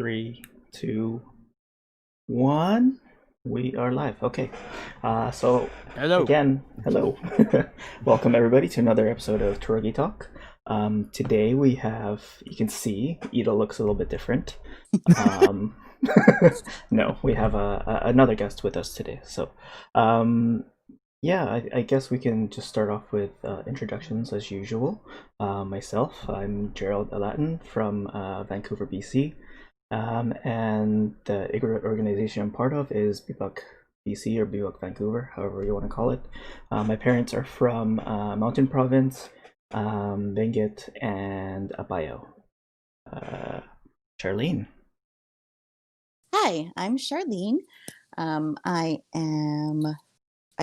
Three, two, one. We are live. Okay. So Hello. again, hello. Welcome everybody to another episode of Torogi Talk. Today we have, you can see, Ida looks a little bit different. Um, no, we have another guest with us today. So, yeah, I guess we can just start off with introductions as usual. Myself, I'm Gerald Alatin from Vancouver, BC. And the Igorot organization I'm part of is BIBAK BC or BIBAK Vancouver, however you want to call it. My parents are from Mountain Province, Benguet, and Abayo. Charlene. Hi, I'm Charlene. I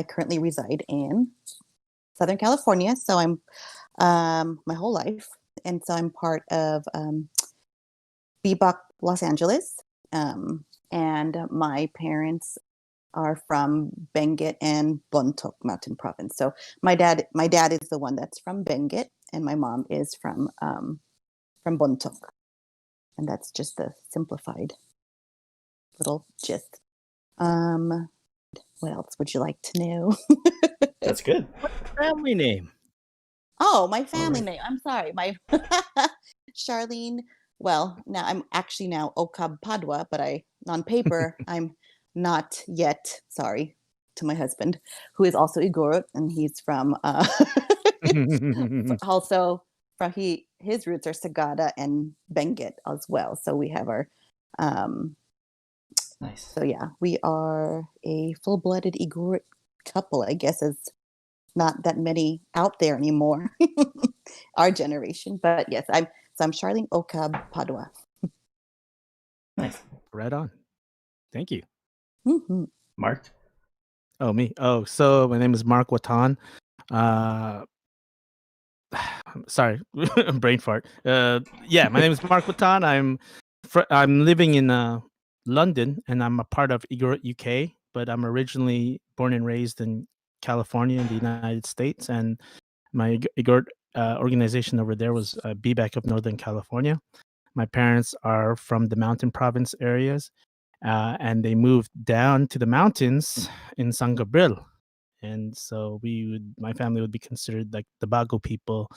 currently reside in Southern California, so I'm my whole life, and so I'm part of BIBAK Los Angeles, and my parents are from Benguet and Bontoc Mountain Province. So my dad is the one that's from Benguet, and my mom is from Bontoc, and that's just the simplified little gist. What else would you like to know? That's good. What's your family name? Oh, my family name. I'm sorry. My Charlene. Well, now I'm actually Okab Padua, but on paper I'm not yet. Sorry to my husband, who is also Igorot, and he's from also from his roots are Sagada and Benguet as well. So we have our Nice. So yeah, we are a full-blooded Igorot couple. I guess it's not that many out there anymore, our generation. But yes, I'm Charlene Okab Padua. Nice. Right on. Thank you. Mm-hmm. Mark. Oh, me. Oh, so my name is Mark Watan. Sorry, brain fart. Yeah, my name is Mark Watan. I'm living in London, and I'm a part of Igorot UK, but I'm originally born and raised in California in the United States, and my Igorot organization over there was BIBAK of Northern California. My parents are from the mountain province areas, and they moved down to the mountains in San Gabriel. And so my family would be considered like the Bago people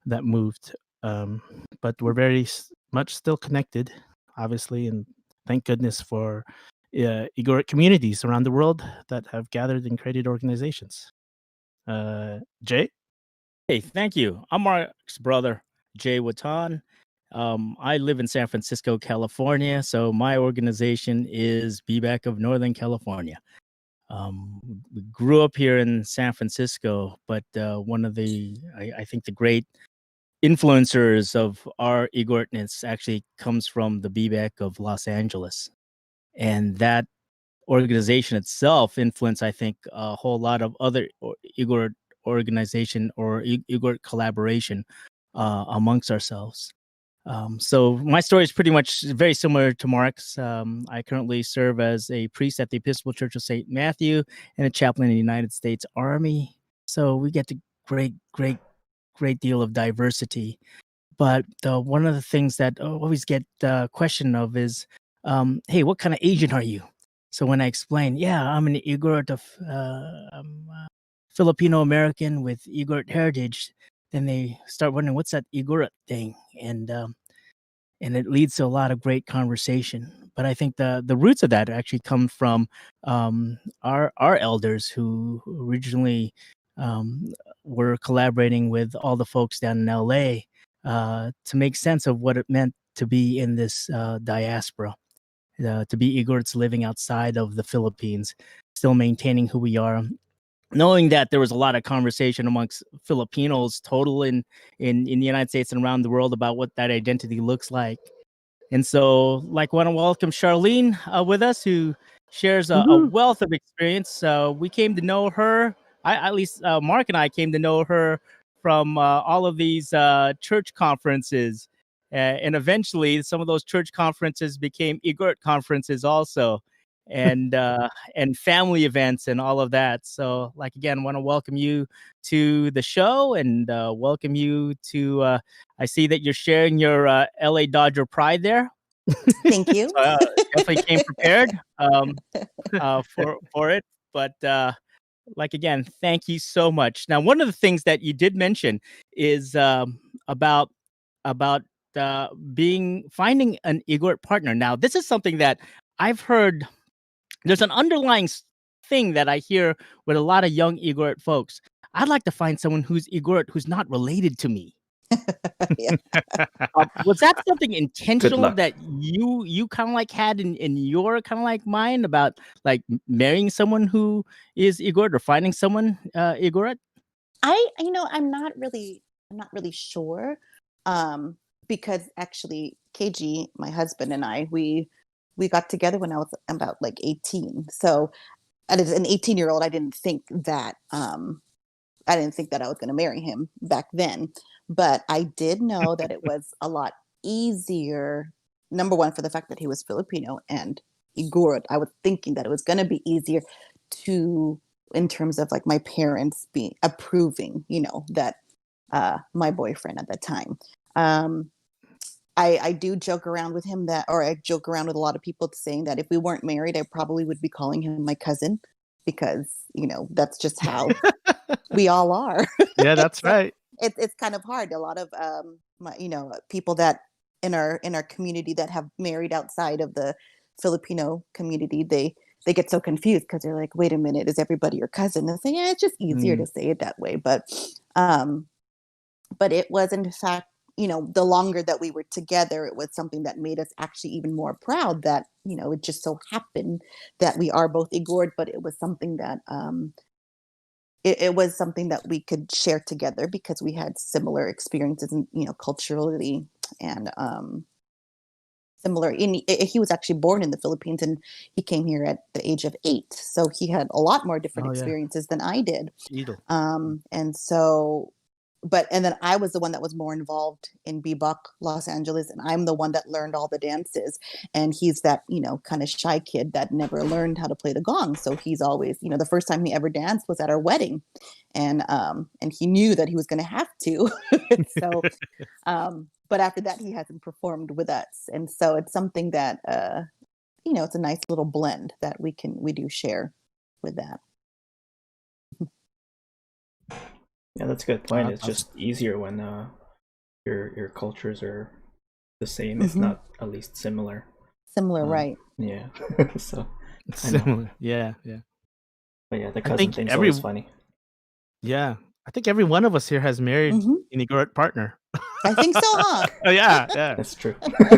that moved. But we're very much still connected, obviously, and thank goodness for Igorot communities around the world that have gathered and created organizations. Jay? Hey, thank you. I'm Mark's brother, Jay Watan. I live in San Francisco, California. So my organization is BIBAK of Northern California. We grew up here in San Francisco, but one of I think the great influencers of our Igorotness actually comes from the BIBAK of Los Angeles. And that organization itself influenced, I think, a whole lot of other Igorot organization or Igorot collaboration amongst ourselves. So my story is pretty much very similar to Mark's. I currently serve as a priest at the Episcopal Church of St. Matthew and a chaplain in the United States Army. So we get to great deal of diversity. But one of the things that I always get question of is, hey, what kind of Asian are you? So when I explain, yeah, I'm an Igorot of Filipino American with Igorot heritage, then they start wondering what's that Igorot thing, and it leads to a lot of great conversation. But I think the roots of that actually come from our elders who originally were collaborating with all the folks down in LA to make sense of what it meant to be in this diaspora, to be Igorots living outside of the Philippines, still maintaining who we are. Knowing that there was a lot of conversation amongst Filipinos total in the United States and around the world about what that identity looks like. And so, like, want to welcome Charlene with us, who shares a wealth of experience. We came to know her, at least Mark and I came to know her from all of these church conferences. And eventually, some of those church conferences became Igorot conferences also. And family events and all of that. So, like, again, want to welcome you to the show and welcome you to. I see that you're sharing your LA Dodger pride there. Thank you. So, definitely came prepared for it. But like again, thank you so much. Now, one of the things that you did mention is about about finding an Igorot partner. Now, this is something that I've heard. There's an underlying thing that I hear with a lot of young Igorot folks. I'd like to find someone who's Igorot who's not related to me. Yeah. Was that something intentional luck. that you kind of like had in your kind of like mind about like marrying someone who is Igorot or finding someone Igorot? I'm not really sure. Because actually KG, my husband, and I, we got together when I was about like 18. So as an 18-year-old, I didn't think that I was going to marry him back then. But I did know that it was a lot easier. Number one, for the fact that he was Filipino and Igorot, I was thinking that it was going to be easier in terms of like my parents being approving, that my boyfriend at the time. I do joke around with him I joke around with a lot of people saying that if we weren't married, I probably would be calling him my cousin because, that's just how we all are. Yeah, that's right. It's kind of hard. A lot of people that in our community that have married outside of the Filipino community, they get so confused because they're like, wait a minute, is everybody your cousin? And say, yeah, it's just easier to say it that way. But it was, in fact, the longer that we were together, it was something that made us actually even more proud that, it just so happened that we are both Igorot, but it was something that it was something that we could share together because we had similar experiences and, culturally and similar. He was actually born in the Philippines and he came here at the age of 8. So he had a lot more different experiences than I did. And so, and then I was the one that was more involved in BIBAK Los Angeles, and I'm the one that learned all the dances. And he's that, kind of shy kid that never learned how to play the gong. So he's always, the first time he ever danced was at our wedding, and he knew that he was going to have to. So, but after that, he hasn't performed with us, and so it's something that, it's a nice little blend that we do share with that. Yeah, that's a good point. It's just easier when your cultures are the same, if not at least similar. Similar, right? Yeah. So similar. Yeah. But yeah, the cousin thing's always funny. Yeah, I think every one of us here has married an Igorot partner. I think so, huh? Oh, yeah. That's true.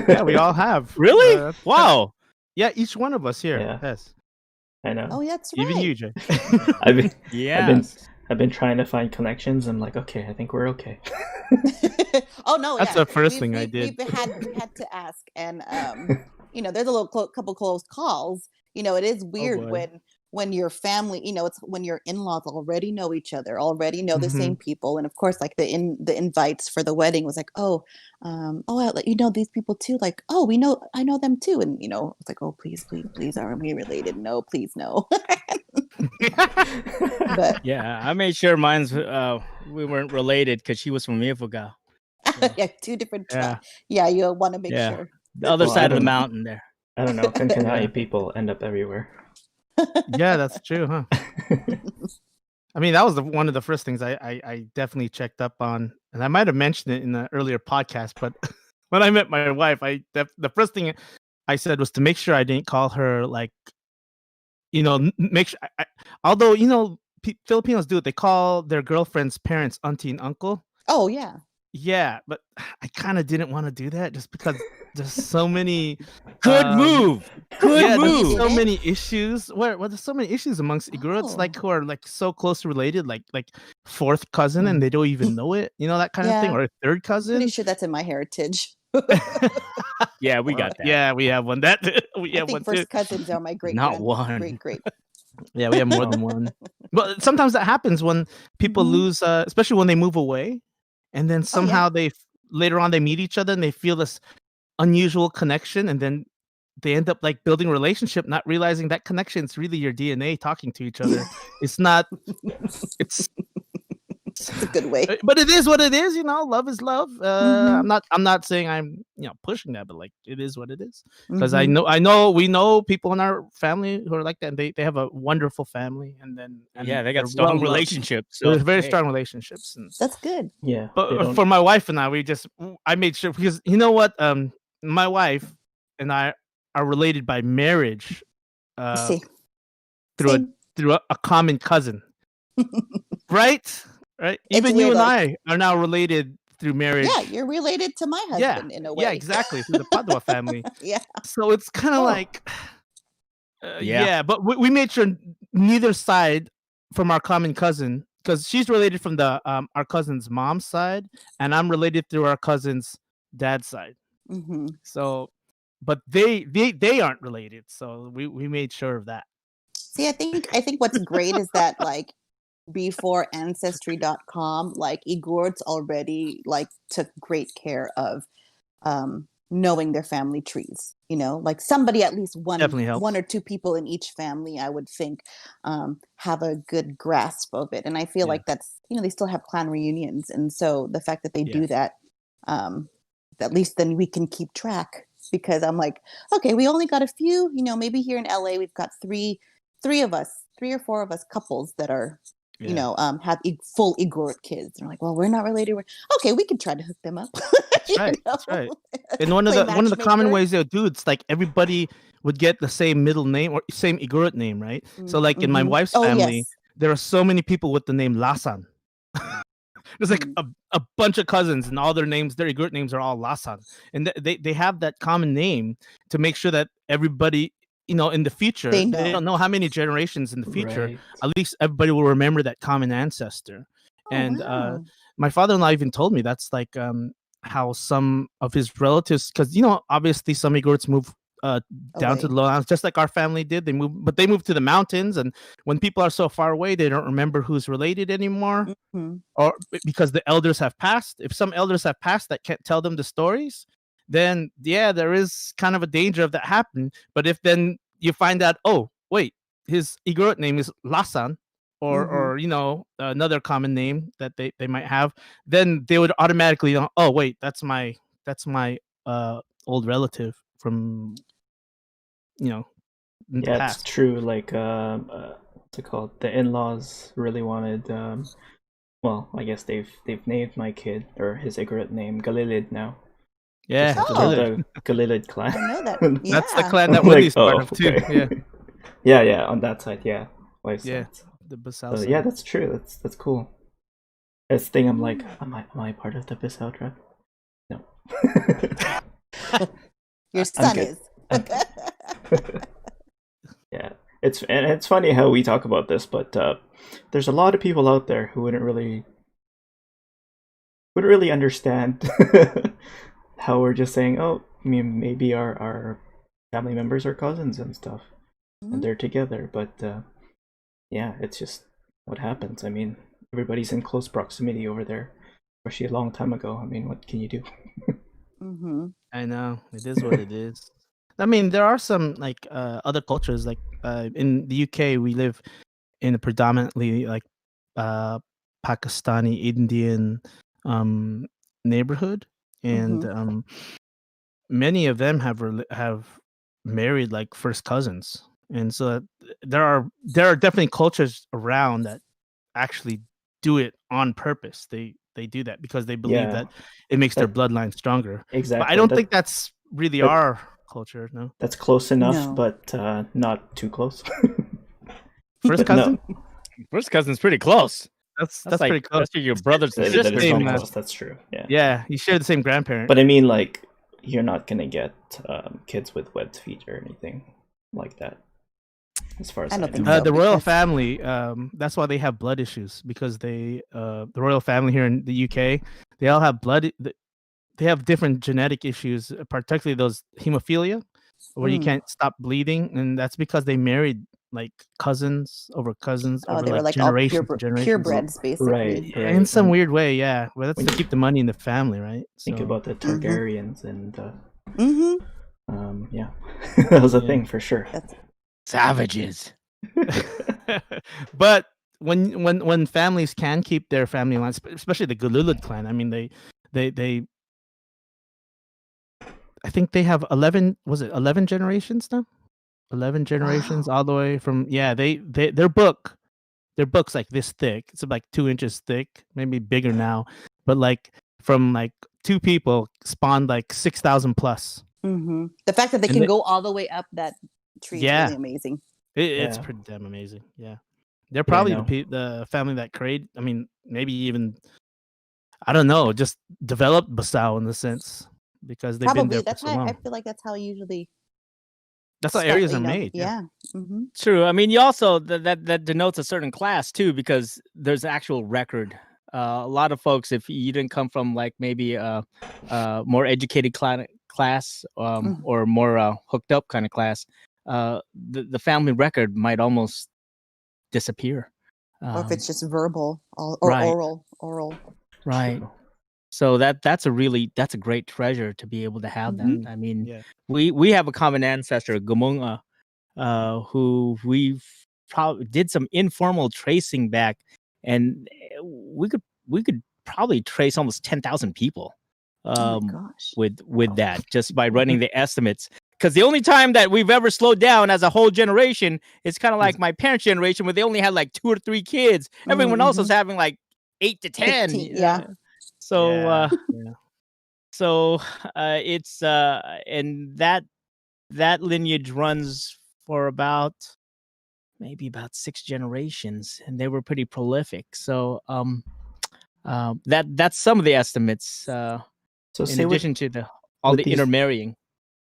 Yeah, we all have. Really? Wow. Yeah, each one of us here has. I know. Oh, that's right. Even you, Jay. I've been trying to find connections. I'm like, okay, I think we're okay. Oh no, that's the first thing I did. We've had to ask, and there's a couple close calls. It is weird when your family, it's when your in-laws already know each other, already know the same people, and of course, like the invites for the wedding was like, I'll let you know these people too. Like, oh, I know them too, and it's like, oh, please, are we related? No, please, no. But yeah, I made sure mine's we weren't related because she was from Ifugao. Yeah, 2 different tribes. Yeah, you want to make sure. The other side of the mountain there. I don't know. Kankanai people end up everywhere. Yeah, that's true, huh? I mean, that was one of the first things I definitely checked up on, and I might have mentioned it in the earlier podcast. But when I met my wife, the first thing I said was to make sure I didn't call her like, make sure. Although Filipinos do it, they call their girlfriend's parents auntie and uncle. Oh yeah. Yeah, but I kind of didn't want to do that just because there's so many Good move. There's so many issues. There's so many issues amongst Igorots, like who are like so closely related, like fourth cousin, and they don't even know it. That kind of thing, or a third cousin. Pretty sure that's in my heritage. Yeah, we got that. Yeah, we have one. We have one first too. cousins are my great. Not one. Great. Yeah, we have more than one. But sometimes that happens when people lose, especially when they move away. And then somehow later on they meet each other and they feel this unusual connection, and then they end up like building a relationship, not realizing that connection is really your DNA talking to each other. It's not. It's It's a good way. But it is what it is, you know. Love is love. Mhm. I'm not saying I'm pushing that, but like it is what it is. Because Mhm. we know people in our family who are like that. And they have a wonderful family, and Yeah, they got they're strong well loved. relationships. There's So very hey. strong relationships. And That's good. Yeah, they but don't. for my wife and I made sure, because you know what, my wife and I are related by marriage, See, through same. a common cousin, right? Right. It's Even you weird. and Like, I are now related through marriage. yeah, you're related to my Yeah, husband in a yeah, way. exactly, through the Padua family. Yeah. So it's kind of Oh. like, Yeah. yeah, but we made sure neither side from our common cousin, because she's related from the our cousin's mom's side, and I'm related through our cousin's dad's side. Hmm. So, but they aren't related, so we made sure of that. See, I think what's great is that like before ancestry.com, like Igorts already like took great care of knowing their family trees. You know, like somebody, at least Definitely one helps. or two people in each family, I would think, have a good grasp of it. And I feel Yeah. like that's, they still have clan reunions, and so the fact that they Yeah. do that, at least then we can keep track. Because I'm like, okay, we only got a few. Maybe here in LA we've got three of us, 3 or 4 of us couples that are, Yeah. have full Igorot kids. They're like, well, we're not related. Okay, we can try to hook them up. That's right. That's right. And one of Play the common matchmaker. ways they'll do it's like everybody would get the same middle name or same Igorot name, right? So like in my wife's Oh, family, yes. there are so many people with the name Lasan. There's like a bunch of cousins, and all their Igorot names are all Lasan, and they have that common name to make sure that everybody, in the future, They they don't know. know how many generations in the future, Right. at least everybody will remember that common ancestor. Oh, And wow. my father-in-law even told me that's like how some of his relatives, because obviously some Igorots move down to Away. the lowlands, just like our family did. They moved to the mountains, and when people are so far away, they don't remember who's related anymore, Mhm. or because the elders have passed. If some elders have passed that can't tell them the stories, then yeah, there is kind of a danger of that happening. But if then you find out, oh wait, his Igorot name is Lasan, or another common name that they might have, then they would automatically know, oh wait, that's my old relative from in the Yeah, it's past. true. Like, what's it called? The in-laws really wanted. Well, I guess they've named my kid or his Igorot name Galilid now. Yeah, Just Oh. for the Galilid clan. I know that. that's the Yeah. clan that I'm like, Wendy's part oh, of too. okay. Yeah, on that side, yeah. Wife's Yeah, side. the Basal So side. yeah, that's true. That's cool. This thing, I'm like, Mm. am I part of the Basal tribe? No. Your son good. is. Yeah, it's funny how we talk about this, but there's a lot of people out there who wouldn't really understand how we're just saying, oh, I mean, maybe our family members are cousins and stuff, and they're together. But yeah, it's just what happens. I mean, everybody's in close proximity over there, especially a long time ago. I mean, what can you do? Mm-hmm. I know, it is what it is. I mean, there are some like other cultures, like in the UK, we live in a predominantly like Pakistani Indian neighborhood, and many of them have married like first cousins, and so there are definitely cultures around that actually do it on purpose. They do that because they believe Yeah, that it makes their that- bloodline stronger. But I exactly. don't think that's really that- our culture. No, That's close enough, No. but not too close. first But no. cousin. First cousin's pretty close. That's like, pretty close. That's your brothers and It's That just is sisters. pretty same, close. That's true. Yeah. Yeah, you share the same grandparent. But I mean, like, you're not gonna get kids with webbed feet or anything like that. As far as I I don't know. think so. the royal because- family, that's why they have blood issues, because the royal family here in the UK, they all have they have different genetic issues, particularly those hemophilia, where you can't stop bleeding, and that's because they married like cousins over Oh, they were like like all generations and generations. purebreds, basically. Right. In some And weird way, yeah. Well, that's to keep the money in the family, right? think So, about the Targaryens and Mm-hmm. yeah, that was a Yeah. thing for sure. That's Savages. but when families can keep their family lines, especially the Gululud clan. I mean, they I think they have 11. Was it 11 generations now? 11 generations Wow. all the way from their book's like this thick. It's like 2 inches thick, maybe bigger now, but like from like 2 people spawned like 6,000 plus. The fact that they And can go all the way up that tree is Yeah. really amazing. It's Yeah. pretty damn amazing. Yeah, they're Yeah, I probably know. the family that created. I mean, maybe even I don't know, just developed Basau in the sense because they've been Probably there for that's so how I long. feel like that's how usually That's how start, areas you are know. made. Yeah. True. I mean, you also that denotes a certain class too, because there's an actual record. A lot of folks, if you didn't come from like maybe a more educated class or more hooked up kind of class, the family record might almost disappear. Or if it's just verbal or right. oral. Right. True. So that's a great treasure to be able to have that. I mean, Yeah. we have a common ancestor, Gumunga, who we've probably did some informal tracing back, and we could probably trace almost 10,000 people Oh my gosh. with that, just by running the estimates. Because the only time that we've ever slowed down as a whole generation is kind of like my parents' generation, where they only had like 2 or 3 kids. Everyone else was having like 8 to 10. 15, yeah. So Yeah. so it's and that lineage runs for maybe about 6 generations, and they were pretty prolific. So that's some of the estimates. So In say addition to all the these- intermarrying.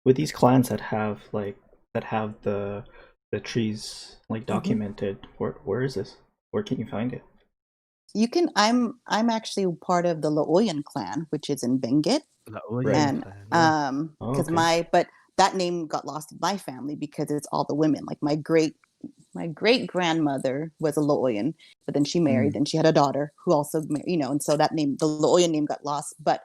with these clans that have the trees like documented, where is this? Where can you find it? You can. I'm actually part of the Laoyan clan, which is in Benguet, and because okay. but that name got lost in my family because it's all the women. Like my great grandmother was a Laoyan, but then she married and she had a daughter who also married, and so that name, the Laoyan name, got lost. But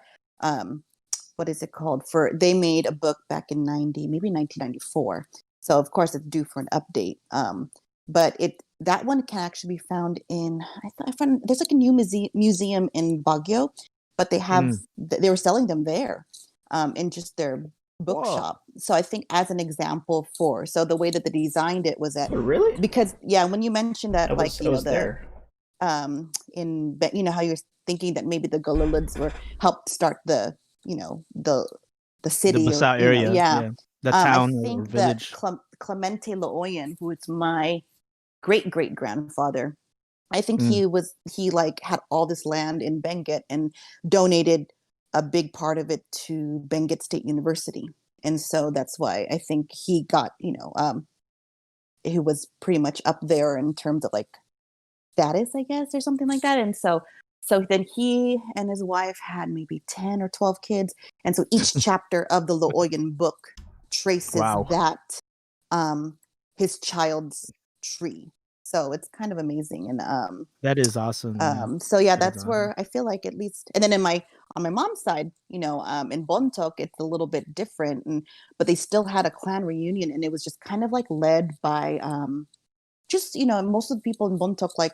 what is it called? They made a book back in 1994. So of course it's due for an update. But that one can actually be found in I found there's like a new museum in Baguio, but they were selling them there in just their bookshop. So I think as an example so the way that they designed it was that really, because when you mentioned that, like there. In how you're thinking that maybe the Gululuds helped start the the city, the Basau area, the town I think or village. that Clemente Laoyan, who is my great grandfather, I think he had all this land in Benguet and donated a big part of it to Benguet State University, and so that's why I think he got he was pretty much up there in terms of like status, I guess, or something like that. And so then he and his wife had maybe 10 or 12 kids. And so each chapter of the Laoyan book traces that his child's tree. So it's kind of amazing. And that is awesome. So that's where I feel like, at least, and then on my mom's side, in Bontoc, it's a little bit different, but they still had a clan reunion, and it was just kind of like led by most of the people in Bontoc, like,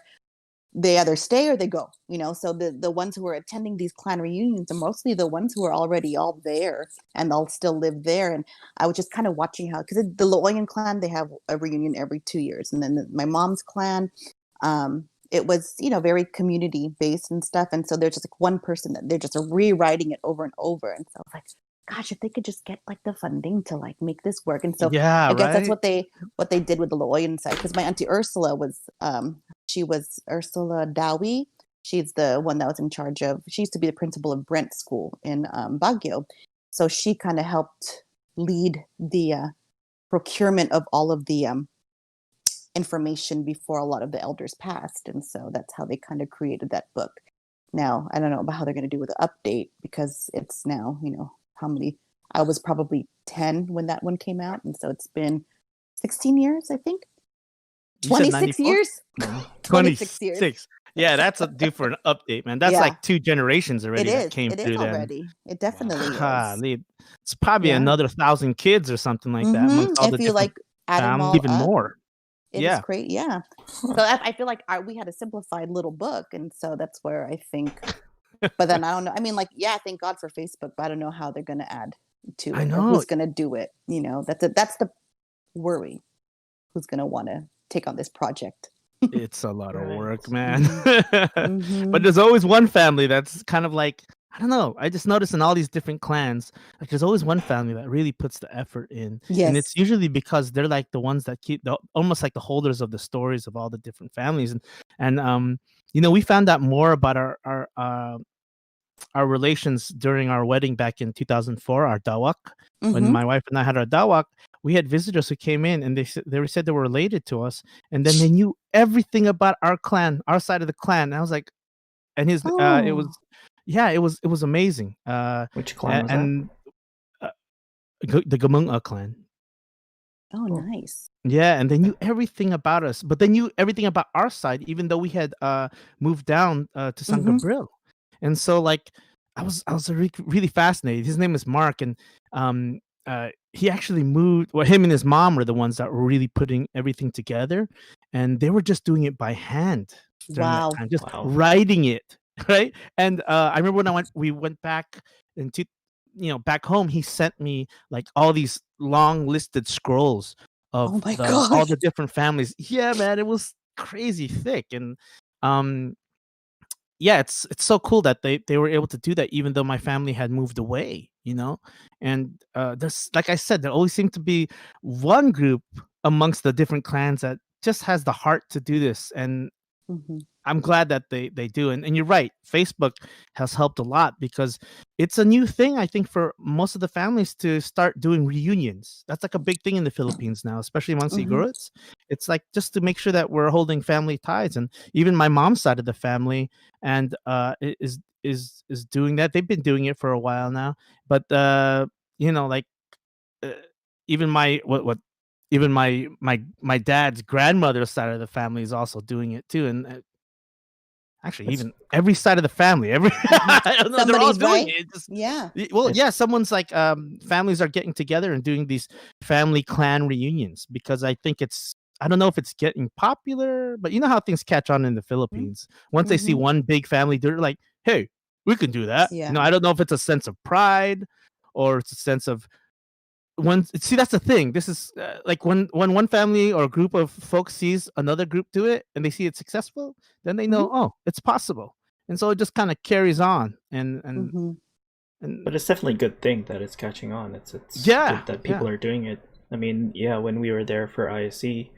they either stay or they go, so the ones who are attending these clan reunions are mostly the ones who are already all there and they'll still live there. And I was just kind of watching how, because the Laoyan clan, they have a reunion every 2 years, and then my mom's clan, it was very community based and stuff, and so there's just like one person that they're just rewriting it over and over. And so I was like, gosh, if they could just get like the funding to like make this work. And so I guess that's what they did with the Laoyan side, because my auntie Ursula was she was Ursula Dowie. She's the one that was in charge of, she used to be the principal of Brent School in Baguio. So she kind of helped lead the procurement of all of the information before a lot of the elders passed. And so that's how they kind of created that book. Now, I don't know about how they're going to do with the update, because it's now, how many, I was probably 10 when that one came out. And so it's been 16 years, I think. 26 years? 26 years. Yeah, that's due for an update, man. That's like 2 generations already that came through. It is already. It definitely is. It's probably another 1,000 kids or something like that. If you like add them all even up, more. It is great. Yeah. So I feel like we had a simplified little book. And so that's where I think, but then I don't know. I mean, like, yeah, thank God for Facebook, but I don't know how they're going to add to I it or know. who's going to do it. You know, that's the worry. Who's going to want to take on this project? It's a lot of Right. work, man. Mhm. But there's always one family that's kind of like, I don't know. I just noticed in all these different clans, like there's always one family that really puts the effort in. And it's Yes. usually because they're like the ones that keep almost like the holders of the stories of all the different families. And you know, we found out more about our relations during our wedding back in 2004, our dawak. When Mhm. my wife and I had our dawak, we had visitors who came in and they said they were related to us, and then they knew everything about our clan, our side of the clan. And I was like, and it Oh. was, yeah, it was amazing. Which clan was that? And uh, the Gamunga clan. Oh, Cool. nice. Yeah, and they knew everything about us, but they knew everything about our side, even though we had moved down to San Mhm. Gabriel. And so, like, I was really fascinated. His name is Mark, and he actually moved. Well, him and his mom were the ones that were really putting everything together, and they were just doing it by hand during that Wow. time, just Wow. writing it, right? And I remember when we went back into, you know, back home. He sent me like all these long listed scrolls Oh of my all gosh. the different families. Yeah, man, it was crazy thick, and um yeah, it's so cool that they were able to do that even though my family had moved away, you know. And there's, like I said, there always seemed to be one group amongst the different clans that just has the heart to do this, and Mhm. I'm glad that they do. And you're right, Facebook has helped a lot because it's a new thing, I think, for most of the families to start doing reunions. That's like a big thing in the Philippines now, especially amongst Mhm. Igorots. It's like just to make sure that we're holding family ties. And even my mom's side of the family and is doing that. They've been doing it for a while now. But you know, like uh, even what even my dad's grandmother's side of the family is also doing it too. And actually, It's even every side of the family, every Mhm. I don't know, they're all Somebody's doing right. it. It just Yeah. well, it's yeah, someone's like families are getting together and doing these family clan reunions because I think it's, I don't know if it's getting popular, but you know how things catch on in the Philippines. Once they see Mhm. one big family, they're like, "Hey, we can do that." You know, Yeah. I don't know if it's a sense of pride or it's a sense of when, see, that's the thing. This is like when one family or group of folks sees another group do it and they see it successful, then they Mhm. know, oh, it's possible. And so it just kind of carries on Mhm. and But it's definitely a good thing that it's catching on. It's yeah, good that yeah. people are doing it. I mean, yeah, when we were there for ISE,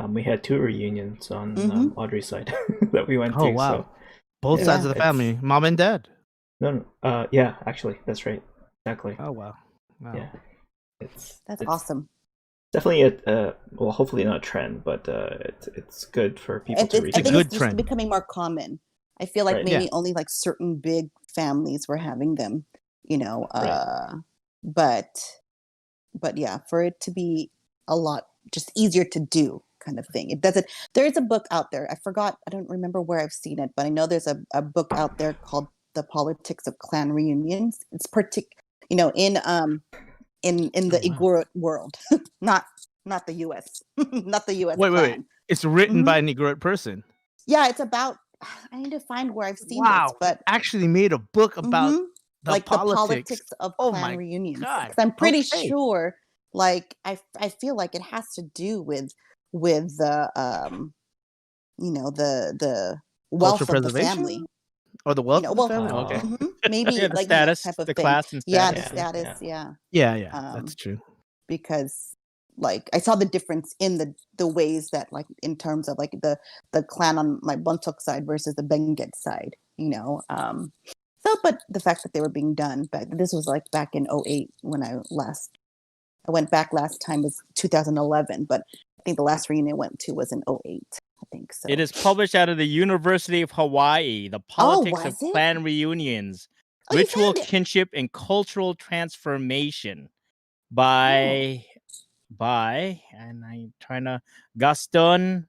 we had 2 reunions on Mhm. Audrey's side that we went Oh to. So wow. Both yeah, sides Yeah. of the it's family, mom and dad. no, yeah, actually, that's right, exactly. Oh wow. Wow. Yeah, it's That's it's awesome. definitely well, hopefully not a trend, but it's good for people to It's a I think reconnect. it's good just trend. becoming more common. I feel like Right, Yeah. maybe only like certain big families were having them, you know, right. but yeah, for it to be a lot just easier to do kind of thing. It doesn't, there is a book out there. I forgot, I don't remember where I've seen it, but I know there's a book out there called The Politics of Clan Reunions. It's you know, in the Oh wow. Igorot world, not the US, not the US Wait. clan. It's written Hmm. by an Igorot person. Yeah, it's about, I need to find where I've seen this, Wow. He but actually made a book about mhm, the like the politics. politics of Oh clan my reunions. god. Because I'm pretty Okay. sure, like I feel like it has to do with the you know, the Cultural wealth of the family. preservation or the You wealth know, of the well, family? Okay. maybe Yeah, the like, you know, status, type of the thing. class and Yeah, the status. Yeah, status. yeah. Yeah, Yeah, that's um, true. because like I saw the difference in the ways that, like, in terms of like the clan on my Bontok side versus the Benguet side, you know. So, but the fact that they were being done back, this was like back in '08 when I went back last time was 2011, but I think the last reunion I went to was in '08, I think so. It is published out of the University of Hawaii. The Oh, Politics of was it? Clan Reunions, Oh, you Ritual found it. Kinship and Cultural Transformation Oh. by, and I'm trying to, Gaston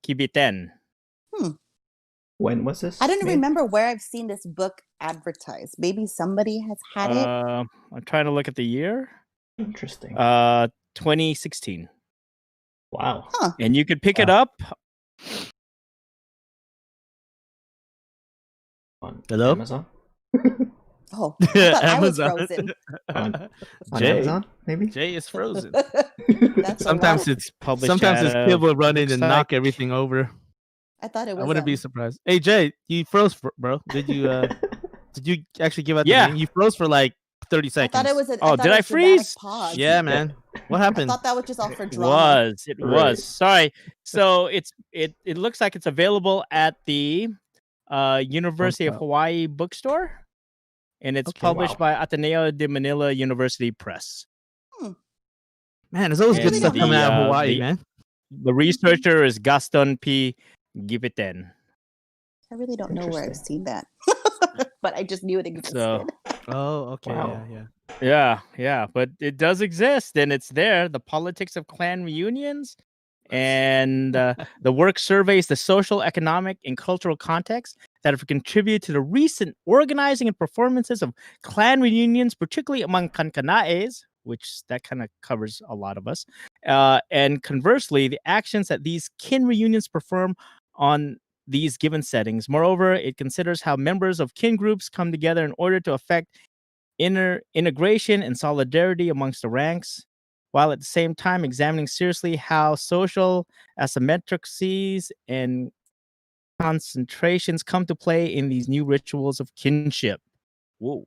Kibiten. When was this I don't made? remember where I've seen this book advertised. Maybe somebody has had it. I'm trying to look at the year. Interesting. 2016. Wow. Huh. And you could pick it Wow. up. On Hello? Amazon? Oh, I thought I was Amazon. frozen. On Jay, Amazon, maybe? Jay is frozen. That's a Sometimes lot. it's Published his at, kid will run in looks and like- knock everything over. I thought it I was. wouldn't be surprised. Hey Jay, you froze, bro. Did you did you actually give out the Yeah. name? You froze for like 30 I seconds. thought it was. Oh, did I freeze? Pause. Yeah, man. What I happened? thought that was just all for It drama. was. It Right. was. Sorry. So it looks like it's available at the University of Wow. Hawaii bookstore, and it's Okay, published wow. by Ateneo de Manila University Press. Man, there's always I good really stuff don't coming know. out of Hawaii, The- man. The researcher is Gaston P. Giviten. I really don't know where I've Interesting. seen that, but I just knew it existed. So Oh, okay. Wow. Yeah. but it does exist, and it's there. The politics of clan reunions, and the work surveys the social, economic, and cultural context that have contributed to the recent organizing and performances of clan reunions, particularly among kankanaes, which that kind of covers a lot of us. And conversely, the actions that these kin reunions perform on these given settings. Moreover, it considers how members of kin groups come together in order to affect integration and solidarity amongst the ranks, while at the same time examining seriously how social asymmetricies and concentrations come to play in these new rituals of kinship. Whoa.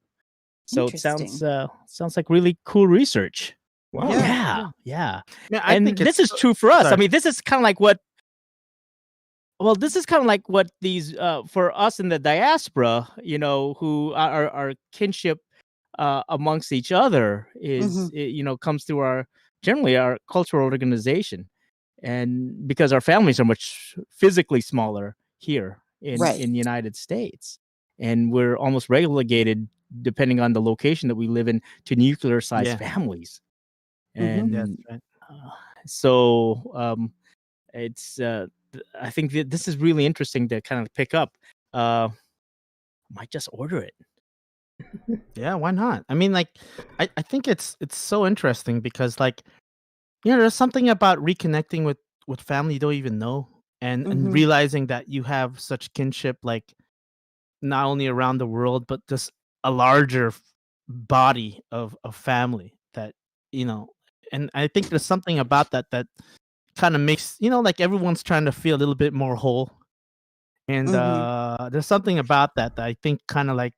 So it sounds like really cool research. Wow. Yeah. Yeah, And think this it's- is true for us. I sorry. mean, this is kind of like what these for us in the diaspora, who are kinship amongst each other is comes through our cultural organization, and because our families are much physically smaller here in Right. in the United States, and we're almost relegated, depending on the location that we live in, to nuclear sized Yeah. families. Mhm. And That's right. so it's I think this is really interesting to kind of pick up. Might just order it. Yeah, why not? I mean, like, I think it's so interesting because, like, there's something about reconnecting with family you don't even know, and Mhm. realizing that you have such kinship, like, not only around the world, but just a larger body of family that, and I think there's something about that kind of makes, like, everyone's trying to feel a little bit more whole. And there's something about that I think kind of like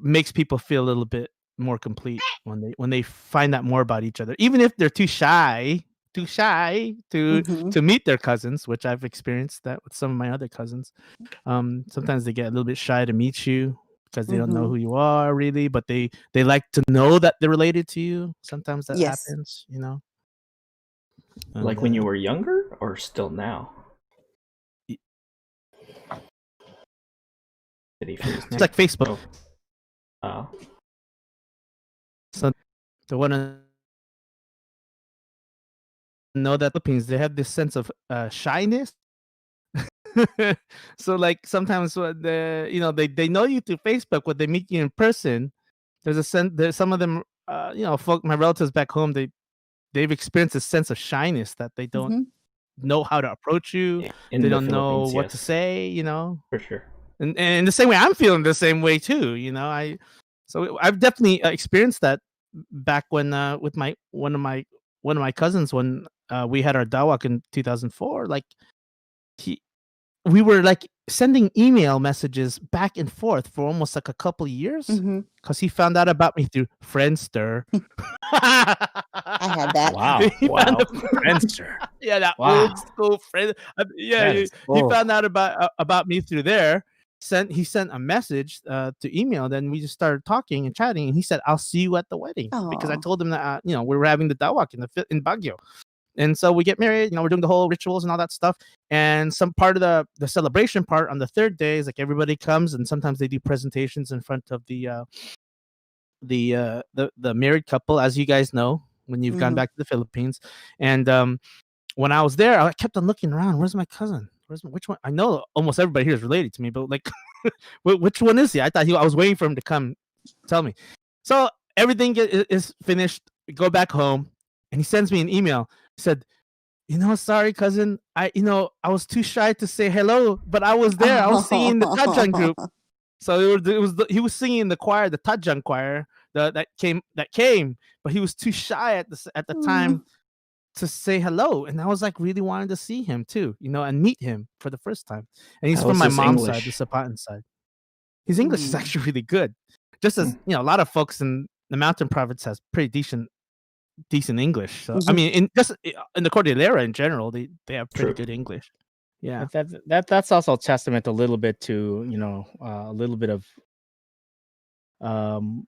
makes people feel a little bit more complete when they find out more about each other, even if they're too shy to meet their cousins, which I've experienced that with some of my other cousins. Sometimes they get a little bit shy to meet you because they don't know who you are really, but they like to know that they're related to you. Sometimes that Yes. happens, Like when you were younger or still now? Did he freeze it's like Facebook. Oh. So they want to know that Philippines, they have this sense of shyness. So, like, sometimes when they know you through Facebook, when they meet you in person, there's some of them, my relatives back home, they've experienced a sense of shyness that they don't know how to approach you. In They the don't know Philippines, what to yes, say, for sure. and the same way I'm feeling the same way too. So I've definitely experienced that back when with one of my cousins when we had our dawak in 2004. Like we were like sending email messages back and forth for almost like a couple of years because he found out about me through Friendster. I had that. Wow. He found Wow. Friendster. Yeah, that Wow. old school friend. Yeah, That he is cool. found out about me through there. He sent a message to email. Then we just started talking and chatting. And he said, "I'll see you at the wedding," because I Aw. told him that we were having the dawak in Baguio, and so we get married. We're doing the whole rituals and all that stuff. And some part of the celebration part on the third day is like everybody comes, and sometimes they do presentations in front of the married couple, as you guys know when you've gone back to the Philippines. And when I was there, I kept on looking around. Where's my cousin? Which one? I know almost everybody here is related to me, but like, which one is he? I was waiting for him to come tell me. So everything is finished. We go back home, and he sends me an email. He said, sorry, cousin. I was too shy to say hello, but I was there. I was singing the Tajang group. So he was singing in the choir, the Tajang choir that came, but he was too shy at the time to say hello. And I was like really wanting to see him too, and meet him for the first time. And he's How from is my his mom's side, English? the Zapatan side. His English is actually really good. Just as a lot of folks in the mountain province has pretty decent English. So I mean, in the Cordillera in general, they have pretty good English. Yeah, that's also a testament a little bit to a little bit of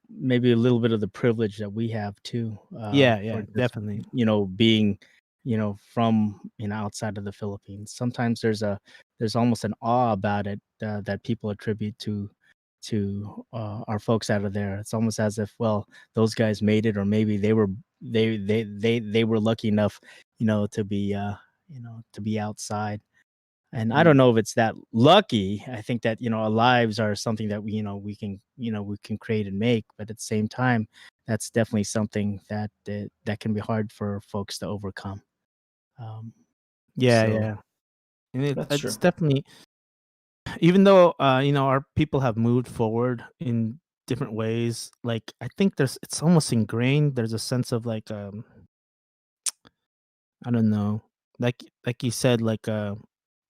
maybe a little bit of the privilege that we have too. Yeah, for just, definitely. Being from outside of the Philippines. Sometimes there's almost an awe about it that people attribute to our folks out of there. It's almost as if, well, those guys made it, or maybe they were lucky enough to be to be outside. And I don't know if it's that lucky. I think that our lives are something that we can create and make, but at the same time, that's definitely something that can be hard for folks to overcome. Yeah. And That's it's true. definitely, even though our people have moved forward in different ways, like I think it's almost ingrained. There's a sense of like I don't know, like you said, like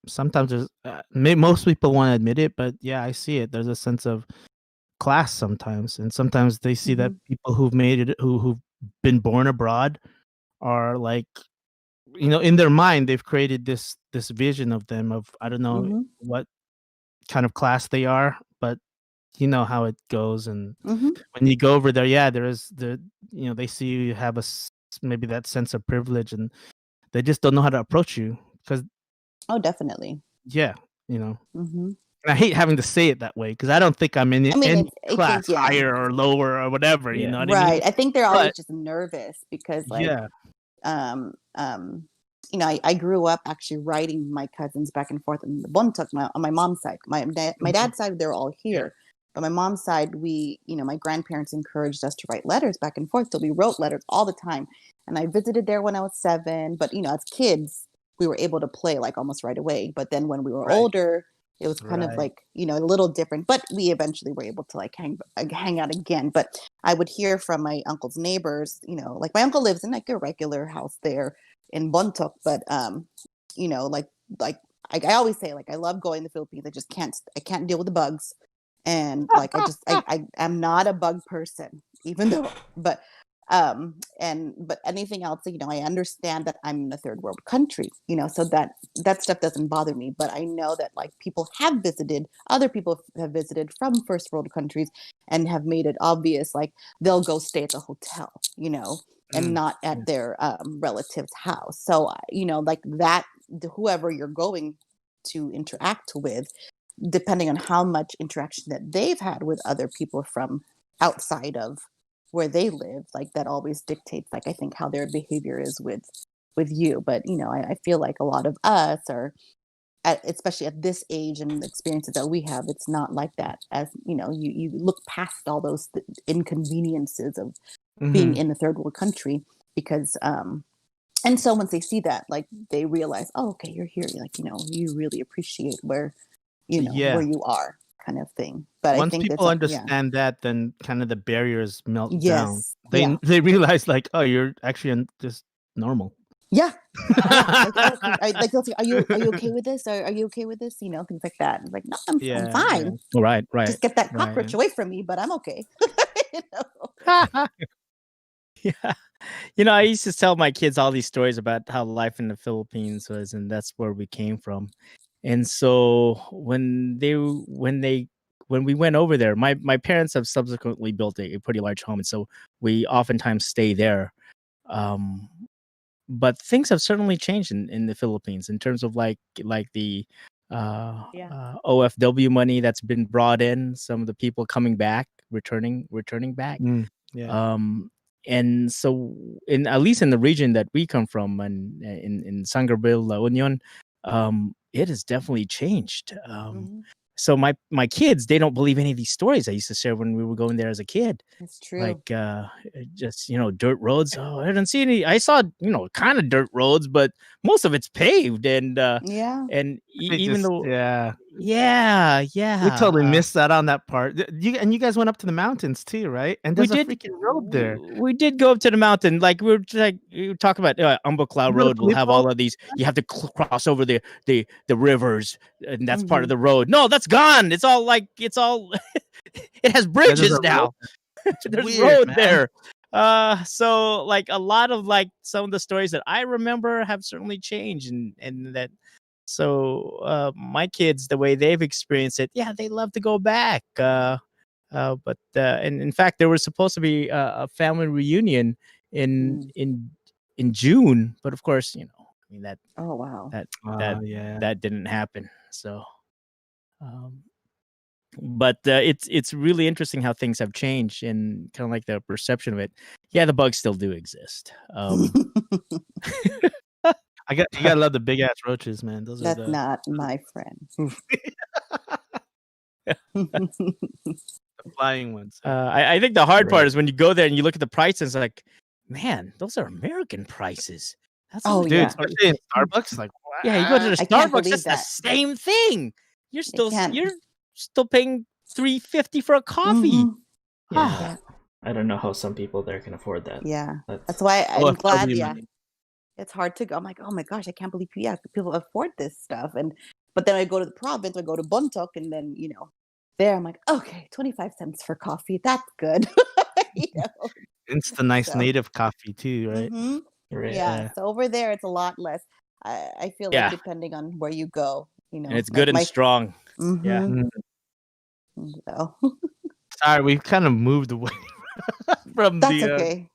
sometimes there's most people won't admit it, but yeah, I see it. There's a sense of class sometimes, and sometimes they see that people who've made it, who've been born abroad, are like, in their mind they've created this vision of them, of I don't know what kind of class they are, but you know how it goes. And when you go over there, they see you have maybe that sense of privilege, and they just don't know how to approach you because definitely. yeah, and I hate having to say it that way because I don't think I'm in any class higher or lower or whatever. You know what I mean? I think they're always just nervous because, like, Yeah. I grew up actually writing my cousins back and forth in the Bontoc on my mom's side. My dad's side, they're all here. But my mom's side, my grandparents encouraged us to write letters back and forth. So we wrote letters all the time. And I visited there when I was 7. But, as kids, we were able to play like almost right away. But then when we were older, it was kind of like, a little different. But we eventually were able to like hang out again. But I would hear from my uncle's neighbors, like my uncle lives in like a regular house there in Bontoc. But, like I always say, like, I love going to the Philippines. I can't deal with the bugs. And like I am not a bug person, even though but anything else, I understand that I'm in a third world country, so that stuff doesn't bother me. But I know that like other people have visited from first world countries and have made it obvious, like they'll go stay at the hotel, and not at their relative's house. So like that, whoever you're going to interact with, depending on how much interaction that they've had with other people from outside of where they live, like that always dictates, like, I think how their behavior is with you. But I feel like a lot of us are especially at this age and the experiences that we have, it's not like that. As you look past all those inconveniences of being in a third world country, because and so once they see that, like, they realize, oh, okay, you're here, like, you really appreciate where where you are, kind of thing. But once I think people understand that, then kind of the barriers melt down. They realize, like, oh, you're actually just normal. Like, like they'll say, are you okay with this? Are you okay with this? Things like that. It's like, no, I'm fine. Right. Just get that cockroach away from me, but I'm okay. I used to tell my kids all these stories about how life in the Philippines was, and that's where we came from. And so when we went over there, my parents have subsequently built a pretty large home, and so we oftentimes stay there. But things have certainly changed in the Philippines in terms of like the OFW money that's been brought in, some of the people coming back, returning back. And so at least in the region that we come from, and in Sangerville, La Union, it has definitely changed. so my kids, they don't believe any of these stories I used to share when we were going there as a kid. It's true. Like just dirt roads. Oh, I didn't see any. I saw kind of dirt roads, but most of it's paved, and yeah. and They even just- though yeah, yeah, we totally missed that on that part. You guys went up to the mountains too, right? And we there's a did freaking road there. We did go up to the mountain. Like we were talking about Umbacloud You go to Road. We'll have Filipino? all of these. You have to cross over the rivers, and that's part of Mhm. the road. No, that's gone. It's all it has bridges a now. There's weird, road man. there. So like a lot of some of the stories that I remember have certainly changed, and that. So my kids, the way they've experienced it, yeah, they love to go back. But and in fact, there was supposed to be a family reunion in June, but of course, that Oh wow. that didn't happen. So, but it's really interesting how things have changed and kind of like the perception of it. Yeah, the bugs still do exist. You gotta love the big ass roaches, man. Those That's are the not my friend. flying ones. I think the hard part Right. is when you go there and you look at the prices, like, man, those are American prices. That's Oh, Dude, yeah. especially in Starbucks, like Yeah, you go to the I can't Starbucks, believe it's the that. same thing. You're can't. still paying $3.50 for a coffee. Mhm. Yeah. I don't know how some people there can afford that. Yeah. That's That's why I'm OFW glad. money. Yeah. It's hard to go. I'm like, oh my gosh, I can't believe people afford this stuff. But then I go to the province, I go to Bontoc, and then there I'm like, okay, 25 cents for coffee. That's good. It's the nice So. native coffee too, right? Mhm. right. Yeah. So over there, it's a lot less. I feel like Yeah. depending on where you go, And it's good and strong. Yeah. Mhm. Mm. So Sorry, we've kind of moved away from that's the. okay.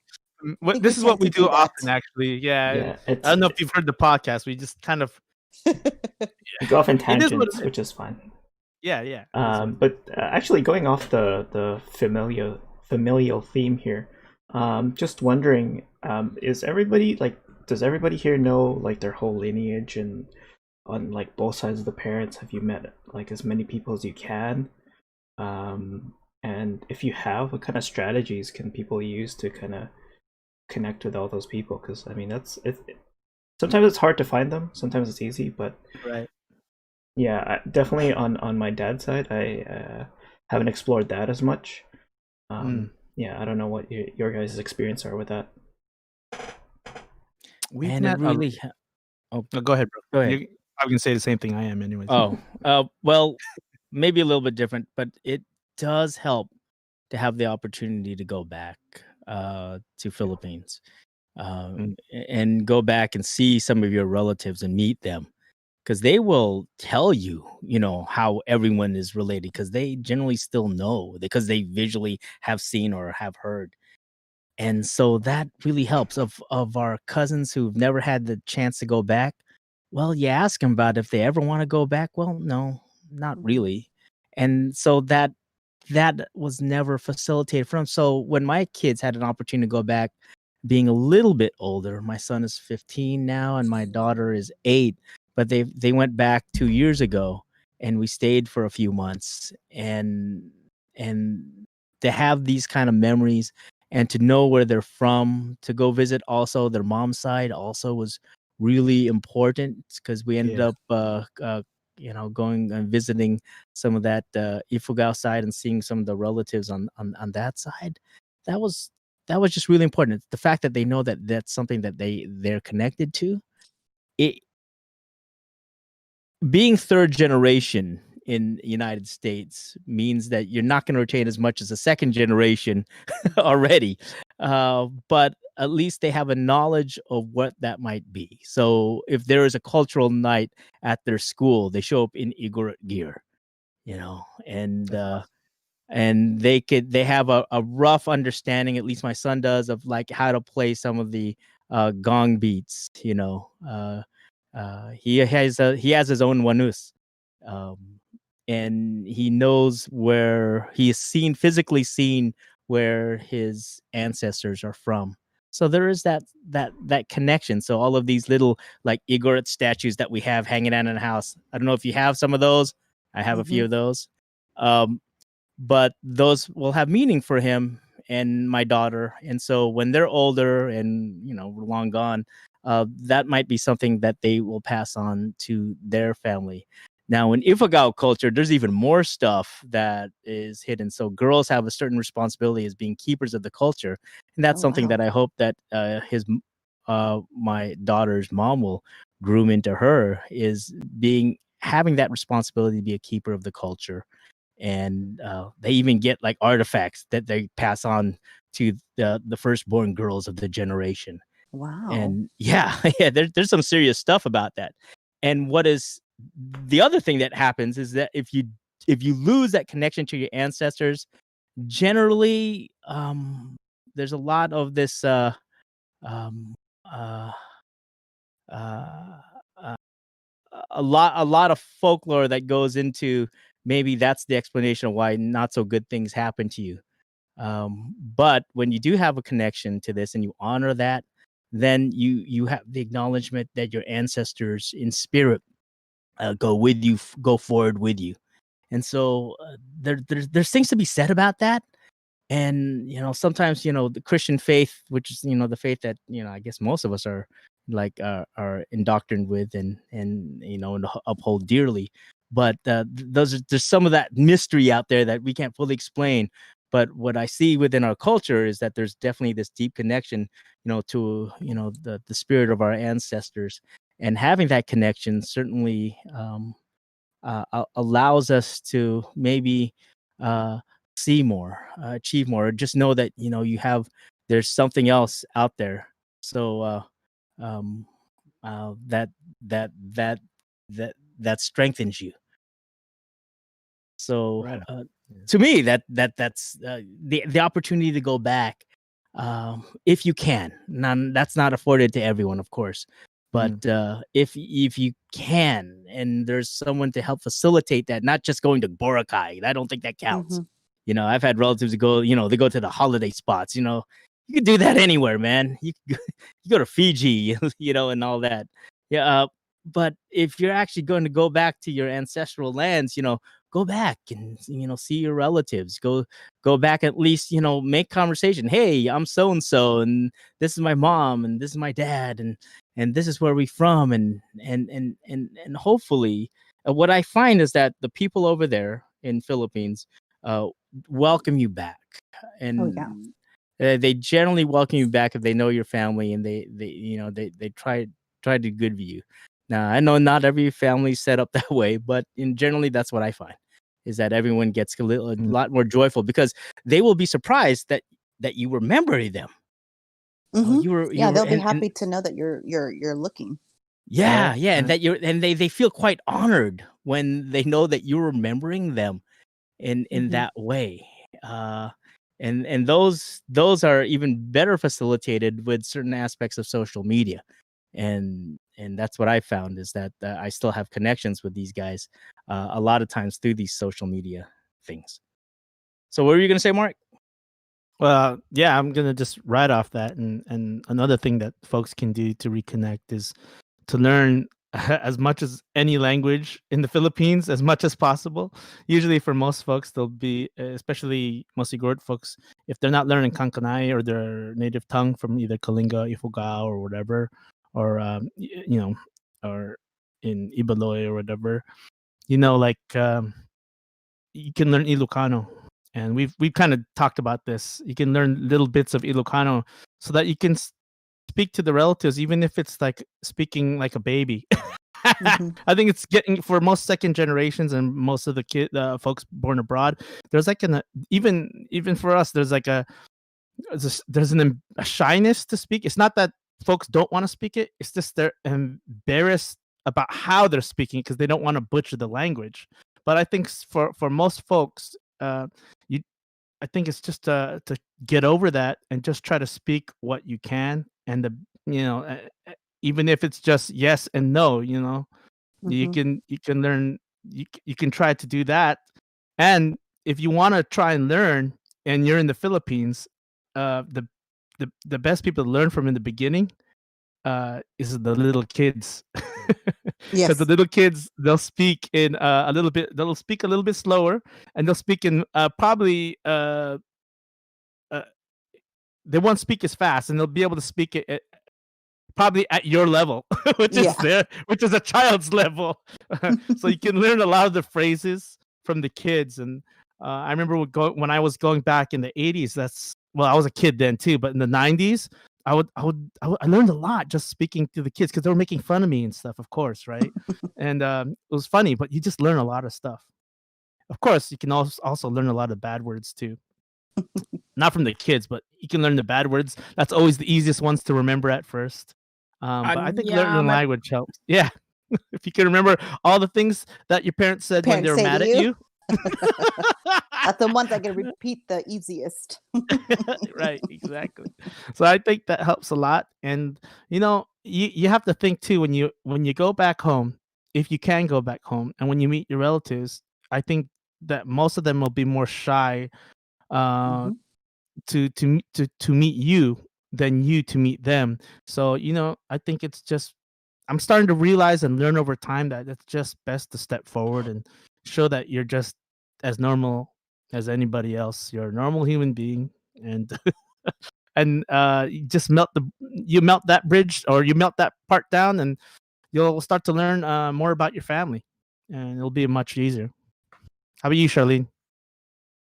think This we is what tend we to do do that. often, actually. Yeah, Yeah, I don't know if you've heard the podcast. We just kind of we go off in It is what it tangents, is. which is fine. yeah. But actually, going off the familial theme here, just wondering, is everybody does everybody here know like their whole lineage and on like both sides of the parents? Have you met like as many people as you can? And if you have, what kind of strategies can people use to kind of connect with all those people? Because I mean, that's it. Sometimes it's hard to find them. Sometimes it's easy, but Right. yeah, definitely on my dad's side, I haven't explored that as much. Yeah, I don't know what your guys' experience are with that. We've And met. it really No, go ahead, bro. Go ahead. I can say the same thing I am, anyways. Well, maybe a little bit different, but it does help to have the opportunity to go back to Philippines and go back and see some of your relatives and meet them, because they will tell you, how everyone is related, because they generally still know, because they visually have seen or have heard. And so that really helps. Of our cousins who've never had the chance to go back, well, you ask them about if they ever want to go back. Well, no, not really. And so that was never facilitated for them. So when my kids had an opportunity to go back, being a little bit older, my son is 15 now and my daughter is 8, but they went back 2 years ago, and we stayed for a few months, and to have these kind of memories and to know where they're from, to go visit also their mom's side also was really important, because we ended Yeah. up going and visiting some of that Ifugao side and seeing some of the relatives on that side. That was just really important. The fact that they know that that's something that they're connected to. It being third generation in the United States means that you're not going to retain as much as a second generation already. But at least they have a knowledge of what that might be. So if there is a cultural night at their school, they show up in Igorot gear, and they have a rough understanding, at least my son does, of like how to play some of the gong beats. He has his own wanus, and he knows where he's physically seen where his ancestors are from. So there is that connection. So all of these little like Igorot statues that we have hanging out in the house, I don't know if you have some of those. I have a few Mhm. of those. But those will have meaning for him and my daughter. And so when they're older and, long gone, that might be something that they will pass on to their family. Now, in Ifugao culture, there's even more stuff that is hidden. So girls have a certain responsibility as being keepers of the culture. And that's Oh, something that wow. I hope that my daughter's mom will groom into her, is having that responsibility to be a keeper of the culture. And they even get like artifacts that they pass on to the firstborn girls of the generation. Wow. And yeah, yeah, there's some serious stuff about that. And what is the other thing that happens is that if you lose that connection to your ancestors, generally there's a lot of this um, uh, uh, uh, a lot of folklore that goes into, maybe that's the explanation of why not so good things happen to you. But when you do have a connection to this and you honor that, then you have the acknowledgement that your ancestors in spirit go with you, go forward with you. And so there's things to be said about that. And sometimes the Christian faith, which is the faith that I guess most of us are like are indoctrined with and uphold dearly. But there's some of that mystery out there that we can't fully explain. But what I see within our culture is that there's definitely this deep connection to the spirit of our ancestors. And having that connection certainly allows us to maybe uh, see more, achieve more, or just know that there's something else out there. So um, that that that that strengthens you. So Right. to me, that's the opportunity to go back, if you can. That's not afforded to everyone, of course. But if you can, and there's someone to help facilitate that, not just going to Boracay, I don't think that counts. Mhm. I've had relatives who go, they go to the holiday spots. You can do that anywhere, man. You go to Fiji, and all that. Yeah. But if you're actually going to go back to your ancestral lands, go back and see your relatives. Go back, at least make conversation. Hey, I'm so and so, and this is my mom, and this is my dad, and this is where we from, and hopefully, what I find is that the people over there in Philippines welcome you back. Oh, yeah. And they generally welcome you back if they know your family, and they try to do good for you. Now, I know not every family's set up that way, but generally that's what I find, is that everyone gets a lot more joyful, because they will be surprised that you remember them. Mhm. You Yeah, were they'll be and happy to know that you're looking. yeah, Right, yeah, and right. that they feel quite honored when they know that you're remembering them in Mhm. that way. And those are even better facilitated with certain aspects of social media. And that's what I found, is that I still have connections with these guys a lot of times through these social media things. So what were you going to say, Mark? Well, yeah, I'm gonna just write off that, and another thing that folks can do to reconnect is to learn as much as any language in the Philippines as much as possible. Usually, for most folks, they'll be, especially most Igorot folks, if they're not learning Kankanai or their native tongue from either Kalinga, Ifugao, or whatever, or or in Ibaloy or whatever, like you can learn Ilocano. And we've kind of talked about this. You can learn little bits of Ilocano so that you can speak to the relatives, even if it's like speaking like a baby. Mhm. I think it's getting, for most second generations and most of the folks born abroad. There's like even for us, there's like a shyness to speak. It's not that folks don't want to speak it. It's just they're embarrassed about how they're speaking because they don't want to butcher the language. But I think for most folks, you I think it's just to get over that and just try to speak what you can, and even if it's just yes and no, Mhm. you can learn, you can try to do that. And if you want to try and learn and you're in the Philippines, the best people to learn from in the beginning is the little kids. Yes. Because the little kids, they'll speak in they'll speak a little bit slower, and they'll speak in probably uh, they won't speak as fast, and they'll be able to speak it probably at your level, which Yeah. which is a child's level. So you can learn a lot of the phrases from the kids. And I remember when I was going back in the 80s. I was a kid then too, but in the 90s, I learned a lot just speaking to the kids because they were making fun of me and stuff, of course, right? And it was funny, but you just learn a lot of stuff. Of course, you can also learn a lot of bad words too. Not from the kids, but you can learn the bad words. That's always the easiest ones to remember at first. But I think Yeah, learning language helps. Yeah. If you can remember all the things that your parents said when they were mad at you. That's the ones I can repeat the easiest. Right, exactly. So I think that helps a lot. And you have to think too, when you go back home, if you can go back home, and when you meet your relatives, I think that most of them will be more shy Mhm. to meet you than you to meet them. So I think it's just, I'm starting to realize and learn over time that it's just best to step forward and show that you're just as normal as anybody else. You're a normal human being, and and you melt that bridge, or you melt that part down, and you'll start to learn more about your family, and it'll be much easier. How about you, Charlene?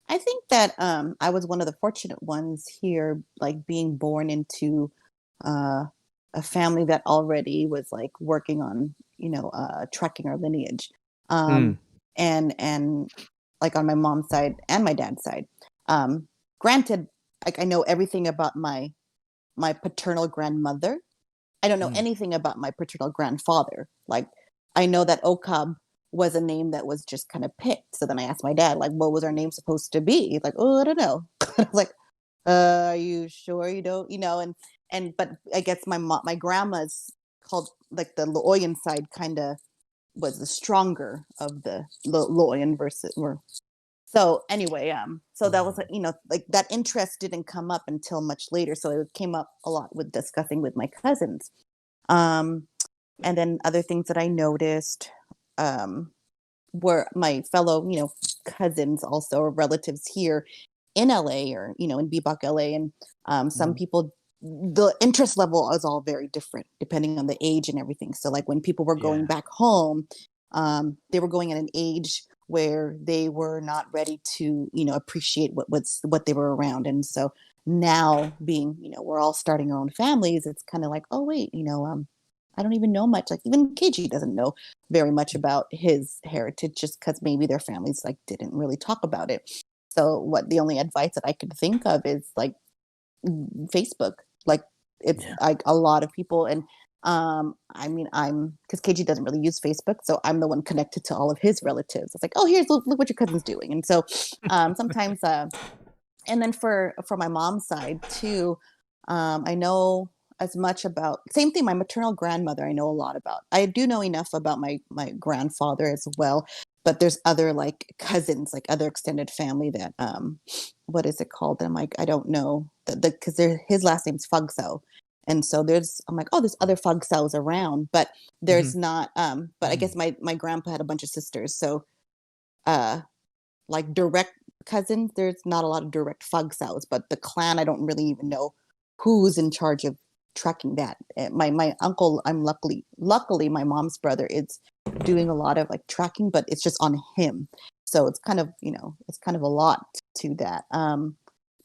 I think that I was one of the fortunate ones here, like being born into a family that already was like working on, tracking our lineage, Mm. and like on my mom's side and my dad's side. Granted, like I know everything about my paternal grandmother. I don't know anything about my paternal grandfather. Like I know that Okab was a name that was just kind of picked. So then I asked my dad, like, what was our name supposed to be? He's like, oh, I don't know. I was like, are you sure you don't? But I guess my grandma's called like the Loyan side kind of was the stronger of the Loyan versus or. So anyway, so that was like that interest didn't come up until much later. So it came up a lot with discussing with my cousins. And then other things that I noticed were my fellow, cousins also, or relatives here in LA, or, in BIBAK LA. And some people, the interest level is all very different depending on the age and everything. So like when people were going back home, they were going at an age where they were not ready to, appreciate what they were around. And so now being, we're all starting our own families, it's kind of like, oh wait, I don't even know much. Like even KG doesn't know very much about his heritage, just because maybe their families like didn't really talk about it. So the only advice that I could think of is like Facebook. Like it's like a lot of people, and I mean, I'm because KG doesn't really use Facebook, so I'm the one connected to all of his relatives. It's like, oh, look what your cousin's doing. And so sometimes and then for my mom's side too, I know as much about, same thing, my maternal grandmother I know a lot about. I do know enough about my grandfather as well, but there's other like cousins, like other extended family that what is it called? And I'm like, I don't know, because his last name's Fugsao. And so I'm like, oh, there's other Fugsaos around, but there's not but I guess my grandpa had a bunch of sisters, so like direct cousins, there's not a lot of direct Fugsaos, but the clan I don't really even know who's in charge of tracking that. My uncle, I'm luckily my mom's brother is doing a lot of like tracking, but it's just on him. So it's kind of, it's kind of a lot to that.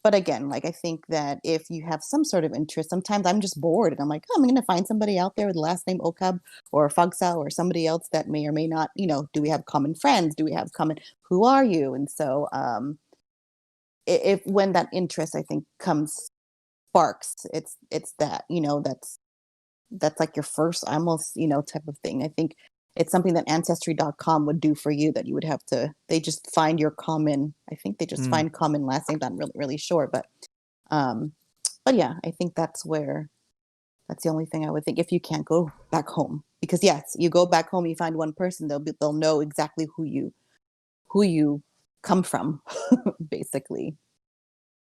But again, like I think that if you have some sort of interest, sometimes I'm just bored and I'm like, oh, I'm going to find somebody out there with the last name Okab or Fagsao or somebody else that may or may not, do we have common friends? Do we have common, who are you? And so if when that interest, I think, sparks, it's that, that's like your first almost, type of thing. I think it's something that ancestry.com would do for you, that you would have to, they just find your common, I think they just find common last names. I'm really, really sure. But yeah, I think that's the only thing I would think, if you can't go back home, because yes, you go back home, you find one person, they'll know exactly who you come from, basically.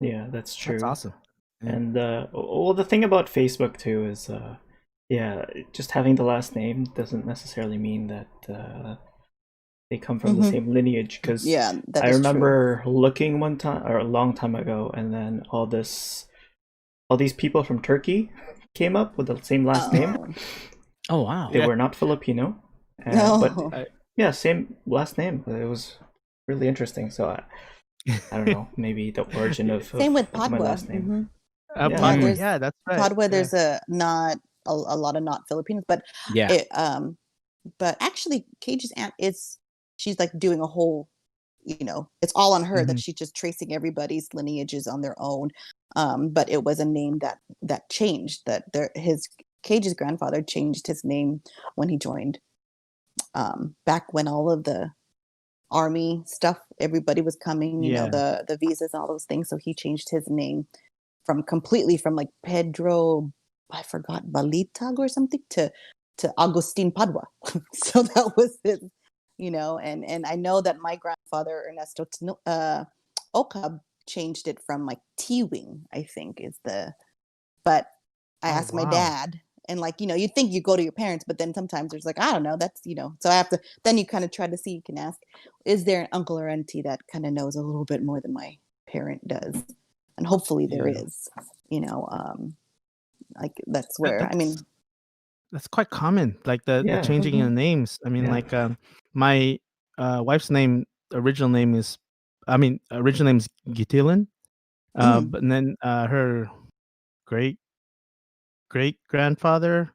Yeah, that's true. That's awesome. Yeah. And well, the thing about Facebook too is yeah, just having the last name doesn't necessarily mean that they come from the same lineage. Because Yeah, that I is true. remember looking one time or a long time ago, and then all these people from Turkey came up with the same last name. Oh. Oh wow. They Yeah. were not Filipino, No. but yeah, same last name. It was really interesting. So I don't know, maybe the origin of Same with my Padua. last name. Padua, there's- yeah, that's right. Padua, Yeah. there's not a lot of not Filipinos, but Yeah. but actually Cage's aunt she's like doing a whole, it's all on her that she's just tracing everybody's lineages on their own. But it was a name that changed, that his Cage's grandfather changed his name when he joined, back when all of the army stuff, everybody was coming, Yeah. the visas, all those things. So he changed his name completely from like Pedro, I forgot, Balitag or something, to Agustin Padua. So that was his, and I know that my grandfather Ernesto Ocab changed it from like T-Wing, I think is but I Oh, asked my wow. dad, and like, you think you go to your parents, but then sometimes there's like, I don't know, that's, so I have to, then you kind of try to see, you can ask, is there an uncle or auntie that kind of knows a little bit more than my parent does? And hopefully there Yeah. is, like that's where, I mean, That's quite common, like the Yeah. changing in the names. I mean, Yeah. like my wife's original name is Gitilin, but then her great grandfather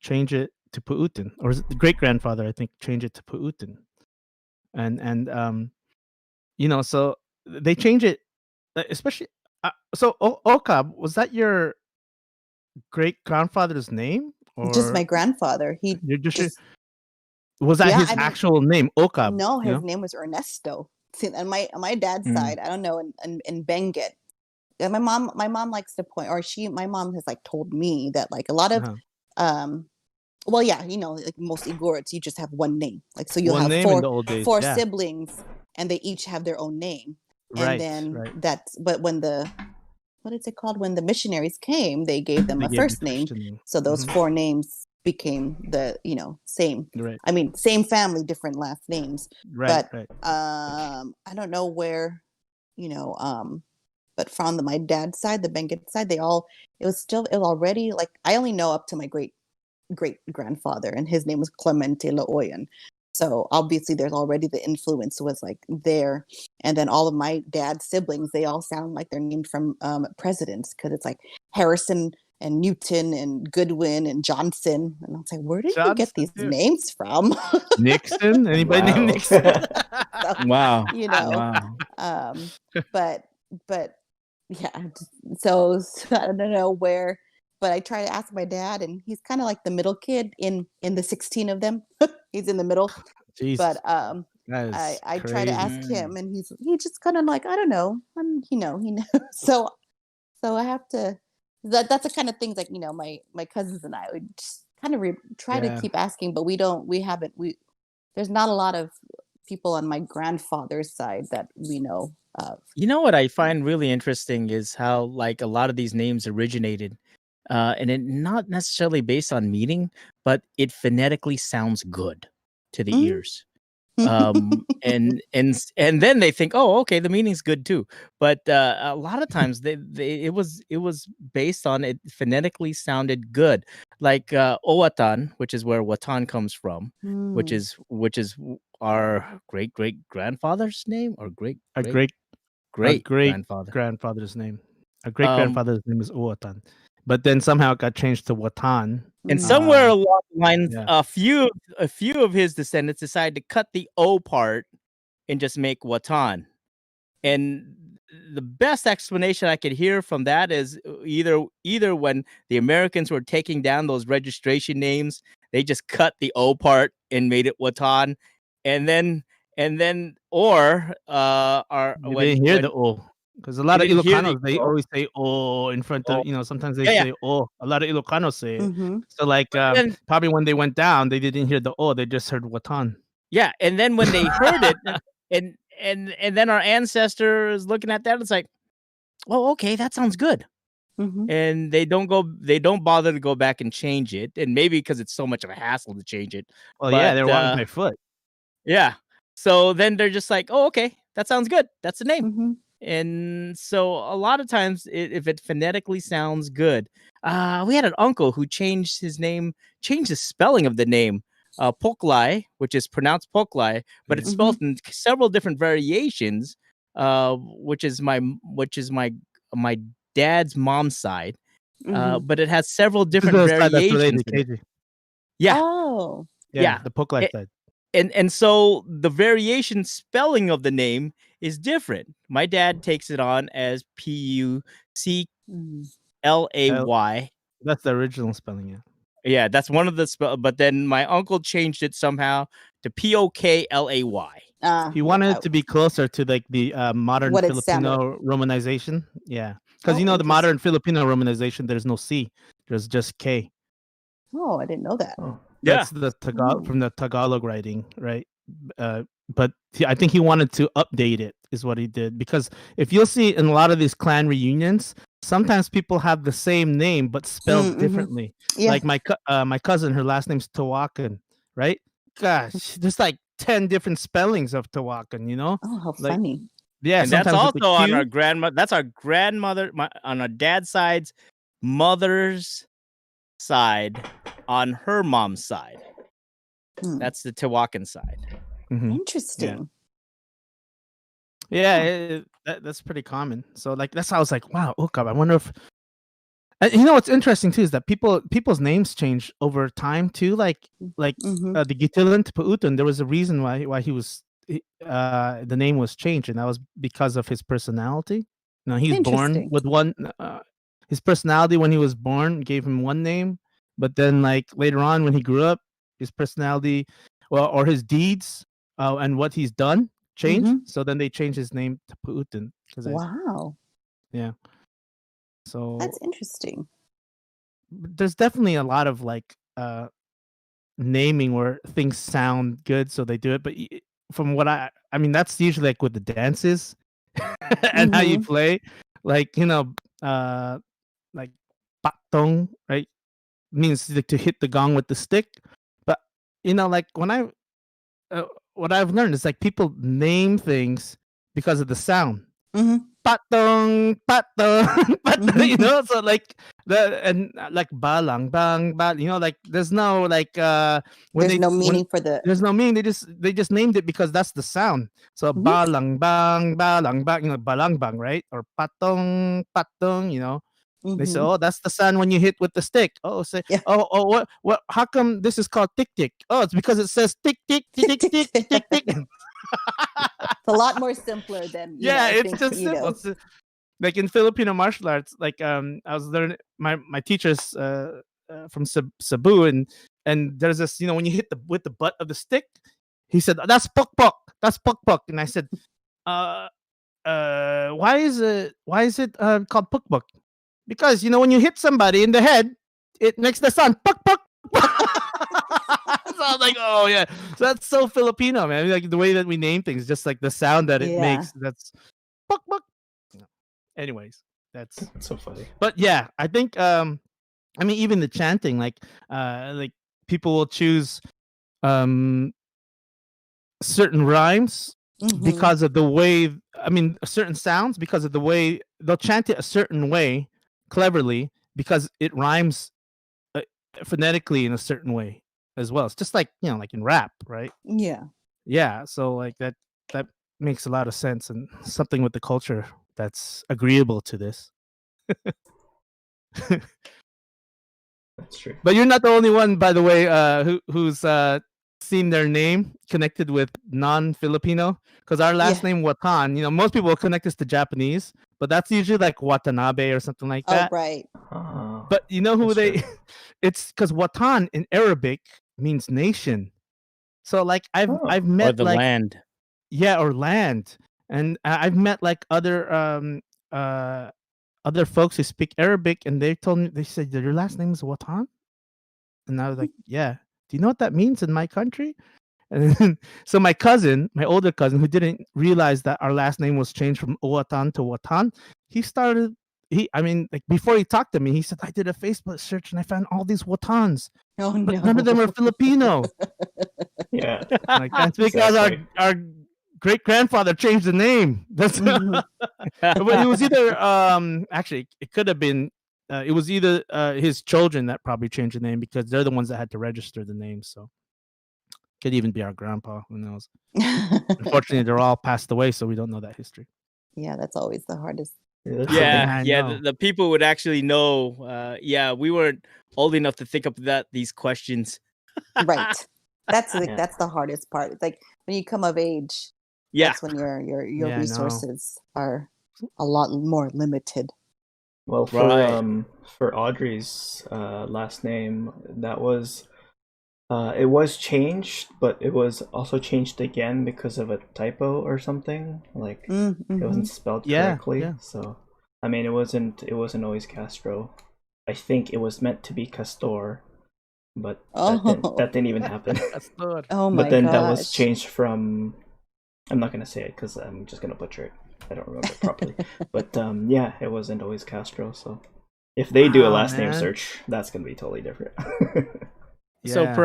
changed it to Puutin, or the great grandfather, I think, changed it to Puutin, and so they change it, especially. So Okab, was that your great grandfather's name, just or my grandfather, he you're just, was that yeah, his I mean, actual name, Okab? no, his name was Ernesto. See, on my dad's side, I don't know, in Benguet. And my mom likes to point, or my mom has like told me that like a lot of well, yeah, like most Igorots, you just have one name. Like, so you'll One have name in the old days, four yeah. siblings, and they each have their own name. Right, And then right. but when what is it called? When the missionaries came, they gave them They a gave the first name. Christian name. So those four names became the, same. Right, I mean, same family, different last names. right, But right. I don't know where, but from my dad's side, the Benguet side, it was already like, I only know up to my great grandfather, and his name was Clemente Laoyan. So obviously there's already the influence was like there. And then all of my dad's siblings, they all sound like they're named from presidents, because it's like Harrison and Newton and Goodwin and Johnson. And I was like, where did you get these names from? Nixon? Anybody Wow. named Nixon? Wow. Wow. But yeah, so I don't know where, but I try to ask my dad, and he's kind of like the middle kid in the 16 of them. He's in the middle. Jesus, But I try to crazy. ask him, and he just kind of like, I don't know, he knows. So I have to, that's the kind of things like, my cousins and I would just kind of try to keep asking, but there's not a lot of people on my grandfather's side that we know of. You know what I find really interesting is how like a lot of these names originated, and it not necessarily based on meaning, but it phonetically sounds good to the ears. And then they think, oh, okay, the meaning's good too. But a lot of times it was based on it phonetically sounded good, like Owatan, which is where Watan comes from, which is our great grandfather's name, or great grandfather. grandfather's name. Our great grandfather's name is Uwatan, but then somehow it got changed to Watan. And somewhere along the lines, yeah. a few of his descendants decided to cut the O part and just make Watan. And the best explanation I could hear from that is either when the Americans were taking down those registration names, they just cut the O part and made it Watan, and then or You didn't hear the O, because a lot of didn't hear the Ilocanos, they O? always say O in front of, sometimes they Yeah, say O. A lot of Ilocanos say it. Mhm. So like then- probably when they went down, they didn't hear the O, they just heard Watan. Yeah, and then when they heard it, and then our ancestors looking at that, it's like, oh, okay, that sounds good. Mhm. and they don't bother to go back and change it, and maybe because it's so much of a hassle to change it. Well, But yeah, they're walking by foot. yeah, so then they're just like, oh, okay, that sounds good, that's the name. Mhm. And so a lot of times, if it phonetically sounds good, we had an uncle who changed the spelling of the name, Poklai, which is pronounced Poklai, but it's spelled in several different variations, which is my dad's mom's side, Mhm. but it has several This is different the side that's variations related in it. to KG. Yeah, Oh. yeah. The Poke Life side. And so the variation spelling of the name is different. My dad takes it on as Puclay. That's the original spelling, yeah. Yeah, that's one of the spell. But then my uncle changed it somehow to Poklay. He wanted it to be closer to like the modern What it Filipino romanization. Yeah, because Oh, the modern Filipino romanization, there's no C, there's just K. Oh, I didn't know that. Oh. That's the Tagalog from the Tagalog writing, right? But I think he wanted to update it, is what he did. Because if you'll see in a lot of these clan reunions, sometimes people have the same name but spelled differently. Yeah. Like my cousin, her last name's Tawakan, right? Gosh, there's like 10 different spellings of Tawakan, you know? Oh, how Like, funny. yeah, and that's sometimes with the also on Q. our grandmother. That's our grandmother on our dad's side's mother's side on her mom's side. That's the Tewakan side. Interesting. Yeah, that's pretty common. So like that's how I was like, wow, Ukab. I wonder if what's interesting too is that people's names change over time too. Like the Gitilan to Pautun, there was a reason why he was the name was changed, and that was because of his personality. He's born with one. His personality when he was born gave him one name, but then like later on when he grew up, his personality, or his deeds, and what he's done changed. So then they changed his name to Pautun. Wow. Yeah. So that's interesting. There's definitely a lot of like naming where things sound good, so they do it. But from what I mean, that's usually like with the dances and how you play, like like patong, right? Means like to hit the gong with the stick. But like when what I've learned is like people name things because of the sound. Patong, patong, patong, so like like balang, bang, bang, like there's no like there's no meaning for the. There's no meaning. They just named it because that's the sound. So balang, bang, balang, bang, balang, bang, right? Or patong, patong, They say, oh, that's the sound when you hit with the stick. Oh, say, what? How come this is called tick tick? Oh, it's because it says tick tick tick tick tick tick tick. It's a lot more simpler than it's just simple. It's, like in Filipino martial arts, like I was learning my teachers from Cebu, and there's this when you hit with the butt of the stick, he said that's pok pok, and I said why is it called pok pok? Because when you hit somebody in the head, it makes the sound pok pok. So I was like, oh yeah, so that's so Filipino, man. Like the way that we name things, just like the sound that it makes. That's pok pok. Anyways, that's so funny. But yeah, I think even the chanting, like people will choose certain rhymes because of the way. Certain sounds because of the way they'll chant it a certain way cleverly because it rhymes phonetically in a certain way as well. It's just like like in rap, right? Yeah, so like that makes a lot of sense, and something with the culture that's agreeable to this. That's true. But you're not the only one, by the way, who's seen their name connected with non-Filipino, because our last name Watan, most people will connect us to Japanese, but that's usually like Watanabe or something like that. Oh, right. But you know who they it's because Watan in Arabic means nation. So like I've met or the like land. Yeah, or land. And I've met like other folks who speak Arabic, and they told me, they said, your last name is Watan? And I was like, yeah. Do you know what that means in my country? And then, so my older cousin, who didn't realize that our last name was changed from Owatan to Watan, he started I mean, like before he talked to me, he said I did a Facebook search and I found all these Wotans, Oh but no. none of them are Filipino. Yeah. Like that's because Exactly. our great grandfather changed the name. That's Mhm. but it was either actually it could have been it was either his children that probably changed the name because they're the ones that had to register the name. So could even be our grandpa. Who knows? Unfortunately, they're all passed away, so we don't know that history. Yeah, that's always the hardest. Yeah, that's Yeah, something- I Yeah, know. the people would actually know. Yeah, we weren't old enough to think of these questions. Right. That's like Yeah. that's the hardest part. It's like when you come of age, Yeah, that's when your Yeah, I know. resources are a lot more limited. Well, for Audrey's last name, that was it was changed, but it was also changed again because of a typo or something. Like Mm-hmm. it wasn't spelled Yeah, correctly. yeah. So I mean, it wasn't always Castro. I think it was meant to be Castor, but that didn't even happen. That's good. Oh my But then gosh. that was changed from. I'm not gonna say it because I'm just gonna butcher it. I don't remember it properly. But yeah, it wasn't always Castro. So if they do a Wow, last name man. search, that's gonna be totally different. So Yeah.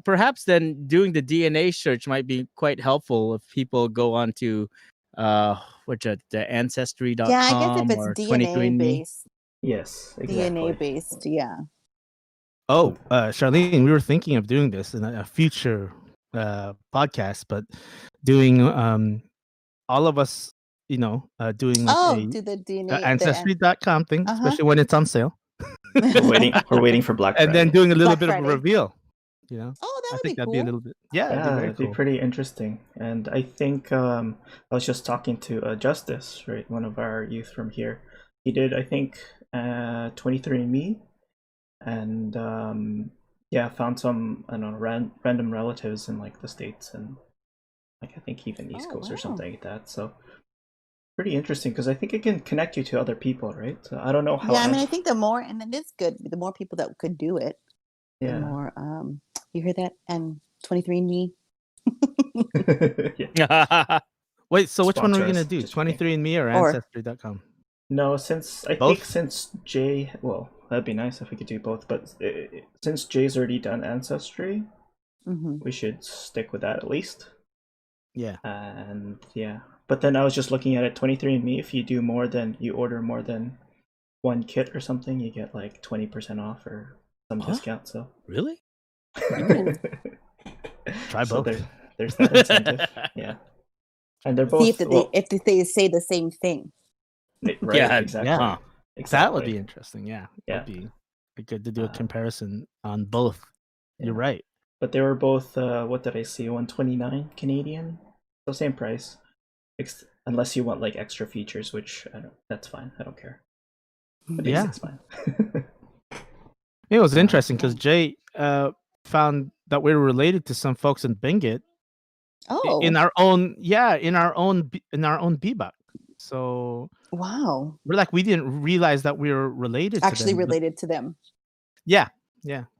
perhaps then doing the DNA search might be quite helpful if people go on to the ancestry.com Yeah, I guess if or it's 23andMe. DNA based, Yes, exactly. DNA based, yeah. Oh, Charlene, we were thinking of doing this in a future podcast, but doing all of us, doing like Oh, a do the DNA ancestry.com thing, Uh-huh. especially when it's on sale, We're waiting for Black and Friday. then doing a little Black bit of Friday. a reveal. Oh, that I would think be that'd cool. be a little bit. Yeah, Yeah, it'd be very it'd be cool. pretty interesting. And I think I was just talking to Justice, right, one of our youth from here. He did, I think, 23andMe, and yeah, found some, I don't know, random relatives in like the States and like I think even East Oh, Coast or wow. something like that. So pretty interesting because I think it can connect you to other people, right? So I don't know how. Yeah, I mean, I think the more, and it is good, the more people that could do it, the Yeah. more, you hear that? And 23andMe? Yeah. Wait, so which one are we Sponsor gonna us, do? just kidding. 23andMe or Or- ancestry.com? No, since I Both? think since Jay, well, that'd be nice if we could do both. But since Jay's already done Ancestry, Mm-hmm. we should stick with that at least. Yeah. And yeah, but then I was just looking at it. 23andMe, if you order more than one kit or something, you get like 20% off or some Huh? discount. So Really? Try So both. there's that incentive. Yeah, and they're both See if they say the same thing. right. Yeah, Exactly. yeah. Huh. Exactly. That would be interesting. Yeah. Yeah. That'd be good to do a Uh, comparison on both. You're yeah. right. But they were both, what did I see? 129 Canadian, so same price, unless you want like extra features, which that's fine. I don't care. The Yeah. basic's fine. It was interesting because Jay found that we were related to some folks in Bingit Oh, in our own BIBAK. So wow. we're like, we didn't realize that we were related. Actually to them, but- related to them. Yeah.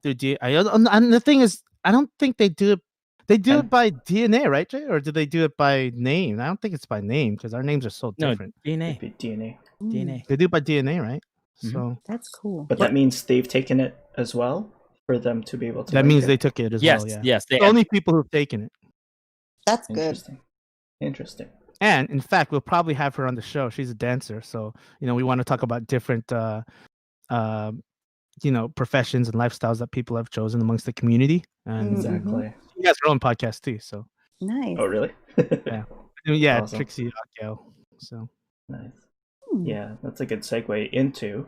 Dude, and the thing is, I don't think they do it. They do it by DNA, right, Jay? Or do they do it by name? I don't think it's by name because our names are so No, different. DNA. It'd be DNA. Mm, DNA. They do it by DNA, right? Mhm. So That's cool. But that means they've taken it as well for them to be able to. that like means it? they took it as Yes, well. Yeah. yes. They The only people who've taken it. That's good. Interesting. And in fact, we'll probably have her on the show. She's a dancer, so we want to talk about different, professions and lifestyles that people have chosen amongst the community. And Exactly. she has her own podcast too. So Nice. Oh, really? yeah, Awesome. Trixie Akio. So Nice. Hmm. Yeah, that's a good segue into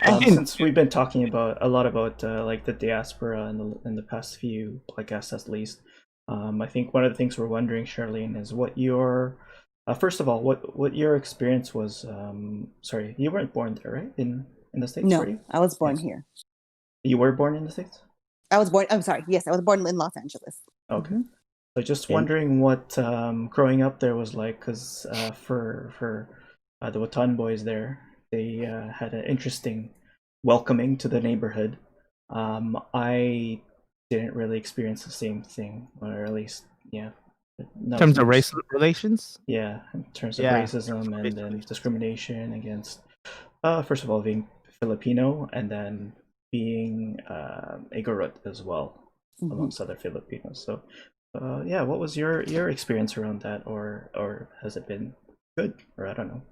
Into- since we've been talking about a lot about like the diaspora in the past few podcasts at least. I think one of the things we're wondering, Charlene, is what your first of all, what your experience was. Sorry, you weren't born there, right? In the States, No, were you? I was born Yes. here. You were born in the States? I'm sorry. Yes, I was born in Los Angeles. Okay. Mhm. So just And- wondering what growing up there was like, because for the Watan boys there, they had an interesting welcoming to the neighborhood. I didn't really experience the same thing, or at least, yeah. in terms of race relations, Yeah, in terms of Yeah. racism and then discrimination against First of all, being Filipino, and then being Igorot as well, amongst other Filipinos. So, yeah, what was your experience around that, or has it been good, or I don't know?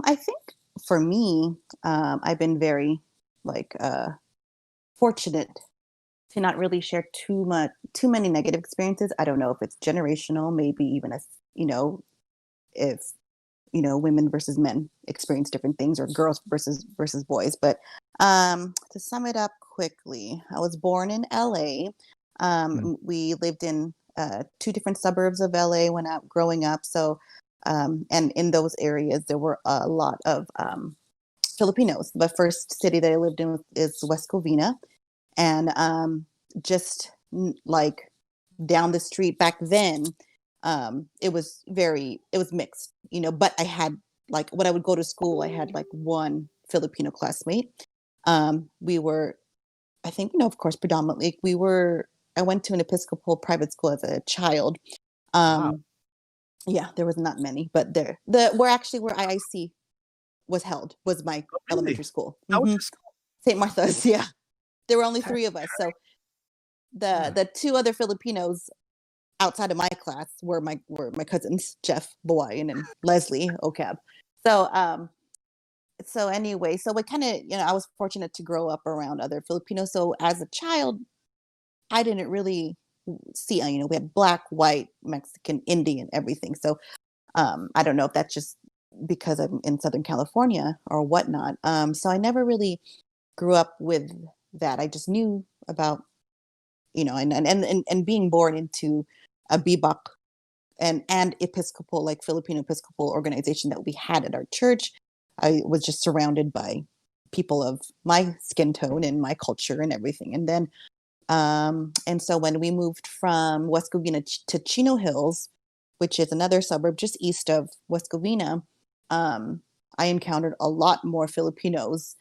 I think for me, I've been very like fortunate to not really share too many negative experiences. I don't know if it's generational, maybe even if women versus men experience different things, or girls versus boys. But to sum it up quickly, I was born in LA. We lived in 2 different suburbs of LA when I growing up. So and in those areas there were a lot of Filipinos. The first city that I lived in is West Covina, and like down the street back then, it was mixed, but I had, like, when I would go to school, I had like one Filipino classmate. We were, I think, of course, predominantly I went to an Episcopal private school as a child. Wow. Yeah, there was not many, but where IIC was held was my elementary school. How was your school? St. Martha's. Yeah, there were only 3 of us, so the 2 other Filipinos outside of my class were my cousins, Jeff Bawayan and Leslie Ocab. So anyway, so it kind of, I was fortunate to grow up around other Filipinos. So as a child, I didn't really see, we had black, white, Mexican, Indian, everything. So I don't know if that's just because I'm in Southern California or whatnot. So I never really grew up with that. I just knew about, and being born into a BIBAK and Episcopal, like Filipino Episcopal organization that we had at our church. I was just surrounded by people of my skin tone and my culture and everything. And then, and so when we moved from West Covina to Chino Hills, which is another suburb just east of West Covina, I encountered a lot more Filipinos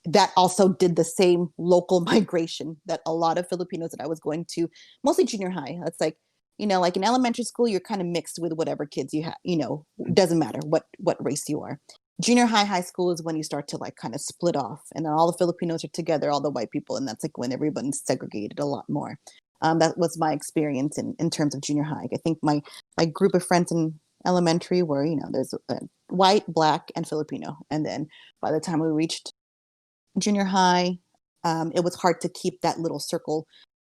that also did the same local migration that a lot of Filipinos that I was going to, mostly junior high. It's like, like in elementary school, you're kind of mixed with whatever kids you have, doesn't matter what race you are. Junior high school is when you start to like kind of split off, and then all the Filipinos are together, all the white people, and that's like when everyone's segregated a lot more. That was my experience in terms of junior high. I think my group of friends in elementary were, there's white, black, and Filipino. And then by the time we reached junior high, it was hard to keep that little circle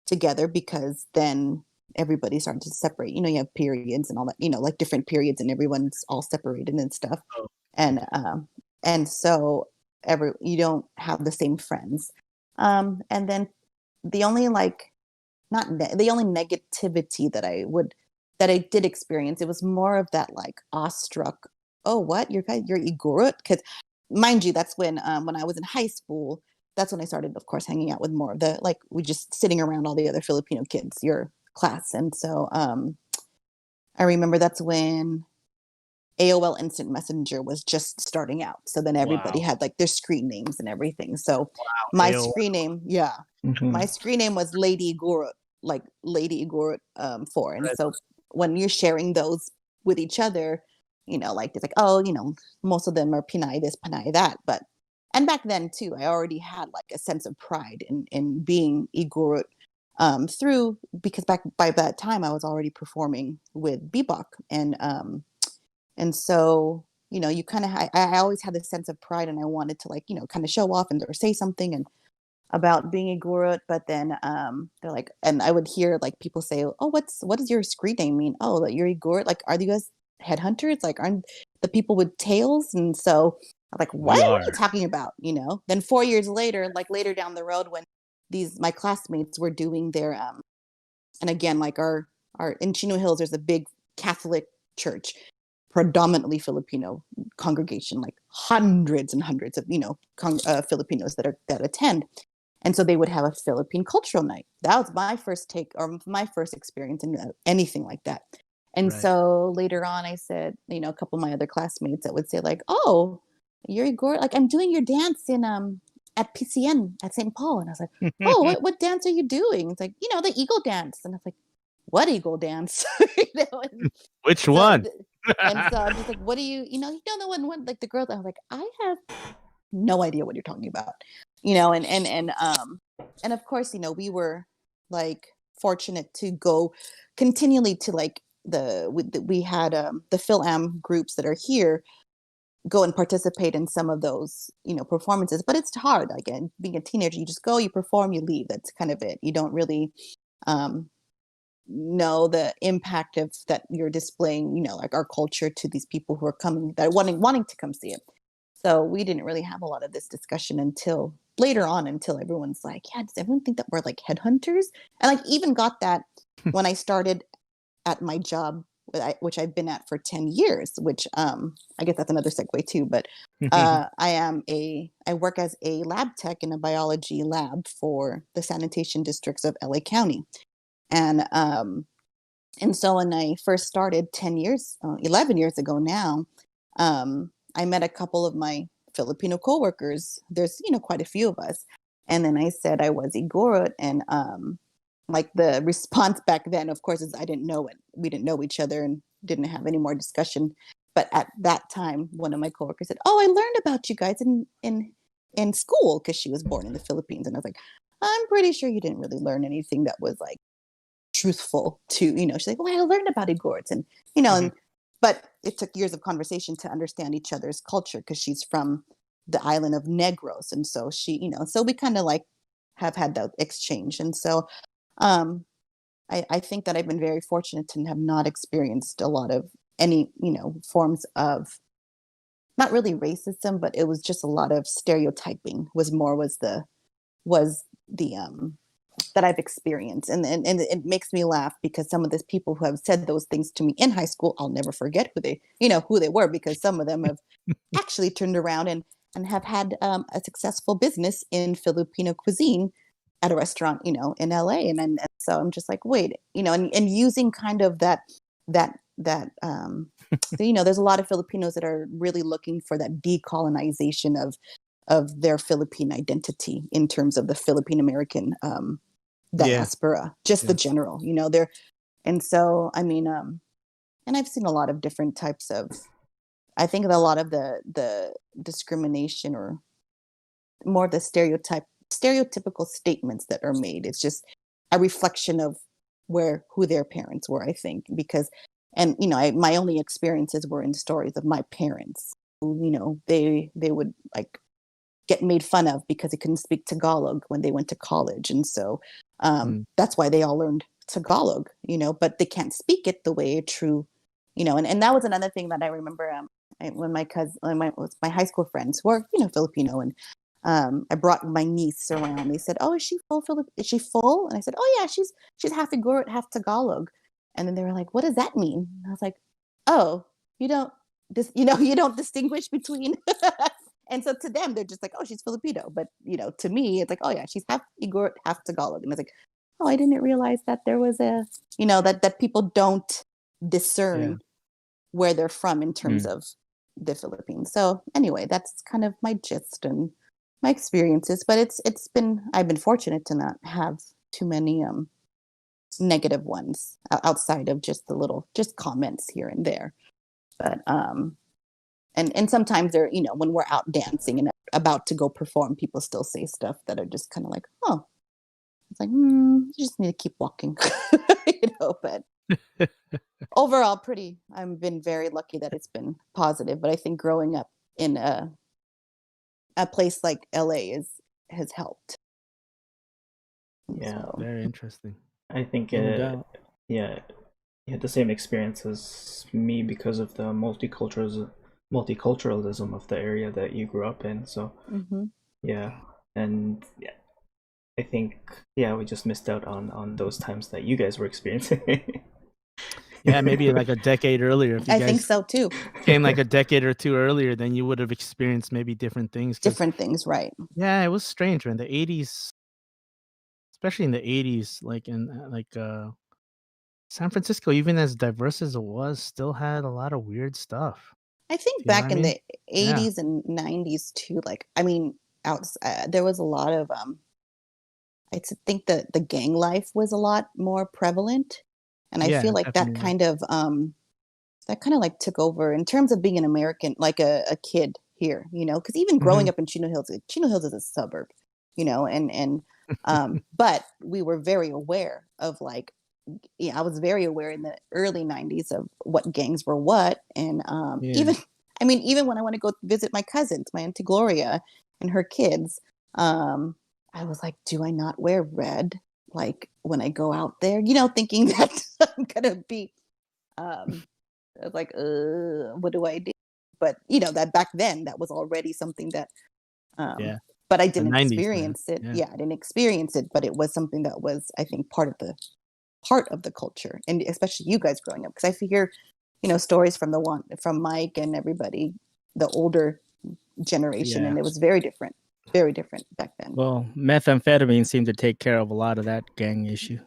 together, because then everybody started to separate. You have periods and all that, like different periods, and everyone's all separated and stuff. Oh. And so you don't have the same friends. And then the only the only negativity that I did experience, it was more of that like awestruck, oh, what, you're Igorot? Because mind you, that's when I was in high school, that's when I started, of course, hanging out with more of the, like, we just sitting around all the other Filipino kids, your class. And so I remember that's when AOL Instant Messenger was just starting out. So then everybody had like their screen names and everything. So my AOL. screen name, my screen name was Lady Igorot, like Lady Igorot 4. And so when you're sharing those with each other, like it's like, oh, most of them are Pinay this, Pinay that. And back then too, I already had like a sense of pride in being Igorot because by that time I was already performing with BIBAK, and so you kind of I always had this sense of pride, and I wanted to like kind of show off or say something and about being Igorot. But then they're like, and I would hear like people say, oh, what does your screen name mean? Oh, that you're Igorot. Like, are you guys headhunters? Like, aren't the people with tails? And so I'm like, what are you talking about? Then 4 years later, like later down the road, when my classmates were doing their and again, like our in Chino Hills, there's a big Catholic church, predominantly Filipino congregation, like hundreds and hundreds of Filipinos that attend. And so they would have a Philippine cultural night. That was my first take, or my first experience in anything like that. And so later on, I said, a couple of my other classmates that would say like, oh, you're Igor, like I'm doing your dance in at PCN at St. Paul. And I was like, oh, what dance are you doing? It's like, the Eagle dance. And I was like, what Eagle dance? Which one? And so I'm just like, what do you know the one like the girls, I was like, I have no idea what you're talking about, and of course, we were like fortunate to go continually to like we had the Phil-Am groups that are here go and participate in some of those performances, but it's hard. Again, being a teenager, you just go, you perform, you leave. That's kind of it. You don't really know the impact of that you're displaying, like our culture to these people who are coming, that are wanting to come see it. So we didn't really have a lot of this discussion until later on, until everyone's like, yeah, does everyone think that we're like headhunters? And like even got that when I started at my job, which I've been at for 10 years, which I guess that's another segue too. But I work as a lab tech in a biology lab for the sanitation districts of LA County. And so when I first started 11 years ago now, I met a couple of my Filipino coworkers. There's, quite a few of us. And then I said I was Igorot, and like the response back then, of course, is I didn't know it. We didn't know each other and didn't have any more discussion. But at that time, one of my coworkers said, "Oh, I learned about you guys in school," because she was born in the Philippines. And I was like, "I'm pretty sure you didn't really learn anything that was like truthful to," she's like, "Oh, I learned about Igorots," and but it took years of conversation to understand each other's culture, because she's from the island of Negros, and so she, so we kind of like have had that exchange. And so I think that I've been very fortunate to have not experienced a lot of any, forms of, not really racism, but it was just a lot of stereotyping was the that I've experienced. And it makes me laugh, because some of these people who have said those things to me in high school, I'll never forget who they were, because some of them have actually turned around and have had a successful business in Filipino cuisine at a restaurant, in LA. And so I'm just like, wait, and using kind of that there's a lot of Filipinos that are really looking for that decolonization of their Philippine identity in terms of the Philippine American diaspora, just the general, there. And so, I mean, and I've seen a lot of different types of, I think that a lot of the discrimination, or more the stereotypical statements that are made, it's just a reflection of who their parents were, I think, because, and, my only experiences were in stories of my parents who, they would like get made fun of because they couldn't speak Tagalog when they went to college. And so that's why they all learned Tagalog, but they can't speak it the way a true, and that was another thing that I remember when my high school friends were, Filipino, and I brought my niece around. They said, "Oh, is she full? Is she full?" And I said, "Oh yeah, she's half Igorot, half Tagalog." And then they were like, "What does that mean?" And I was like, "Oh, you don't distinguish between." And so to them, they're just like, "Oh, she's Filipino." But to me, it's like, "Oh yeah, she's half Igorot, half Tagalog." And I was like, "Oh, I didn't realize that there was a, that people don't discern where they're from in terms of the Philippines." So anyway, that's kind of my gist and my experiences. But I've been fortunate to not have too many negative ones outside of just just comments here and there. But and sometimes they're, when we're out dancing and about to go perform, people still say stuff that are just kind of like, "Oh," it's like, you just need to keep walking, but overall I've been very lucky that it's been positive. But I think growing up in a place like LA has helped. Yeah. So. Very interesting. I think No doubt. you had the same experience as me because of the multiculturalism of the area that you grew up in. So yeah, and yeah, I think we just missed out on those times that you guys were experiencing. Yeah, maybe like a decade earlier. If you I guys think so too. came like a decade or two earlier, then you would have experienced maybe different things. Different things, right? Yeah, it was strange when the 80s, especially in the 80s, like in San Francisco, even as diverse as it was, still had a lot of weird stuff. I think You know back what I in mean? the 80s and 90s too, like, I mean, there was a lot of I think the gang life was a lot more prevalent, and I Yeah, feel like that definitely. kind of that kind of like took over in terms of being an American, like a kid here, you know, because even growing up in Chino Hills is a suburb, you know, and but we were very aware of like, yeah, I was very aware in the early 90s of what gangs were what. And even, I mean, even when I want to go visit my cousins, my Auntie Gloria and her kids, I was like, do I not wear red? Like when I go out there, you know, thinking that I'm going to be, I was like, what do I do? But, you know, that back then, that was already something that, but I didn't 90s, experience it. man. Yeah, I didn't experience it, but it was something that was, I think, part of the culture, and especially you guys growing up, because I hear, you know, stories from from Mike and everybody, the older generation, and it was very different back then. Well, methamphetamine seemed to take care of a lot of that gang issue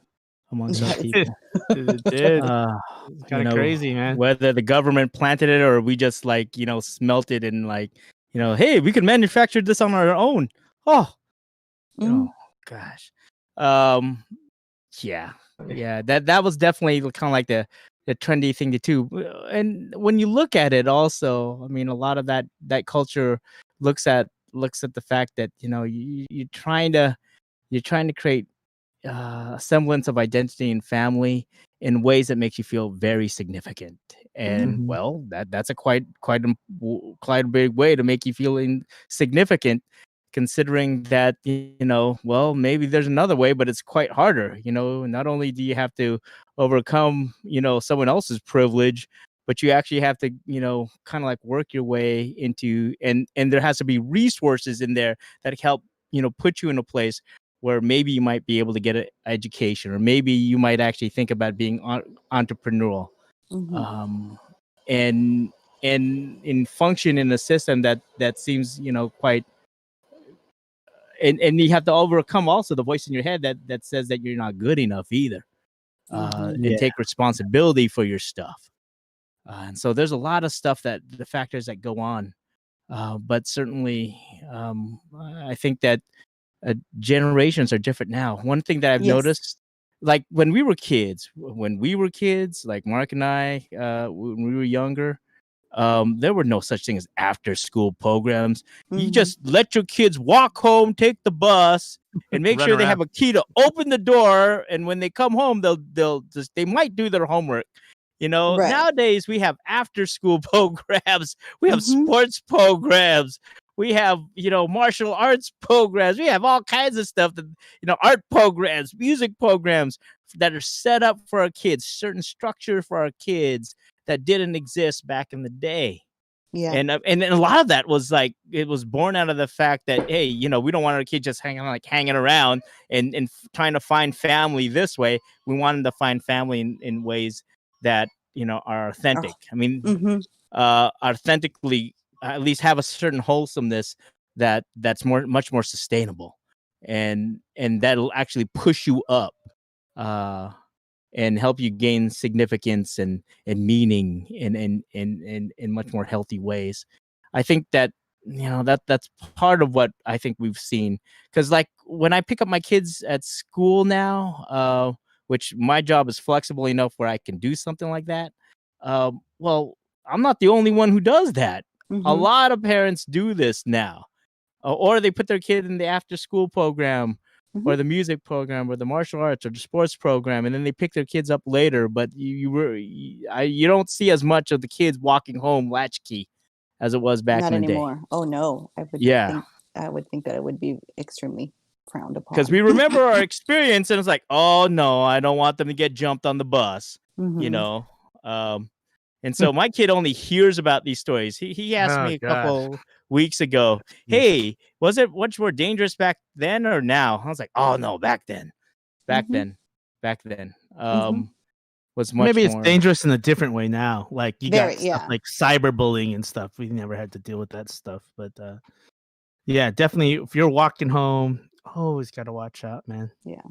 amongst some people. It did. It's Kind of crazy, man. Whether the government planted it or we just like, you know, smelt it and like, you know, hey, we can manufacture this on our own. Oh, you know, gosh. Yeah, that was definitely kind of like the trendy thing to do. And when you look at it also, I mean, a lot of that culture looks at the fact that, you know, you're trying to create a semblance of identity and family in ways that makes you feel very significant. And well, that's a quite a big way to make you feel insignificant, considering that, you know, well, maybe there's another way, but it's quite harder. You know, not only do you have to overcome, you know, someone else's privilege, but you actually have to, you know, kind of like work your way into, and there has to be resources in there that help, you know, put you in a place where maybe you might be able to get an education, or maybe you might actually think about being entrepreneurial, and in function in a system that seems, you know, quite, and you have to overcome also the voice in your head that says that you're not good enough either, and take responsibility for your stuff. And so there's a lot of stuff, that the factors that go on, but certainly I think that generations are different now. One thing that I've noticed, like when we were kids, like Mark and I, when we were younger, there were no such thing as after school programs. You just let your kids walk home, take the bus, and make sure they have a key to open the door. And when they come home, they might do their homework. You know, nowadays we have after school programs, we have sports programs, we have, you know, martial arts programs, we have all kinds of stuff, that, you know, art programs, music programs that are set up for our kids, certain structure for our kids that didn't exist back in the day. And a lot of that was like, it was born out of the fact that, hey, you know, we don't want our kids just hanging around and trying to find family this way. We want them to find family in ways that, you know, are authentic. I mean, authentically, at least have a certain wholesomeness that's much more sustainable, and that'll actually push you up, and help you gain significance and meaning in much more healthy ways. I think that, you know, that's part of what I think we've seen, because like when I pick up my kids at school now, which my job is flexible enough where I can do something like that. Well, I'm not the only one who does that. A lot of parents do this now, or they put their kid in the after school program, or the music program, or the martial arts, or the sports program, and then they pick their kids up later. But you don't see as much of the kids walking home latchkey as it was back not in the anymore. day. Oh no, I would think that it would be extremely frowned upon, because we remember our experience, and it's like, oh no, I don't want them to get jumped on the bus, you know. And so my kid only hears about these stories. He asked me a couple weeks ago, hey, was it much more dangerous back then or now? I was like, oh no, back then was much Maybe it's more dangerous in a different way now. Like you Very, got stuff like cyberbullying and stuff. We never had to deal with that stuff, but yeah, definitely. If you're walking home, always got to watch out, man. Yeah,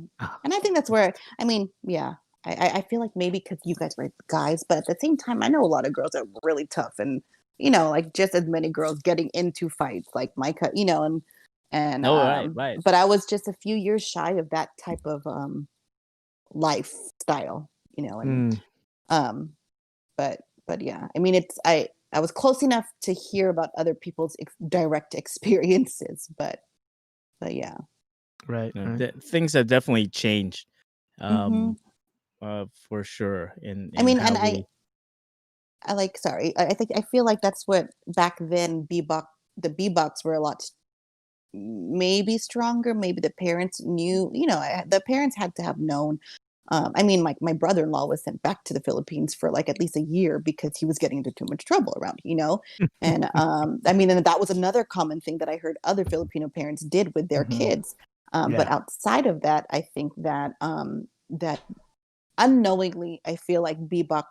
and I think that's where, I mean, I feel like maybe because you guys were guys, but at the same time, I know a lot of girls are really tough, and you know, like just as many girls getting into fights, like my cut, you know, and right. But I was just a few years shy of that type of lifestyle, you know, and but but yeah, I mean, I was close enough to hear about other people's direct experiences, but yeah. Right. right. Things have definitely changed, Hmm. for sure. I In mean, how and we, I like, sorry, I feel like that's what back then the beboks were a lot maybe stronger. Maybe the parents knew, the parents had to have known. I mean, my brother-in-law was sent back to the Philippines for like at least a year because he was getting into too much trouble around, and I mean, and that was another common thing that I heard other Filipino parents did with their Mhm. kids. But Yeah. outside of that, I think that that unknowingly, I feel like Bebop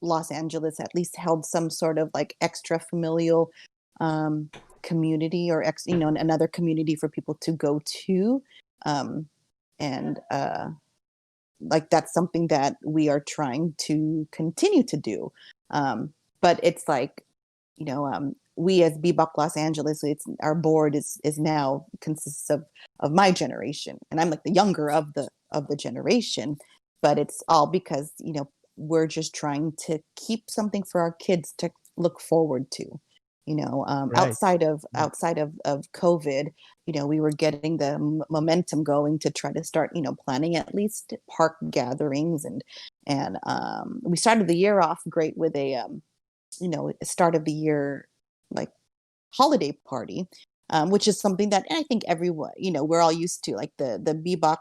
Los Angeles at least held some sort of like extra familial um, community or another community for people to go to, um, and like that's something that we are trying to continue to do. But it's like, we as Bebop Los Angeles, it's our board is now consists of my generation, and I'm like the younger of the generation, but it's all because we're just trying to keep something for our kids to look forward to. Right. Outside of COVID, we were getting the momentum going to try to start, planning at least park gatherings, and we started the year off great with a start of the year like holiday party, which is something that I think everyone, we're all used to, like the bebox.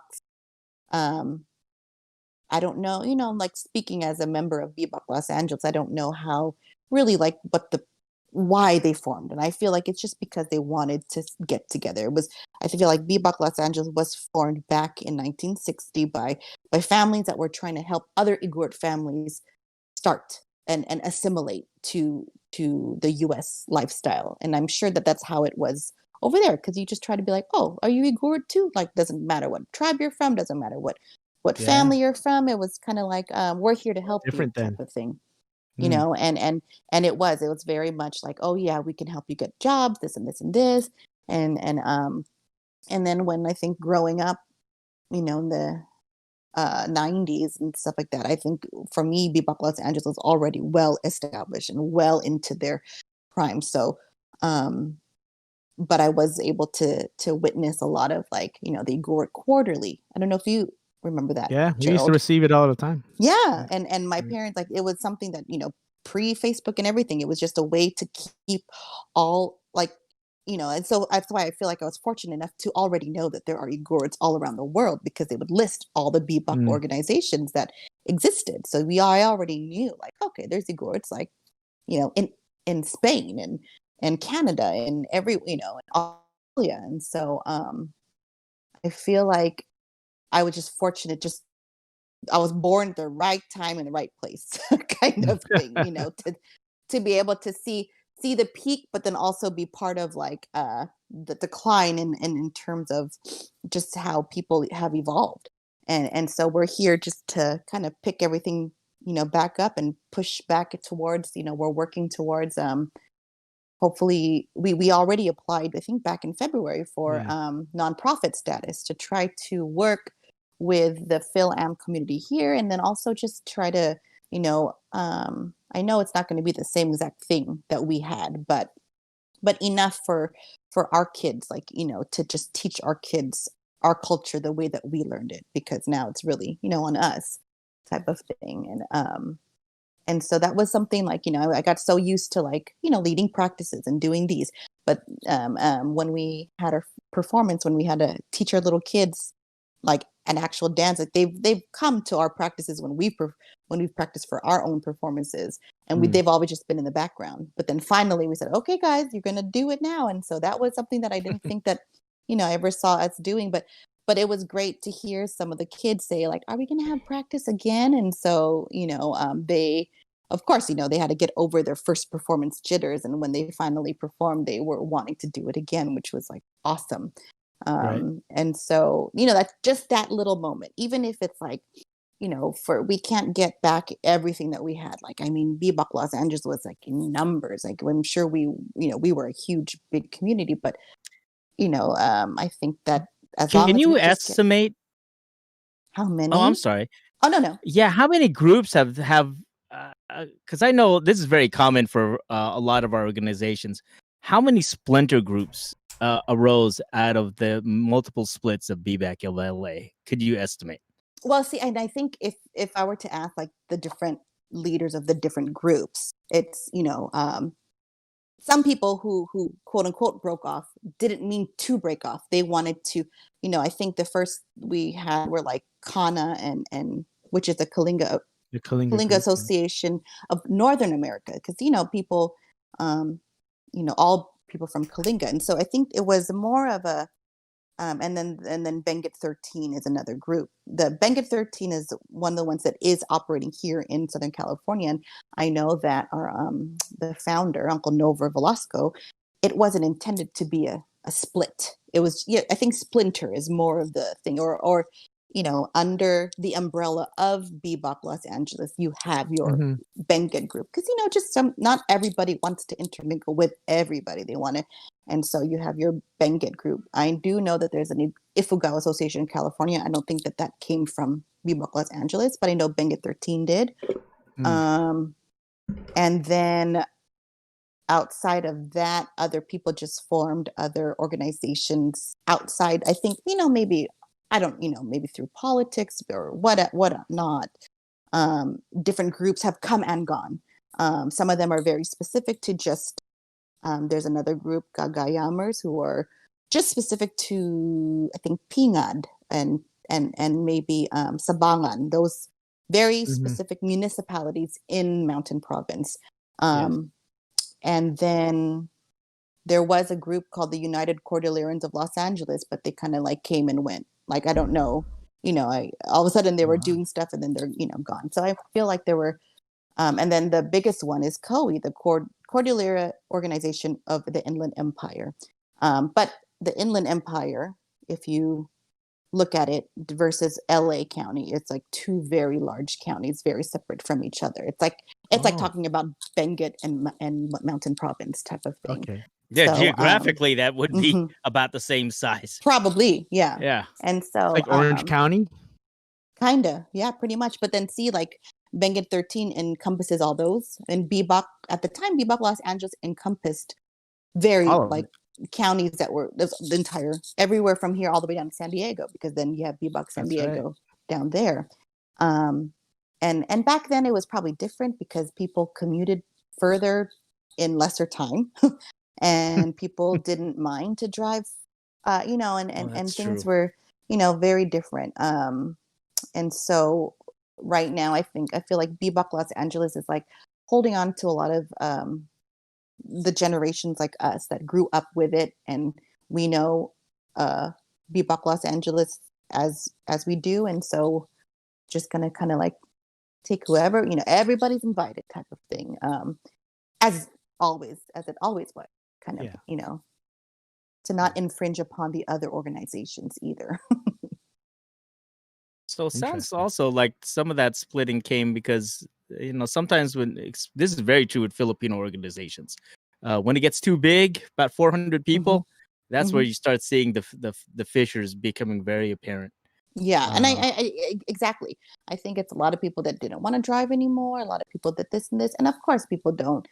um I don't know, like speaking as a member of Bebop Los Angeles, I don't know how really like why they formed. And I feel like it's just because they wanted to get together. I feel like Bebop Los Angeles was formed back in 1960 by families that were trying to help other Igorot families start and assimilate to the US lifestyle. And I'm sure that that's how it was over there, because you just try to be like, oh, are you Igorot too? Like, doesn't matter what tribe you're from, doesn't matter what Yeah. family you're from. It was kind of like, we're here to help Different you then. type of thing, Mm. and it was very much like, oh yeah, we can help you get jobs, this and this and this, and then when I think growing up, in the 90s and stuff like that, I think for me, Bebop Los Angeles was already well established and well into their prime. So, but I was able to witness a lot of like, the Igorot Quarterly. I don't know if you remember that, Yeah. We used to Gerald. receive it all the time. Yeah, and my Mm. parents, like, it was something that, pre-Facebook and everything, it was just a way to keep all like, and so that's why I feel like I was fortunate enough to already know that there are Igorots all around the world, because they would list all the bebop Mm. organizations that existed. So I already knew, like, okay, there's Igorots like, in Spain and Canada and and Australia. And so I feel like I was just fortunate, just I was born at the right time in the right place, kind of thing, to be able to see the peak, but then also be part of like the decline in terms of just how people have evolved. And so we're here just to kind of pick everything, back up and push back towards, we're working towards hopefully we already applied, I think back in February, for Yeah. nonprofit status to try to work with the Phil-Am community here, and then also just try to, I know it's not going to be the same exact thing that we had, but enough for our kids, like, to just teach our kids our culture the way that we learned it, because now it's really, on us type of thing. And so that was something like, I got so used to like, leading practices and doing these. But when we had our performance, when we had to teach our little kids like an actual dance, like they've come to our practices when we've practiced for our own performances, and Mm. they've always just been in the background. But then finally we said, okay, guys, you're gonna do it now. And so that was something that I didn't think that I ever saw us doing, but it was great to hear some of the kids say like, are we going to have practice again? And so, they, of course, they had to get over their first performance jitters. And when they finally performed, they were wanting to do it again, which was like awesome. Right. And so, that's just that little moment, even if it's like, we can't get back everything that we had. Like, I mean, Bebop Los Angeles was like in numbers. Like, I'm sure we were a huge, big community, but, I think that as long can as you we just get estimate? how Oh, I'm many? sorry. Oh, no. Yeah, how many groups have because I know this is very common for a lot of our organizations. How many splinter groups arose out of the multiple splits of BIBAK LA? Could you estimate? Well, see, and I think if I were to ask like the different leaders of the different groups, it's some people who quote unquote broke off didn't mean to break off. They wanted to, I think the first we had were like Kana and which is the Kalinga group, Association of Northern America, because people, all people from Kalinga, and so I think it was more of a, and then Benguet 13 is another group. The Benguet 13 is one of the ones that is operating here in Southern California, and I know that our the founder, Uncle Nover Velasco, it wasn't intended to be a split. It was, I think splinter is more of the thing, or under the umbrella of BIBAK Los Angeles, you have your Benguet group, because just not everybody wants to intermingle with everybody they want to, and so you have your Benguet group. I do know that there's an Ifugao Association in California. I don't think that came from BIBAK Los Angeles, but I know Benguet 13 did. And then outside of that, other people just formed other organizations outside. I think maybe. I don't, maybe through politics or what not. Different groups have come and gone. Some of them are very specific to just, there's another group, Gagayamers, who are just specific to, I think, Pingad and maybe Sabangan, those very specific municipalities in Mountain Province. And then there was a group called the United Cordillerans of Los Angeles, but they kind of like came and went. Like, I don't know, all of a sudden they were doing stuff and then they're, gone. So I feel like there were, and then the biggest one is COE, the Cordillera Organization of the Inland Empire. But the Inland Empire, if you look at it versus LA County, it's like two very large counties, very separate from each other. It's like talking about Benguet and Mountain Province type of thing. Okay. Yeah, So, geographically, that would be about the same size. Probably, yeah. Yeah. And so, Like Orange County? Kind of, yeah, pretty much. But then see, like, Benguet 13 encompasses all those. And BIBAK, at the time, BIBAK Los Angeles encompassed very, counties that were the entire, everywhere from here all the way down to San Diego, because then you have BIBAK San Diego down there. And back then it was probably different because people commuted further in lesser time. And people didn't mind to drive, and things were, very different. And so right now, I feel like BIBAK Los Angeles is like holding on to a lot of the generations like us that grew up with it, and we know BIBAK Los Angeles as we do, and so just gonna kind of like take whoever, everybody's invited type of thing, as it always was. Kind of, to not infringe upon the other organizations either. So it sounds also like some of that splitting came because, sometimes this is very true with Filipino organizations. When it gets too big, about 400 people, that's where you start seeing the fissures becoming very apparent. Yeah, and I exactly. I think it's a lot of people that didn't want to drive anymore, a lot of people that this and this, and of course people don't,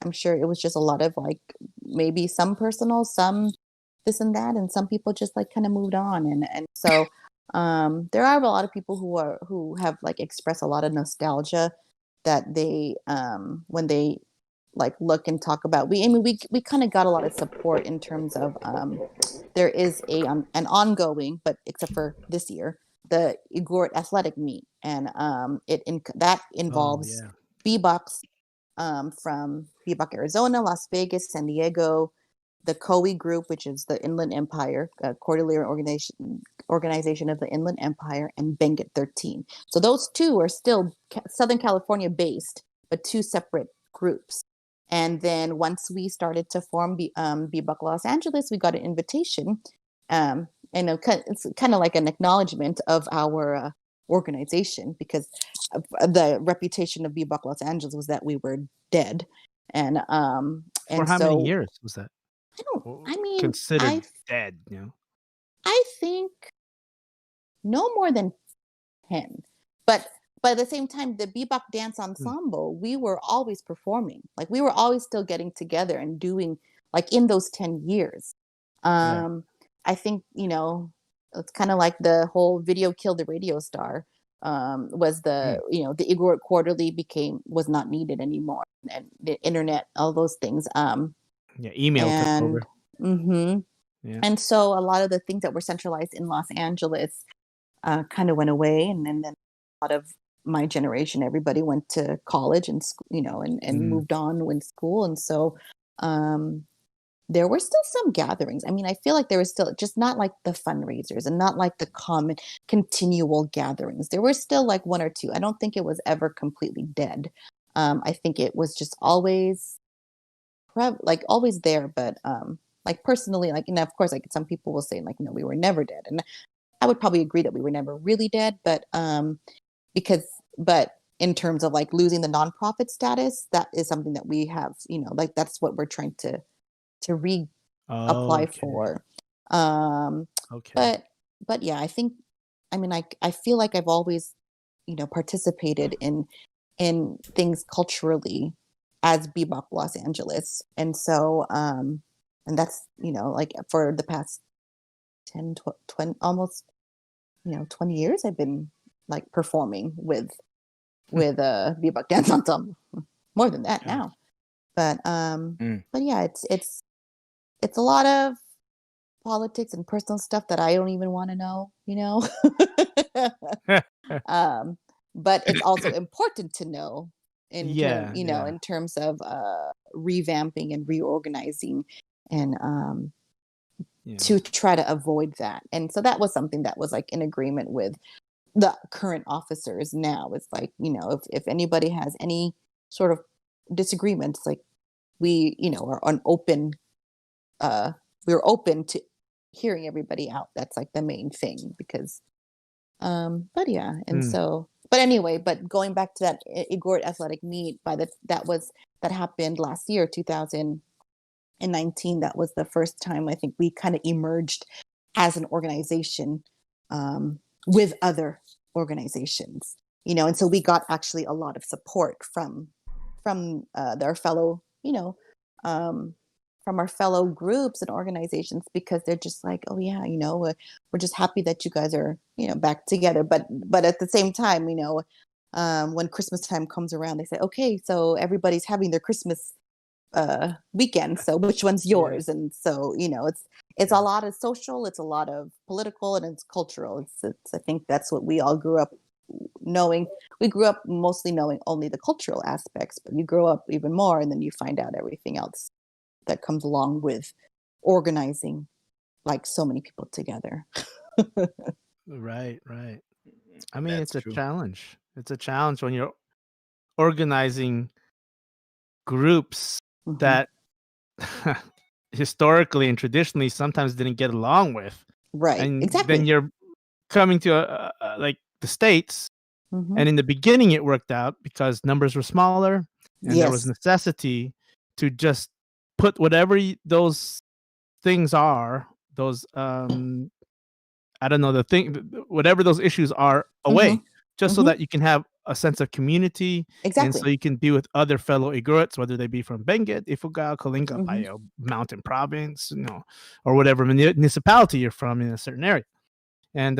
I'm sure it was just a lot of like maybe some personal, some this and that, and some people just like kind of moved on, and so there are a lot of people who have like expressed a lot of nostalgia that they when they like look and talk about. We kind of got a lot of support in terms of there is an ongoing, but except for this year, the Igorot athletic meet, and that involves BIBAKs from BIBAK Arizona, Las Vegas, San Diego, the COE group, which is the Inland Empire, Cordillera Organization of the Inland Empire, and Benguet 13. So those two are still Southern California based, but two separate groups. And then once we started to form BIBAK Los Angeles, we got an invitation, and it's kind of like an acknowledgement of our organization, because the reputation of BIBAK Los Angeles was that we were dead. And for how many years was that? Considered dead, I think no more than 10. But but at the same time, the BIBAK dance ensemble, we were always performing. Like we were always still getting together and doing, like in those 10 years. I think, it's kind of like the whole video killed the radio star. Was the the Igorot Quarterly was not needed anymore, and the internet, all those things. Email took over. And so a lot of the things that were centralized in Los Angeles kind of went away, and then a lot of my generation, everybody went to college and and moved on with school, and so there were still some gatherings. I mean, I feel like there was still, just not like the fundraisers and not like the common continual gatherings. There were still like one or two. I don't think it was ever completely dead. I think it was just always always there, but like personally, like, and of course, like some people will say like, no, we were never dead, and I would probably agree that we were never really dead, but but in terms of like losing the nonprofit status, that is something that we have, like that's what we're trying to apply for. But yeah, I think, I mean, I feel like I've always, participated in things culturally as BIBAK Los Angeles. And so, and that's, like for the past 10, 20, almost, 20 years, I've been like performing with BIBAK Dance Ensemble. More than that now. But yeah, it's a lot of politics and personal stuff that I don't even want to know, but it's also important to know in terms of revamping and reorganizing and to try to avoid that. And so that was something that was like in agreement with the current officers now. It's like, if anybody has any sort of disagreements, like we, are an open, we're open to hearing everybody out. That's like the main thing, because but yeah, and so, but anyway, but going back to that Igorot athletic meet, that happened last year, 2019. That was the first time I think we kind of emerged as an organization with other organizations, and so we got actually a lot of support from their fellow, from our fellow groups and organizations, because they're just like, oh yeah, we're just happy that you guys are, back together. But at the same time, when Christmas time comes around, they say, okay, so everybody's having their Christmas weekend, so which one's yours? And so, it's a lot of social, it's a lot of political, and it's cultural. It's I think that's what we all grew up knowing. We grew up mostly knowing only the cultural aspects, but you grow up even more, and then you find out everything else that comes along with organizing like so many people together. Right. I mean, it's a challenge. It's a challenge when you're organizing groups that historically and traditionally sometimes didn't get along with. Right. And exactly. then you're coming to like the States, and in the beginning it worked out because numbers were smaller, and there was necessity to just put whatever those things are, those I don't know, whatever those issues are, away, just so that you can have a sense of community, and so you can be with other fellow Igorots, whether they be from Benguet, Ifugao, Kalinga, Payo, Mountain Province, or whatever municipality you're from in a certain area. And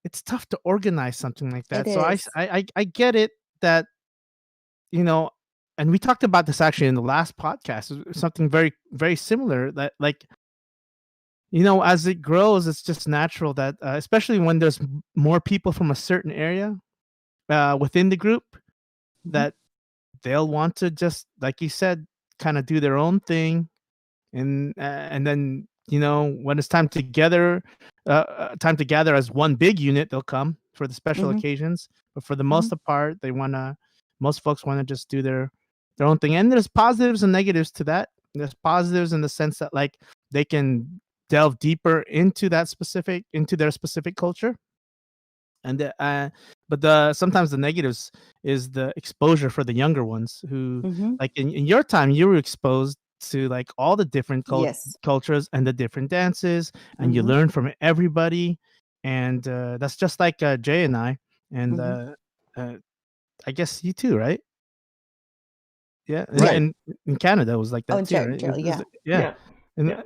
it's tough to organize something like that. So I get it that, and we talked about this actually in the last podcast, something very, very similar, that like, as it grows, it's just natural that, especially when there's more people from a certain area within the group, that they'll want to just, like you said, kind of do their own thing. And then, when it's time to gather as one big unit, they'll come for the special occasions. But for the most part, most folks want to just do their own thing. And there's positives and negatives to that. There's positives in the sense that like they can delve deeper into their specific culture. And but sometimes the negatives is the exposure for the younger ones who, like in your time, you were exposed to like all the different cultures and the different dances, and you learn from everybody. and that's just like Jay and I, and I guess you too, right? Yeah, Right. and in Canada it was like Oh, that and too, Gerald, right? Gerald, yeah. Yeah. And Yeah.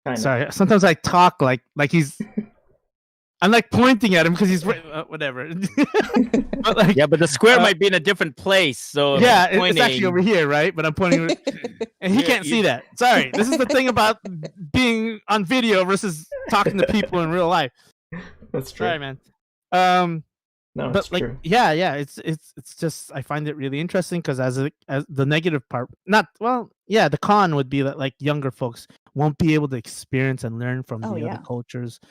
Kinda. sorry, sometimes I talk like he's. I'm like pointing at him because he's whatever. But like, Yeah, but the square might be in a different place. So if yeah, you're it's actually over pointing- here, right? But I'm pointing, and he Yeah, can't see that. Sorry, this is the thing about being on video versus talking to people in real life. That's true. Sorry, man. No, But it's like, true. yeah, it's just I find it really interesting because as the negative part, the con would be that like younger folks won't be able to experience and learn from Oh, the yeah. other cultures.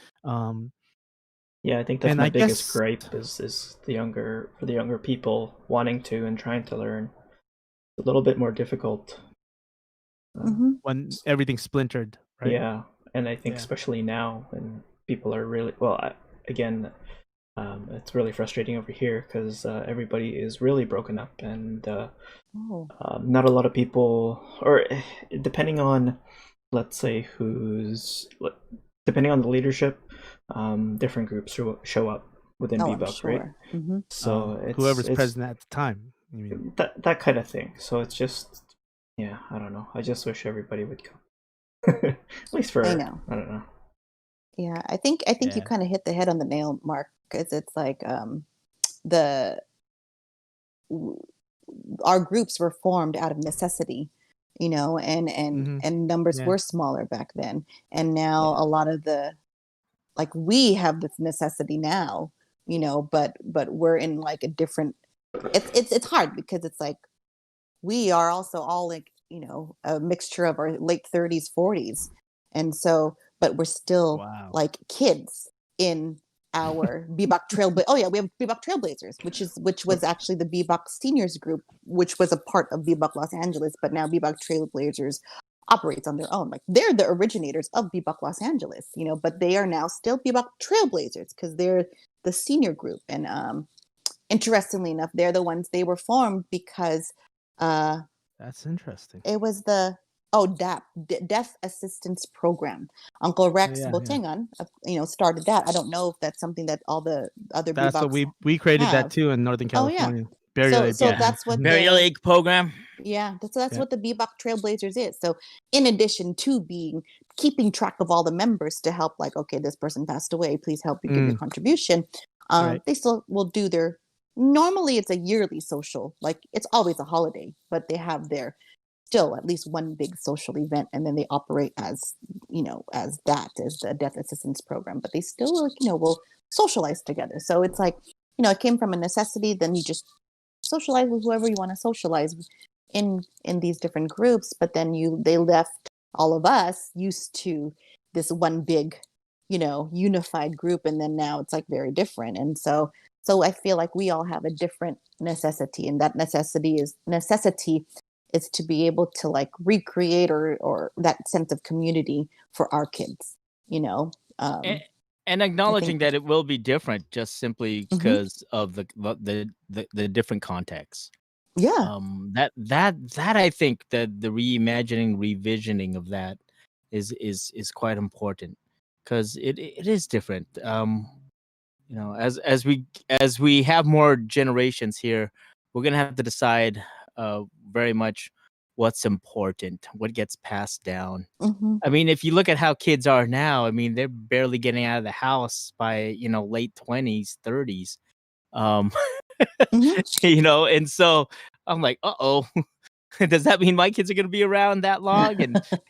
Yeah, I think that's and my I biggest guess- gripe is the younger people wanting to and trying to learn. It's a little bit more difficult. when everything's splintered, right? Yeah, and I think Yeah. especially now when people are really it's really frustrating over here because everybody is really broken up, and not a lot of people, or depending on, let's say, depending on the leadership, different groups show up within Oh, I'm BIBAK, right? sure. Mm-hmm. So it's whoever's it's president at the time. You mean. that kind of thing. So it's just, yeah, I don't know. I just wish everybody would come. At least for I know. I don't know. Yeah, I think you Yeah. kind of hit the head on the nail, Mark, because it's like our groups were formed out of necessity, and numbers Yeah. were smaller back then, and now a lot of we have this necessity now, but we're in like a different. It's hard because it's like we are also all like a mixture of our late 30s, 40s, and so but we're still Wow. like kids in our BIBAK we have BIBAK Trailblazers, which was actually the BIBAK Seniors group, which was a part of BIBAK Los Angeles, but now BIBAK Trailblazers operates on their own. Like they're the originators of BIBAK Los Angeles, but they are now still BIBAK Trailblazers because they're the senior group. And interestingly enough, they're the ones they were formed because That's interesting. it was the DAP, Deaf Assistance Program. Uncle Rex Yeah. Botengan, started that. I don't know if that's something that all the other That's what BIBAKs we created have. that too in Northern Oh, yeah. California. Burial aid So program. that's what Burial the- aid program. Yeah, that's Yeah. what the BIBAK Trailblazers is. So in addition to keeping track of all the members to help, like, okay, this person passed away, please help you give your contribution. Right. They still will do normally it's a yearly social, like it's always a holiday, but they have still at least one big social event, and then they operate as the Deaf Assistance Program, but they still will socialize together. So it's like, it came from a necessity, then you just socialize with whoever you want to socialize in these different groups, but then they left all of us used to this one big unified group, and then now it's like very different. And so I feel like we all have a different necessity, and that necessity is to be able to like recreate or that sense of community for our kids, And acknowledging that it will be different just simply Mhm. because of the different contexts. Yeah. That I think that the revisioning of that is quite important because it is different. As we have more generations here, we're gonna have to decide very much what's important, what gets passed down. Mhm. I mean, if you look at how kids are now, I mean, they're barely getting out of the house by late 20s, 30s. Mhm. And so I'm like, uh-oh. Does that mean my kids are going to be around that long?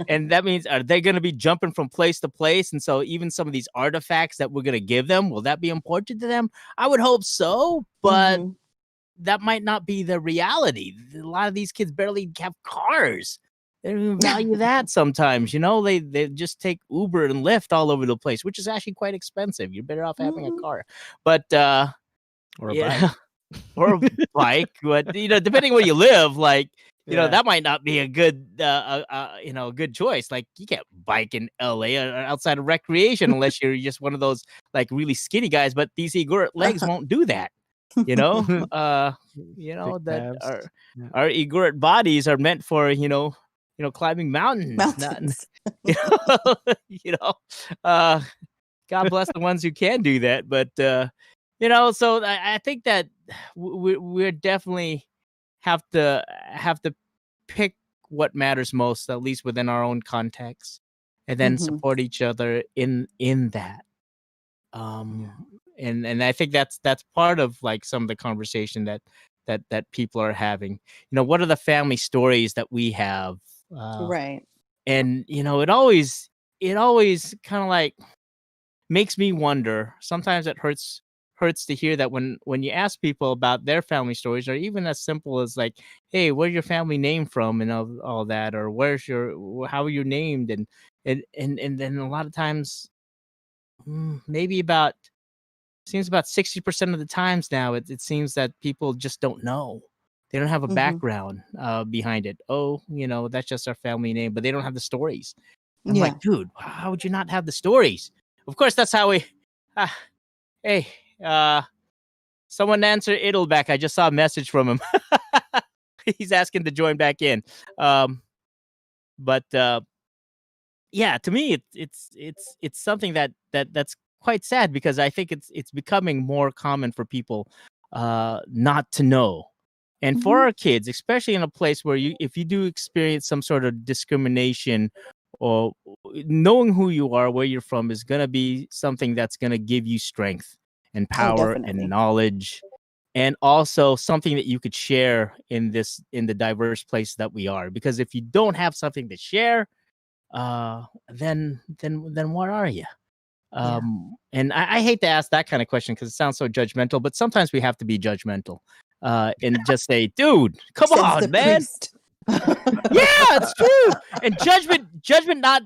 And that means, are they going to be jumping from place to place? And so even some of these artifacts that we're going to give them, will that be important to them? I would hope so, but Mhm. that might not be the reality. A lot of these kids barely have cars. They don't even value that sometimes. They just take Uber and Lyft all over the place, which is actually quite expensive. You're better off having a Mhm. car. But Or a yeah, bike. or a bike. But depending where you live, like Yeah. that might not be a good good choice. Like you can't bike in LA or outside of recreation unless you're just one of those like really skinny guys. But these Igorot legs won't do that. Big That calves. Yeah. our Igorot bodies are meant for climbing mountains. Mountains. You know, God bless the ones who can do that. But you know, so I think that we're definitely have to pick what matters most, at least within our own context, and then Mhm. support each other in that. And I think that's part of like some of the conversation that people are having. You know, what are the family stories that we have? Right. And you know, it always kind of like makes me wonder. Sometimes it hurts to hear that when you ask people about their family stories, or even as simple as like, hey, where's your family name from, and all that, or how are you named, and then a lot of times, maybe about seems about 60% of the times now, it seems that people just don't know. They don't have a Mhm. background behind it. Oh, you know, that's just our family name, but they don't have the stories. I'm Yeah. like, dude, how would you not have the stories? Of course, that's how we. Hey, someone answer Idleback. I just saw a message from him. He's asking to join back in. But yeah, to me, it's something that's quite sad, because I think it's becoming more common for people not to know. And for Mhm. our kids, especially in a place where if you do experience some sort of discrimination, or knowing who you are, where you're from, is going to be something that's going to give you strength and Oh, power and definitely. knowledge, and also something that you could share in the diverse place that we are. Because if you don't have something to share, then what are you? Yeah. And I hate to ask that kind of question because it sounds so judgmental, but sometimes we have to be judgmental, and just say, dude, come Says the on, man. priest. Yeah, it's true. And judgment not,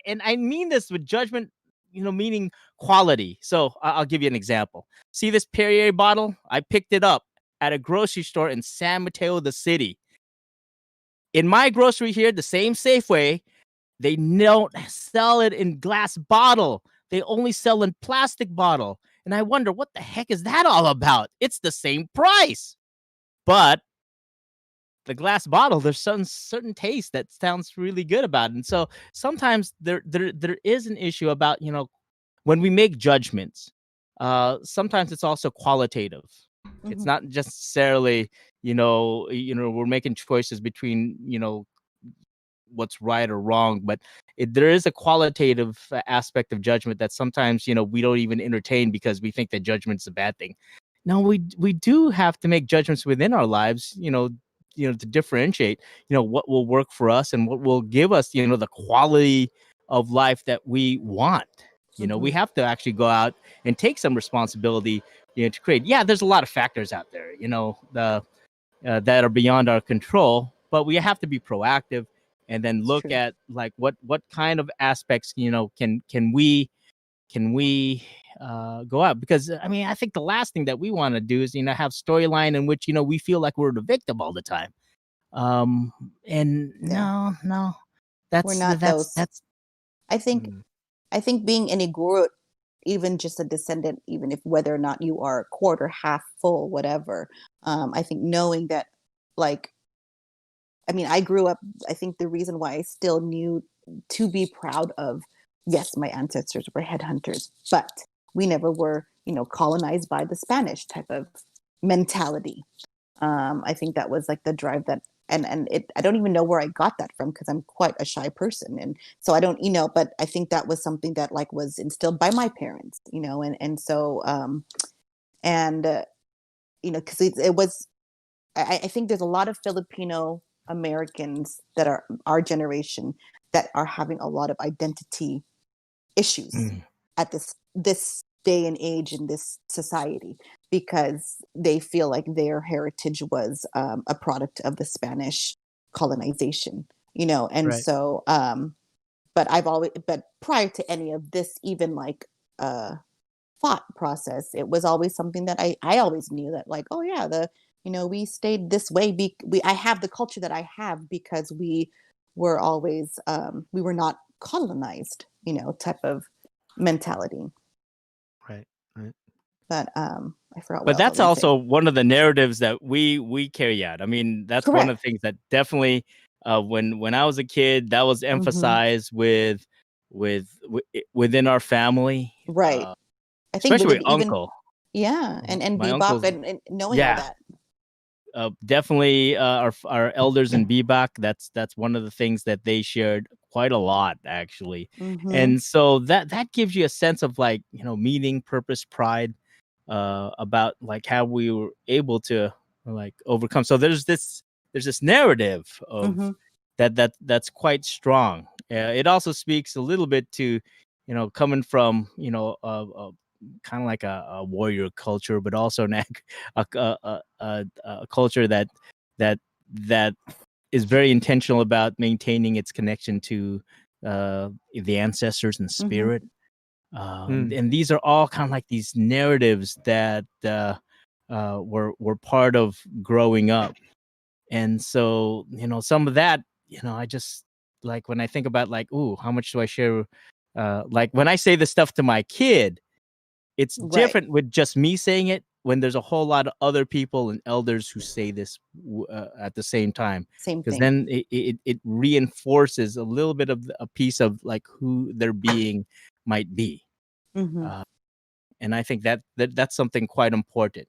and I mean this with judgment, you know, meaning quality. So I'll give you an example. See this Perrier bottle? I picked it up at a grocery store in San Mateo, the city. In my grocery here, the same Safeway, they don't sell it in glass bottle. They only sell in plastic bottle. And I wonder, what the heck is that all about? It's the same price. But the glass bottle, there's some certain taste that sounds really good about it. And so sometimes there is an issue about, you know, when we make judgments, sometimes it's also qualitative. It's Mhm. not just necessarily, we're making choices between, what's right or wrong, but there is a qualitative aspect of judgment that sometimes, we don't even entertain because we think that judgment's a bad thing. No, we do have to make judgments within our lives, to differentiate, what will work for us and what will give us, the quality of life that we want. We Mhm. have to actually go out and take some responsibility, to create. Yeah, there's a lot of factors out there, that are beyond our control, but we have to be proactive and then It's look true. at like what kind of aspects, can we go out. Because I mean, I think the last thing that we want to do is, have storyline in which, we feel like we're the victim all the time. And Yeah. no, We're that's not those. that's I think mm, I think being an Igorot, even just a descendant, even if whether or not you are quarter, half full, whatever, I think knowing that, like, I mean, I grew up, I think the reason why I still knew to be proud of, yes, my ancestors were headhunters, but we never were, colonized by the Spanish type of mentality. I think that was like the drive that, and it, I don't even know where I got that from because I'm quite a shy person, and so I don't, but I think that was something that like was instilled by my parents, and so and because it was, I think there's a lot of Filipino Americans that are our generation that are having a lot of identity issues mm, at this day and age in this society because they feel like their heritage was a product of the Spanish colonization, and right. so but prior to any of this even like thought process, it was always something that I always knew that like, oh yeah, we stayed this way, I have the culture that I have because we were always we were not colonized, type of mentality. Right. Right. But I forgot what But else I was that's going to say. also one of the narratives that we carry out. I mean, that's one of Correct. the things that definitely, when I was a kid, that was Hmm. emphasized within our family. Right. I think especially with my even uncle. and My bebop uncle's, and knowing all that. definitely our elders in BIBAK. That's one of the things that they shared quite a lot, actually. Mm-hmm. And so that gives you a sense of, like, meaning, purpose, pride, about like how we were able to, like, overcome. So there's this narrative of Mm-hmm. that's quite strong. It also speaks a little bit to, coming from, kind of like a warrior culture, but also a culture that is very intentional about maintaining its connection to the ancestors and Mm-hmm. spirit. And these are all kind of like these narratives that were part of growing up. And so, some of that, I just, like, when I think about, like, ooh, how much do I share? Like, when I say this stuff to my kid, it's Right. different with just me saying it when there's a whole lot of other people and elders who say this at the same time. Same Because thing. then it reinforces a little bit of a piece of, like, who their being might be. Mm-hmm. And I think that's something quite important.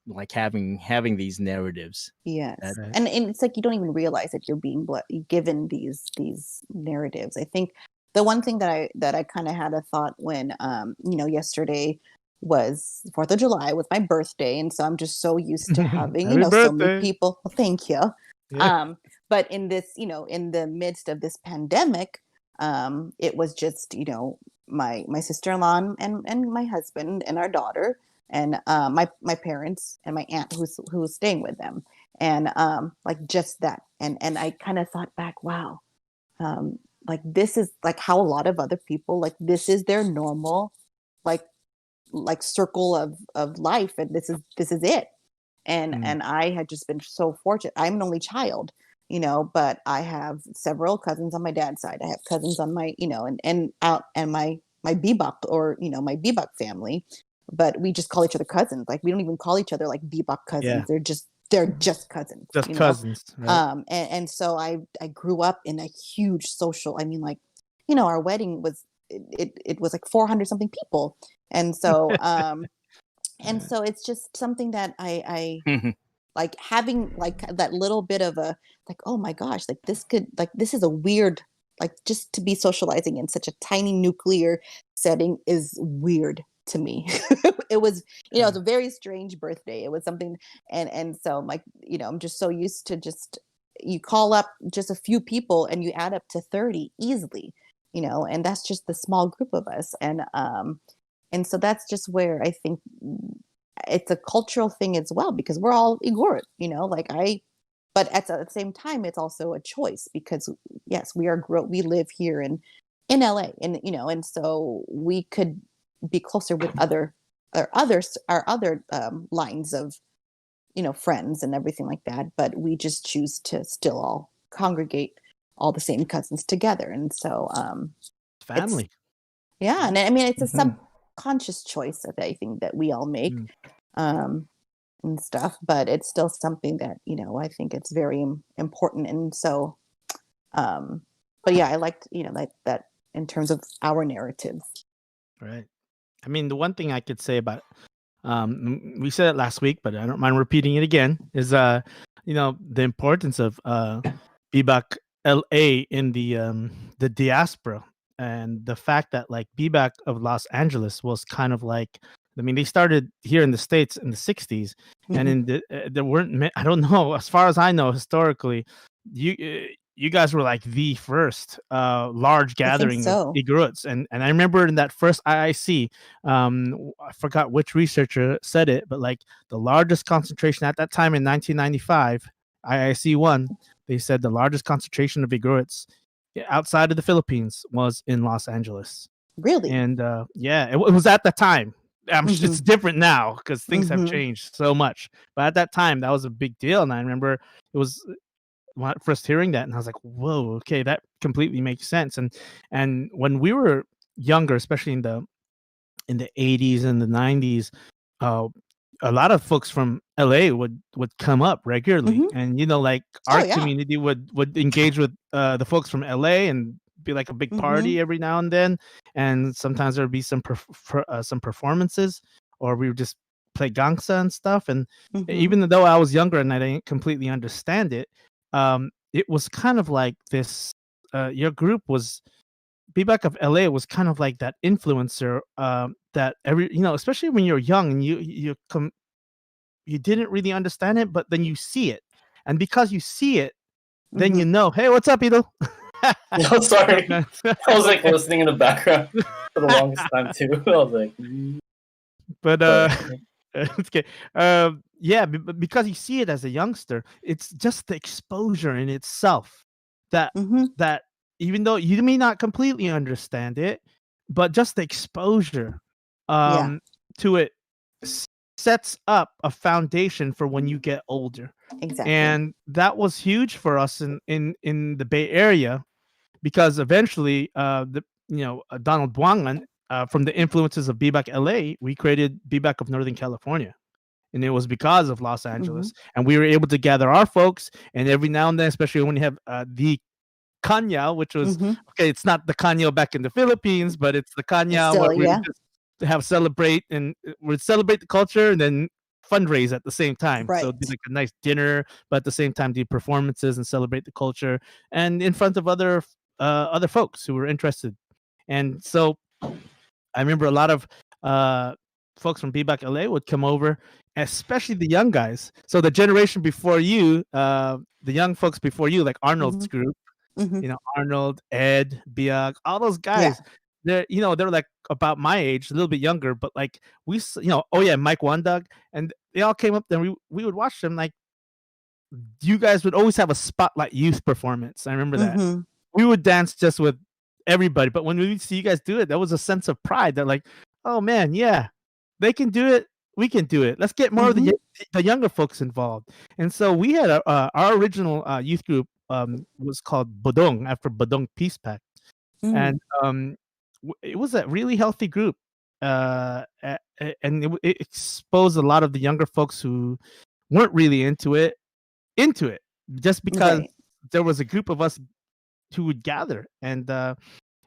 Like having these narratives. Yes. Right. And it's like you don't even realize that you're being given these narratives. I think the one thing that I kind of had a thought when yesterday was 4th of July, was my birthday, and so I'm just so used to having Happy so many birthday. people. Well, thank you. Yeah. But in this, in the midst of this pandemic, it was just my sister-in-law and my husband and our daughter, and my parents and my aunt who's staying with them, and like just that, and I kind of thought back, wow, like this is like how a lot of other people, like this is their normal, like circle of life, and this is it. And I had just been so fortunate. I'm an only child, but I have several cousins on my dad's side. I have cousins on my, and my BIBAK, or my BIBAK family, but we just call each other cousins. Like we don't even call each other like BIBAK cousins. Yeah. They're just cousins. Just cousins. Right? And so I grew up in a huge social. I mean, like, our wedding was it was like 400 something people, and so and so it's just something that I like, having like that little bit of a, like, oh my gosh, like this is a weird, like, just to be socializing in such a tiny nuclear setting is weird to me. It was, it's a very strange birthday. It was something, and so, like, I'm just so used to just, you call up just a few people and you add up to 30 easily, and that's just the small group of us. And so that's just where I think it's a cultural thing as well, because we're all Igorot, but at the same time, it's also a choice, because yes, we live here in LA, and and so we could be closer with our other lines of friends and everything like that, but we just choose to still all congregate, all the same cousins together. And so Family. yeah, and I mean, it's a Mhm. subconscious choice that I think that we all make, and stuff, but it's still something that I think it's very important. And so but yeah, I liked that in terms of our narratives. Right. I mean, the one thing I could say about we said it last week, but I don't mind repeating it again, is the importance of BIBAK LA in the diaspora, and the fact that, like, BIBAK of Los Angeles was kind of like, I mean, they started here in the States in the 60s, and in there weren't I don't know, as far as I know historically, you guys were like the first large gathering of so. Igorots, and I remember in that first IIC, I forgot which researcher said it, but like the largest concentration at that time in 1995, IIC 1, they said the largest concentration of Igorots outside of the Philippines was in Los Angeles. Really? And yeah, it was at the time. It's different now because things have Mhm. changed so much. But at that time, that was a big deal. And I remember it was first hearing that, and I was like, "Whoa, okay, that completely makes sense." And when we were younger, especially in the 80s and the 90s, a lot of folks from LA would come up regularly, Mhm. and like Oh, our yeah. community would engage with the folks from LA, and be like a big Mhm. party every now and then, and sometimes there would be some some performances, or we would just play gangsta and stuff. And Mhm. even though I was younger and I didn't completely understand it, it was kind of like this. Your group was BIBAK of LA was kind of like that influencer that especially when you're young and you didn't really understand it, but then you see it, and because you see it, then you Mhm. know, hey, what's up, Idol? No, sorry. I was like Okay. listening in the background for the longest time too. I was like, But but okay, yeah, because you see it as a youngster, it's just the exposure in itself that Mhm. that even though you may not completely understand it, but just the exposure Yeah. to it sets up a foundation for when you get older. Exactly. And that was huge for us in the Bay Area, because eventually Donald Buangan, from the influences of BIBAK LA, we created BIBAK of Northern California, and it was because of Los Angeles, and we were able to gather our folks. And every now and then, especially when you have the Kanya, which was Mhm. okay, it's not the Kanya back in the Philippines, but it's the Kanya Still, where we yeah. just have celebrate, and we'd celebrate the culture and then fundraise at the same time. So it'd be Right. like a nice dinner, but at the same time do performances and celebrate the culture, and in front of other folks who were interested. And so I remember a lot of folks from BIBAK LA would come over, especially the young guys. So the generation before you, the young folks before you, like Arnold's Mhm. group, Mhm. Arnold, Ed, Biak, all those Yeah. guys. They're like about my age, a little bit younger, but like oh yeah, Mike Wandug, and they all came up there. We would watch them. Like, you guys would always have a spotlight youth performance. I remember that. Mhm. We would dance just with everybody, but when we would see you guys do it, there was a sense of pride that, like, oh man, yeah, they can do it, we can do it. Let's get more of Mhm. the younger folks involved. And so we had our original youth group was called Bodong, after Bodong Peace Pact, Mm. and it was a really healthy group, and it exposed a lot of the younger folks who weren't really into it, just because Right. there was a group of us who would gather. And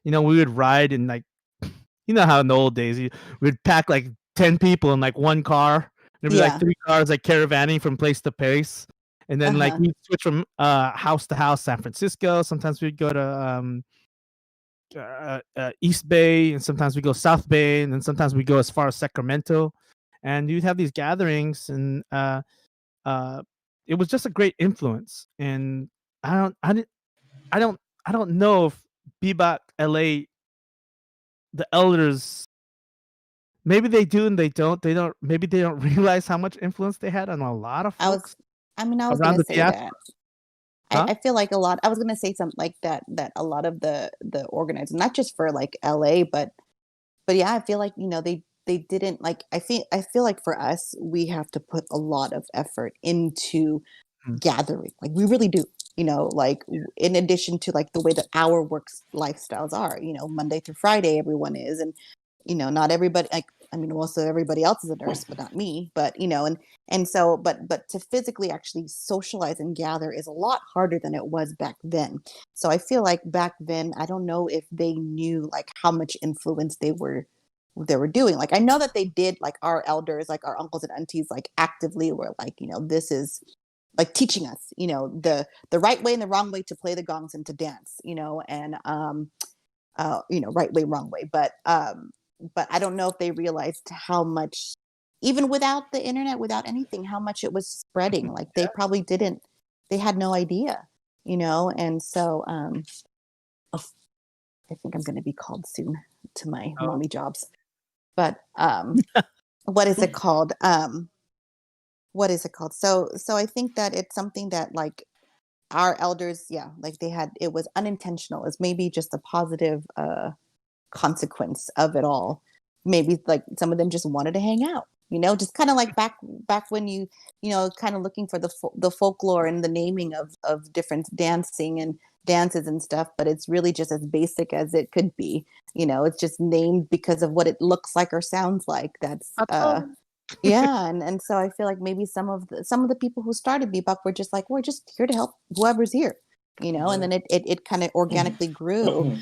we would ride in, like, how in the old days we'd pack like 10 people in like one car. There'd be like Yeah. 3 cars, like caravanning from place to place. And then like Uh-huh. we'd switch from house to house, San Francisco. Sometimes we'd go to East Bay, and sometimes we go South Bay, and then sometimes we go as far as Sacramento. And you'd have these gatherings, and uh, it was just a great influence. And I don't, I didn't, I don't know if BIBAK LA, the elders, maybe they do and they don't. Maybe they don't realize how much influence they had on a lot of I was folks I mean, I was around gonna the say diaspora. that. Huh? I feel like I was gonna say something like that a lot of the organizers, not just for like LA, but yeah, I feel like, they didn't like I feel like for us, we have to put a lot of effort into Mm. gathering. Like we really do. Like in addition to like the way that our works lifestyles are, Monday through Friday everyone is, and not everybody, like, I mean, also everybody else is a nurse, but not me. But and so, but to physically actually socialize and gather is a lot harder than it was back then. So I feel like back then, I don't know if they knew like how much influence they were doing. Like I know that they did, like our elders, like our uncles and aunties, like actively were like, this is like teaching us, the right way and the wrong way to play the gongs and to dance, and right way, wrong way. But I don't know if they realized how much, even without the internet, without anything, how much it was spreading. Like they probably didn't, they had no idea, and so oh, I think I'm going to be called soon to my Oh. mommy jobs. But what is it called? What is it called? So I think that it's something that like our elders, yeah, like it was unintentional. It's maybe just a positive consequence of it all. Maybe like some of them just wanted to hang out, just kind of like back when kind of looking for the folklore and the naming of different dancing and dances and stuff, but it's really just as basic as it could be. It's just named because of what it looks like or sounds like. That's yeah, and so I feel like maybe some of the people who started BIBAK were just like, we're just here to help whoever's here. you know, and then it kind of organically grew.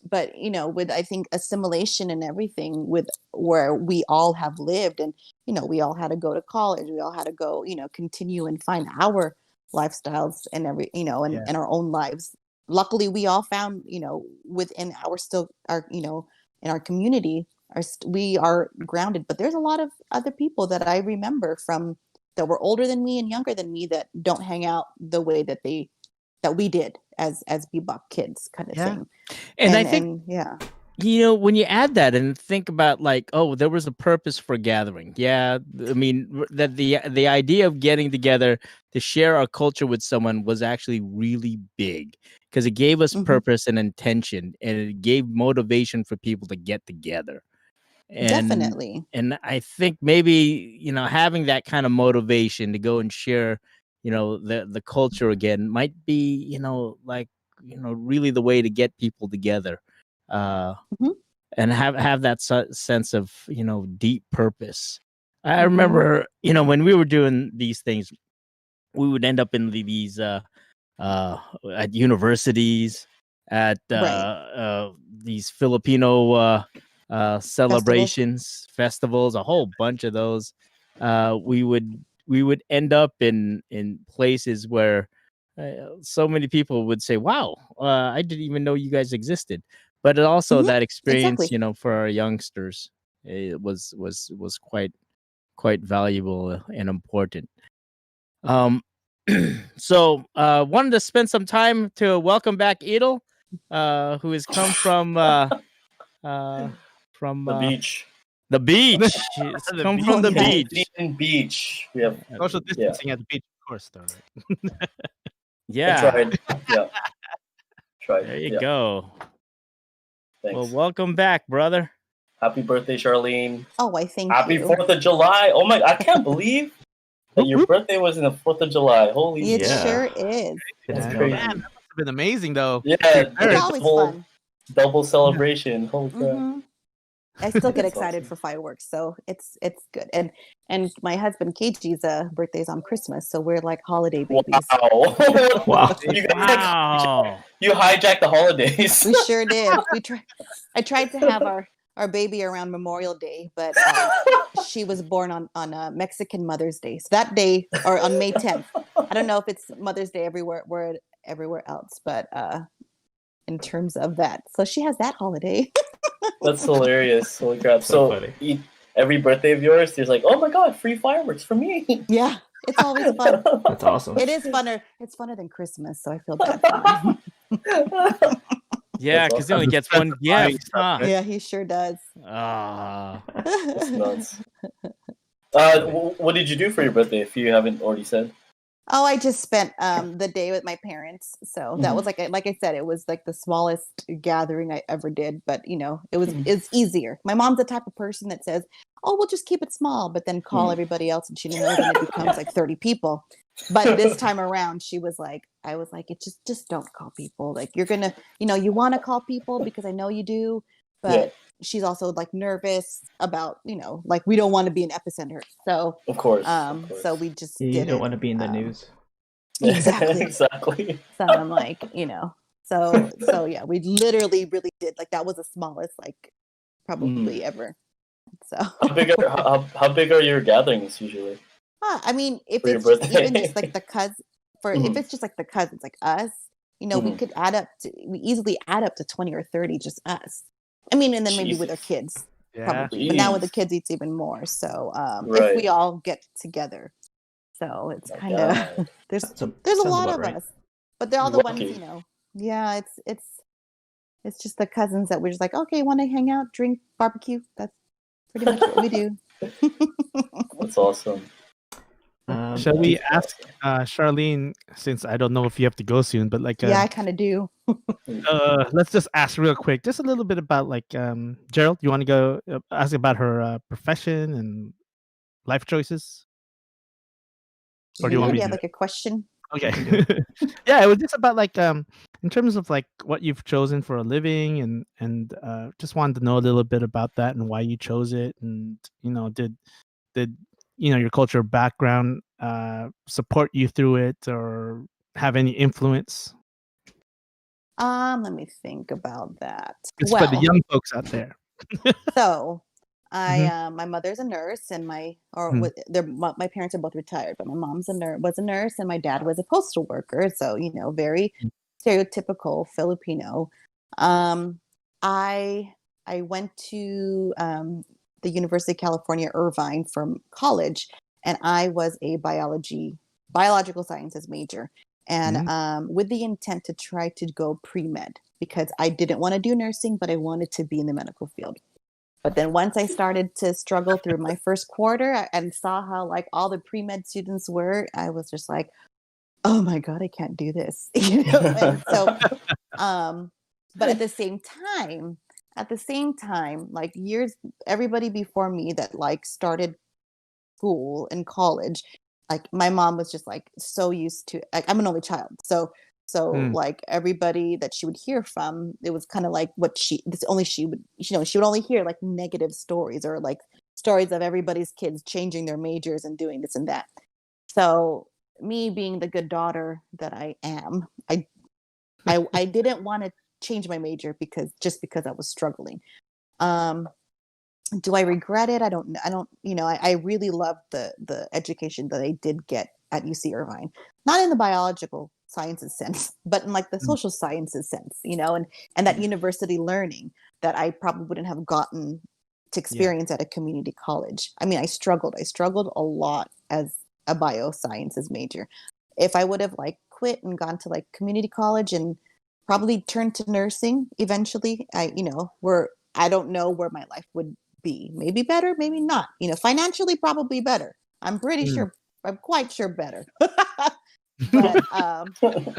But you know, with I think assimilation and everything, with where we all have lived, and you know, we all had to go to college, we all had to go, you know, continue and find our lifestyles and and our own lives. Luckily, we all found, you know, within our you know, in our community, we are grounded. But there's a lot of other people that I remember from that were older than me and younger than me that don't hang out the way that we did as BIBAK kids, kind of thing. And I think, you know, when you add that and think about like, oh, there was a purpose for gathering. Yeah. I mean, that the idea of getting together to share our culture with someone was actually really big because it gave us purpose and intention, and it gave motivation for people to get together. Definitely. And I think maybe, you know, having that kind of motivation to go and share, you know, the culture again might be, you know, like, you know, really the way to get people together, and have that sense of, you know, deep purpose. I remember, you know, when we were doing these things, we would end up in these at universities, at these Filipino celebrations, festivals, a whole bunch of those. We would end up in places where so many people would say, "Wow, I didn't even know you guys existed." But also that experience, you know, for our youngsters, it was quite valuable and important. So wanted to spend some time to welcome back Idol, who has come from the beach. The beach. It's come from the beach. Beach. We have social distancing at the beach, of course, though. Right? Yeah. I tried. Yeah. Tried. There you go. Thanks. Well, welcome back, brother. Happy birthday, Charlene. Oh, I thank Happy you. 4th of July. Oh my, I can't believe that your birthday was in the 4th of July. Holy It shit. sure is. That's crazy. Man, that must have been amazing, though. Yeah, It's always fun. Double celebration. Holy crap. I still get That's excited awesome. for fireworks, so it's good. And my husband KG's birthday's on Christmas, so we're like holiday babies. Wow. Wow. You hijacked the holidays. We sure did. I tried to have our baby around Memorial Day, but she was born on Mexican Mother's Day. So that day, or on May 10th. I don't know if it's Mother's Day everywhere else, but in terms of that, so she has that holiday. That's hilarious. Holy crap. So funny. Every birthday of yours, there's like, oh my God, free fireworks for me. Yeah, it's always fun. That's awesome. It is funner. It's funner than Christmas, so I feel bad for him. Yeah, because he only gets one gift. Huh? Yeah, he sure does. That's nuts. What did you do for your birthday, if you haven't already said? Oh, I just spent the day with my parents. So that was like I said, it was like the smallest gathering I ever did. But you know, it's easier. My mom's the type of person that says, "Oh, we'll just keep it small," but then call everybody else, and she knows that it becomes like 30 people. But this time around, I was like, it just don't call people. Like you're gonna, you know, you want to call people because I know you do, but she's also like nervous about, you know, like we don't want to be an epicenter. So of course. So we just you did don't it. want to be in the news. Exactly. So I'm like, you know, so yeah, we literally really did, like that was the smallest like probably ever. So how big are your gatherings usually? I mean, if For your it's just, birthday? even just like the cousins, if it's just like the cousins, like us, you know, we easily add up to 20 or 30, just us. I mean, and then maybe with our kids, probably. But now with the kids, it's even more. So if we all get together, so it's kind of there's a lot of us, but they're all the ones, you know. Yeah, it's just the cousins that we're just like, okay, want to hang out, drink, barbecue. That's pretty much what we do. That's awesome. Shall we ask Charlene, since I don't know if you have to go soon, but like yeah, I kind of do. Let's just ask real quick, just a little bit about like Gerald. You want to go ask about her profession and life choices, or do you want me to have like a question? Okay. Yeah, it was just about like in terms of like what you've chosen for a living, and just wanted to know a little bit about that and why you chose it, and you know, did you know your cultural background support you through it, or have any influence? Let me think about that. It's for the young folks out there. So I Mm-hmm. my mother's a nurse, and my Mhm. parents are both retired, but my mom's was a nurse, and my dad was a postal worker. So very stereotypical Filipino. Um, I I went to the University of California, Irvine, from college, and I was a biological sciences major, and Mhm. with the intent to try to go pre-med because I didn't want to do nursing, but I wanted to be in the medical field. But then once I started to struggle through my first quarter and saw how like all the pre-med students were, I was just like, oh my God, I can't do this. And so um but at the same time, like everybody before me that like started school and college, like my mom was just like so used to, like, I'm an only child, so Mm. like everybody that she would hear from, it was kind of like what she would, she would only hear like negative stories, or like stories of everybody's kids changing their majors and doing this and that. So me being the good daughter that I am, I didn't want to change my major because I was struggling. um do I regret it? I don't, I really loved the education that I did get at UC Irvine. Not in the biological sciences sense, but in like the Mm. social sciences sense, and that university learning that I probably wouldn't have gotten to Yeah. experience at a community college. I mean, I struggled a lot as a biosciences major. If I would have like quit and gone to like community college and probably turned to nursing eventually, I don't know where my life would be. Maybe better, maybe not. Financially, probably better. I'm pretty Mm. sure. I'm quite sure better. But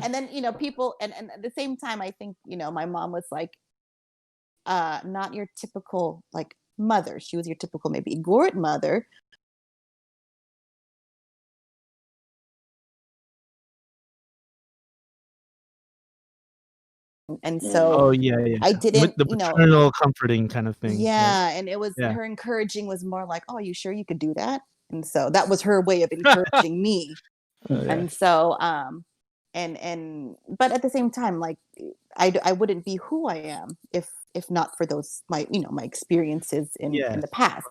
and then people, and at the same time, I think my mom was like not your typical like mother. She was your typical maybe Igorot mother. And so Oh, yeah, yeah. I With didn't, the paternal comforting kind of thing, right? yeah, and it was Yeah. her encouraging was more like, "Oh, are you sure you could do that?" And so that was her way of encouraging me. Yeah. And so but at the same time, like I wouldn't be who I am if not for those my experiences in Yes. the past.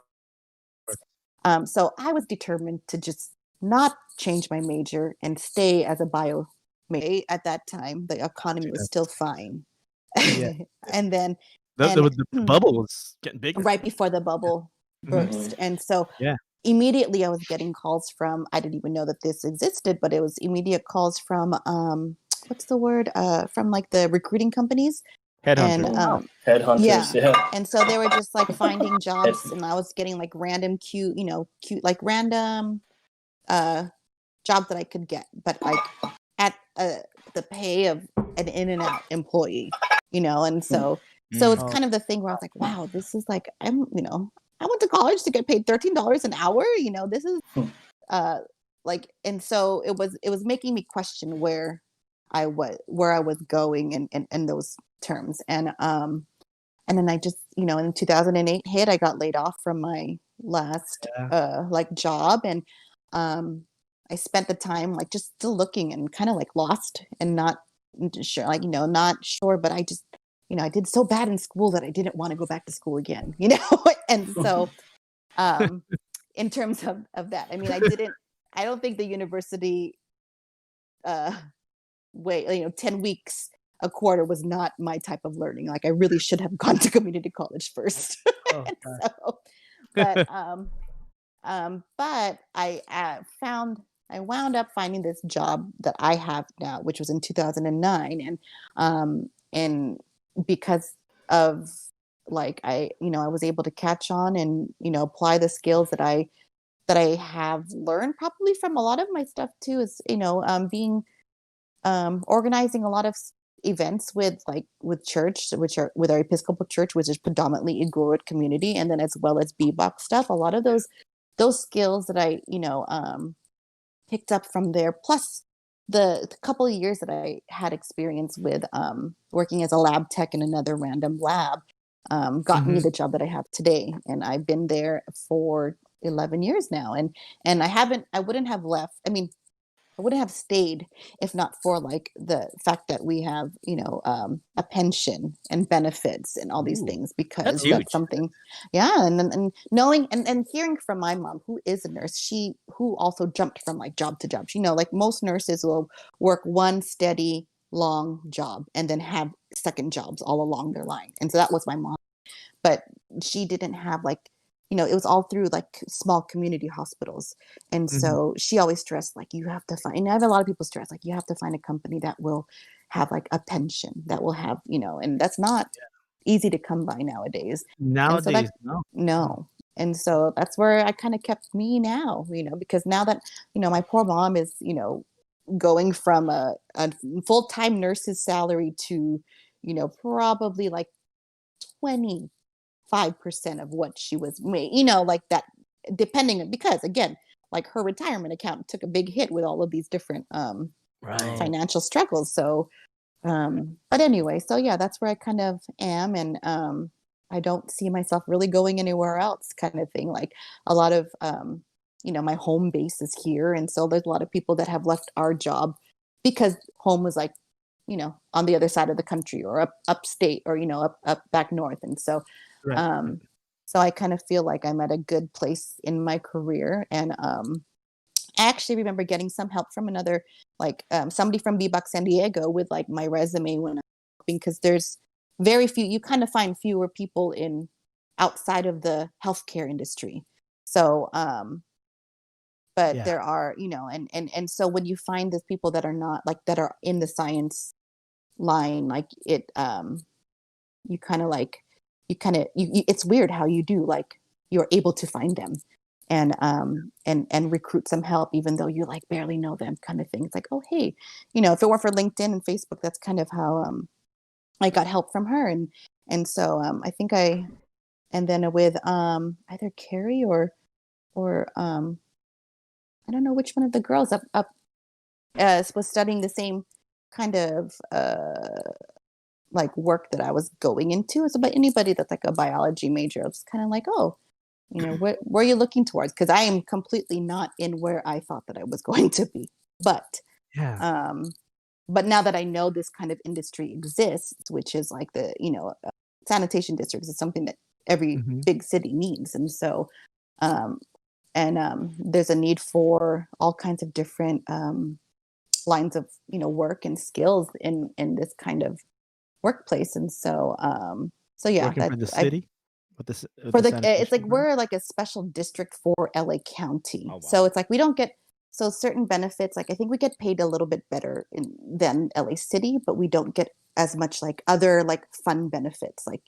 So I was determined to just not change my major and stay as a bio major. At that time, the economy was still fine. Yeah. And then and The bubble was getting bigger. right before the bubble Mhm. burst. And so Yeah. immediately I was getting calls from, I didn't even know that this existed, but it was immediate calls from what's the word? From like the recruiting companies. And Headhunters. Headhunters, yeah. yeah. And so they were just like finding jobs, and I was getting like random cute like random jobs that I could get, but like at the pay of an in and out employee, and so it's Oh, kind of the thing where I was like, wow, this is like, I went to college to get paid $13 an hour. This is uh like, and so it was making me question where I was going in those terms. And then I just, in 2008 hit, I got laid off from my last Yeah. like job. And I spent the time like just still looking and kind of like lost and not sure, like, not sure, but I just, I did so bad in school that I didn't want to go back to school again. And so um in terms of that, I mean, I don't think the university uh way, 10 weeks a quarter was not my type of learning. Like I really should have gone to community college first. Oh, And gosh. so, but I wound up finding this job that I have now, which was in 2009. And because of like, I was able to catch on and, apply the skills that I have learned probably from a lot of my stuff too, is, being organizing a lot of events with church, which are with our Episcopal Church, which is predominantly Igorot community, and then as well as BIBAK stuff. A lot of those skills that I picked up from there, plus the couple of years that I had experience with working as a lab tech in another random lab, got me Mhm. the job that I have today, and I've been there for 11 years now, and I wouldn't have left. I mean, I wouldn't have stayed if not for like the fact that we have, a pension and benefits and all these Ooh, things, that's because huge. that's something, yeah. And knowing and hearing from my mom, who is a nurse, who also jumped from like job to job. Like most nurses will work one steady long job and then have second jobs all along their line. And so that was my mom. But she didn't have like, it was all through like small community hospitals. And Mhm. so she always stressed like, you have to find, and I have a lot of people stress like, you have to find a company that will have like a pension, that will have, and that's not easy to come by nowadays. And so Nowadays, no. no. And so that's where I kind of kept me now, because now that, my poor mom is, going from a full-time nurse's salary to, probably like 25% of what she was made, like that, depending, because again, like her retirement account took a big hit with all of these different Right. financial struggles. So, but anyway, so yeah, that's where I kind of am. And I don't see myself really going anywhere else, kind of thing. Like a lot of, my home base is here. And so there's a lot of people that have left our job because home was like, on the other side of the country or upstate or, up back north. And so, Right. so I kind of feel like I'm at a good place in my career. And I actually remember getting some help from another, like somebody from BIBAK San Diego with like my resume when I'm working, because there's very few, you kind of find fewer people in outside of the healthcare industry. So, but Yeah. there are, and so when you find those people that are not like, that are in the science line, like it, you kind of like, it's weird how you do, like you're able to find them and recruit some help, even though you like barely know them, kind of thing. It's like, oh, hey, if it weren't for LinkedIn and Facebook, that's kind of how I got help from her. And so I think and then with either Carrie or I don't know which one of the girls up was studying the same kind of like work that I was going into. So, but anybody that's like a biology major, I was kind of like, oh, where are you looking towards? Because I am completely not in where I thought that I was going to be. But Yeah. but now that I know this kind of industry exists, which is like the sanitation districts, is something that every Mhm. big city needs. And so there's a need for all kinds of different lines of work and skills in this kind of workplace. And so so yeah, Working that for the I city with with for the it's like sanitation. we're like a special district for LA County. Oh, So wow. it's like we don't get so certain benefits, like I think we get paid a little bit better than LA City, but we don't get as much like other like fun benefits, like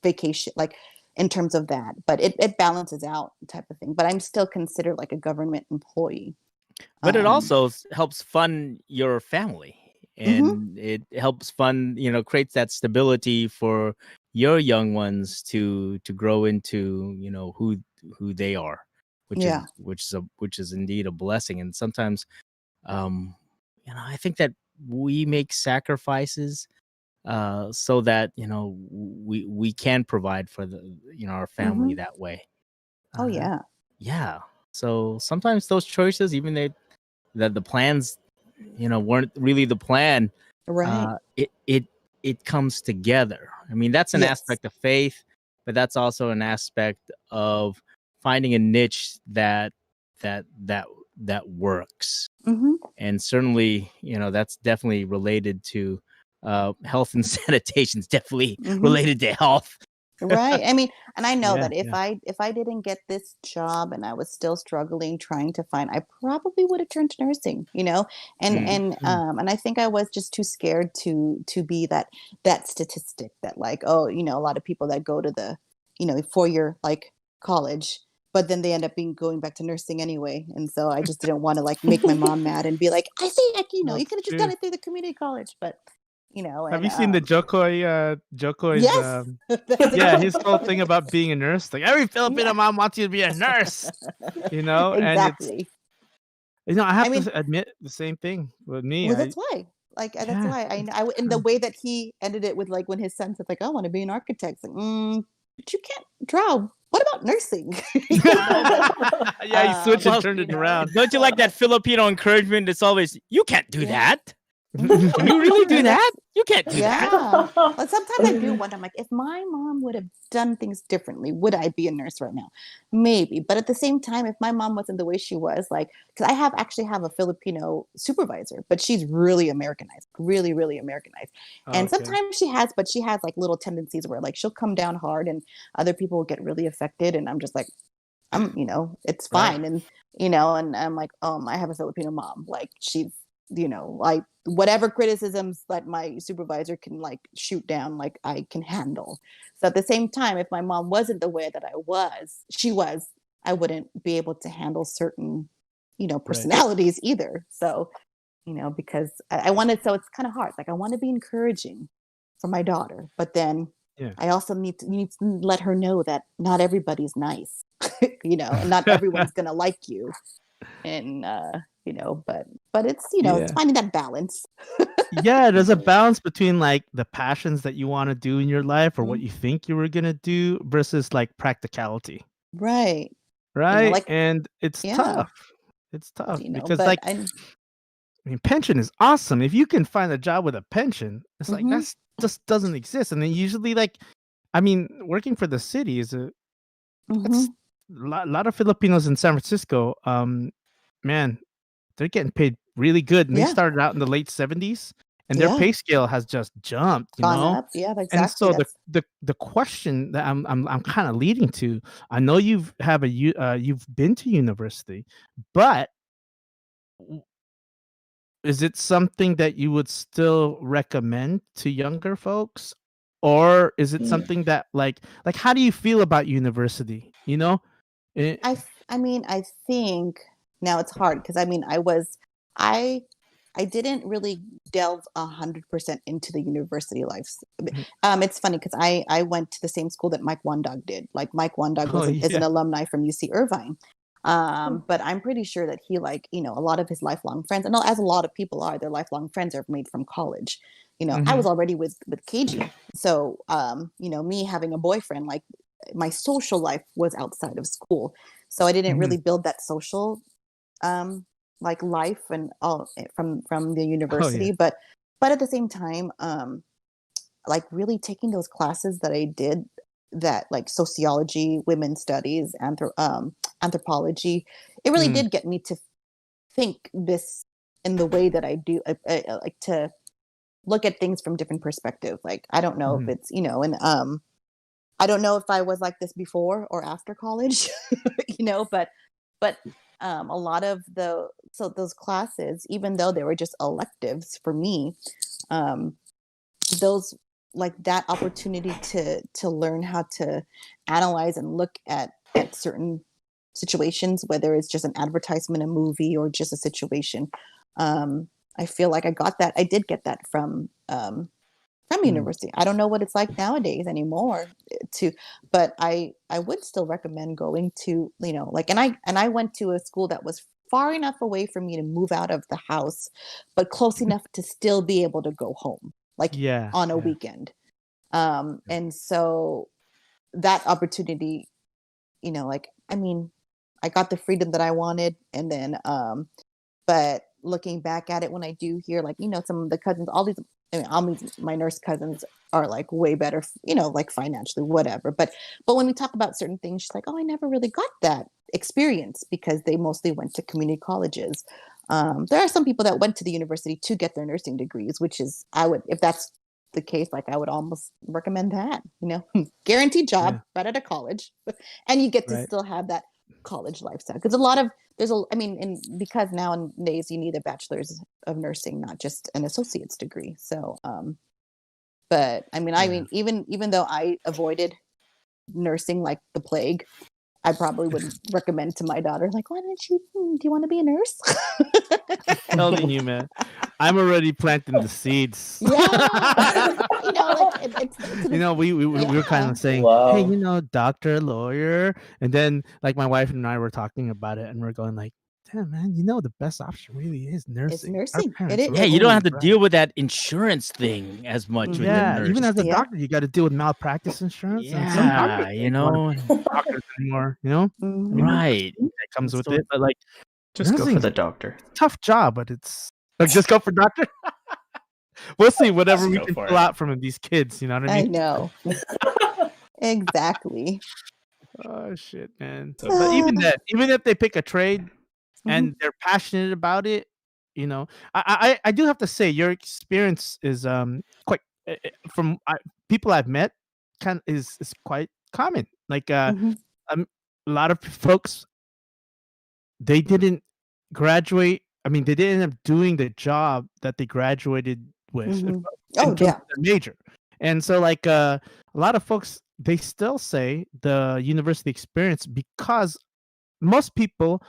vacation, like in terms of that. But it balances out type of thing. But I'm still considered like a government employee. But it also helps fund your family, Mhm. and it helps fund, creates that stability for your young ones to grow into, who they are, which Yeah. is indeed a blessing. And sometimes, I think that we make sacrifices so that we can provide for our family Mhm. that way. Oh Uh, yeah. yeah. So sometimes those choices, even that the plans, weren't really the plan. Right. It comes together. I mean, that's an Yes. aspect of faith, but that's also an aspect of finding a niche that works. Mhm. And certainly, that's definitely related to health, and sanitation is definitely Mhm. related to health. Right. I mean, and I know Yeah, that if I didn't get this job and I was still struggling trying to find, I probably would have turned to nursing, and I think I was just too scared to be that statistic that like, oh, a lot of people that go to the, 4-year like college, but then they end up going back to nursing anyway. And so I just didn't want to like make my mom mad and be like, I see, like, you that's could have just true. done it through the community college, but Have and you seen the Jokoy's yes, that's yeah, his exactly whole thing about being a nurse? Like every Filipino yeah. mom wants you to be a nurse, and it's Exactly. I I have mean, to admit the same thing with me. well, that's why. Like, that's Yeah, why it's in the true. way that he ended it with, like, when his son said, like, I want to be an architect. It's like, but you can't draw what about nursing? Yeah, he switched and Well, turned you it know. around. Don't you like that Filipino encouragement? It's always, you can't do Yeah. that. Can you really do that? You can't do that. Yeah. But sometimes I do wonder, I'm like, if my mom would have done things differently, would I be a nurse right now? Maybe. But at the same time, if my mom wasn't the way she was, like, because I actually have a Filipino supervisor, but she's really Americanized, really, really Americanized. And Okay. sometimes but she has like little tendencies where like she'll come down hard and other people will get really affected. And I'm just like, it's Right. fine. And, and I'm like, I have a Filipino mom. Like she's, like whatever criticisms that my supervisor can like shoot down, like I can handle. So at the same time, if my mom wasn't the way that I wouldn't be able to handle certain, personalities either. So, because I wanted, so it's kind of hard. Like I want to be encouraging for my daughter, but then I also need to let her know that not everybody's nice, and not everyone's going to like you. And, but it's, it's finding that balance. Yeah, there's a balance between like the passions that you want to do in your life or what Mhm. you think you were going to do versus like practicality. Right. Right. like- And it's Yeah. tough. It's tough because but like, I I mean, pension is awesome. If you can find a job with a pension, it's like Mhm. that's just doesn't exist. And then usually, like, I mean, working for the city is it's Mhm. a lot of Filipinos in San Francisco. Man, they're getting paid really good, and they Yeah. started out in the late 70s, and their Yeah. pay scale has just jumped. You gone know, up. Yeah, exactly. and so That's, the question that I'm kind of leading to, I know you've been to university, but is it something that you would still recommend to younger folks, or is it something that like how do you feel about university? You know, I mean, I think now it's hard because I mean, I didn't really delve 100% into the university life. It's funny because I went to the same school that Mike Wandog did. Like Mike Wandog is an alumni from UC Irvine. But I'm pretty sure that he a lot of his lifelong friends, and as a lot of people are, their lifelong friends are made from college. I was already with KG. So, me having a boyfriend, like my social life was outside of school. So I didn't really build that social, like life and all from the university. But at the same time, like really taking those classes that I did, that like sociology, women's studies, anthropology, it really did get me to think this in the way that I do. I like to look at things from different perspectives. Like I don't know if it's and I don't know if I was like this before or after college, but a lot of those classes, even though they were just electives for me, those like that opportunity to learn how to analyze and look at certain situations, whether it's just an advertisement, a movie, or just a situation. I feel like I did get that from university. I don't know what it's like nowadays anymore but I would still recommend going to, and I went to a school that was far enough away for me to move out of the house, but close enough to still be able to go home, like on a weekend. And so that opportunity, I mean, I got the freedom that I wanted. And then, but looking back at it, when I do hear some of the cousins, all my nurse cousins are like way better, like financially, whatever. But when we talk about certain things, she's like, oh, I never really got that experience because they mostly went to community colleges. There are some people that went to the university to get their nursing degrees, which is, if that's the case, like I would almost recommend that, guaranteed job right out of college, and you get to still have that college lifestyle. Because because nowadays you need a bachelor's of nursing, not just an associate's degree. So, but I mean, even though I avoided nursing like the plague, I probably would recommend to my daughter, like, why don't do you want to be a nurse? I'm telling you, man, I'm already planting the seeds. Yeah. We were kind of saying, Wow. hey, doctor, lawyer, and then like my wife and I were talking about it, and we're going like, yeah, man, you know the best option really is nursing. Our nursing. parents It were Yeah, is. you don't always have to right. deal with that insurance thing as much when you're a Yeah, nurse. even as a Yeah. doctor, you got to deal with malpractice insurance. And some Yeah, doctors you don't want to know, be doctors anymore. You know, I Mhm. mean, there's right. that comes with So- it, but like Just go for nursing's the doctor. a tough job, but it's like just go for doctor. We'll see whatever Just we go can for pull it. out from these kids. You know what I I mean? know. Exactly. Oh shit, man! So- But even that, even if they pick a trade Mhm. and they're passionate about it, you know, I do have to say your experience is quite from people I've met is quite common. Like Mhm. a lot of folks, they didn't graduate. I mean, they didn't end up doing the job that they graduated with Mhm. in Oh terms yeah. of their major. And so like a lot of folks, they still say the university experience, because most people,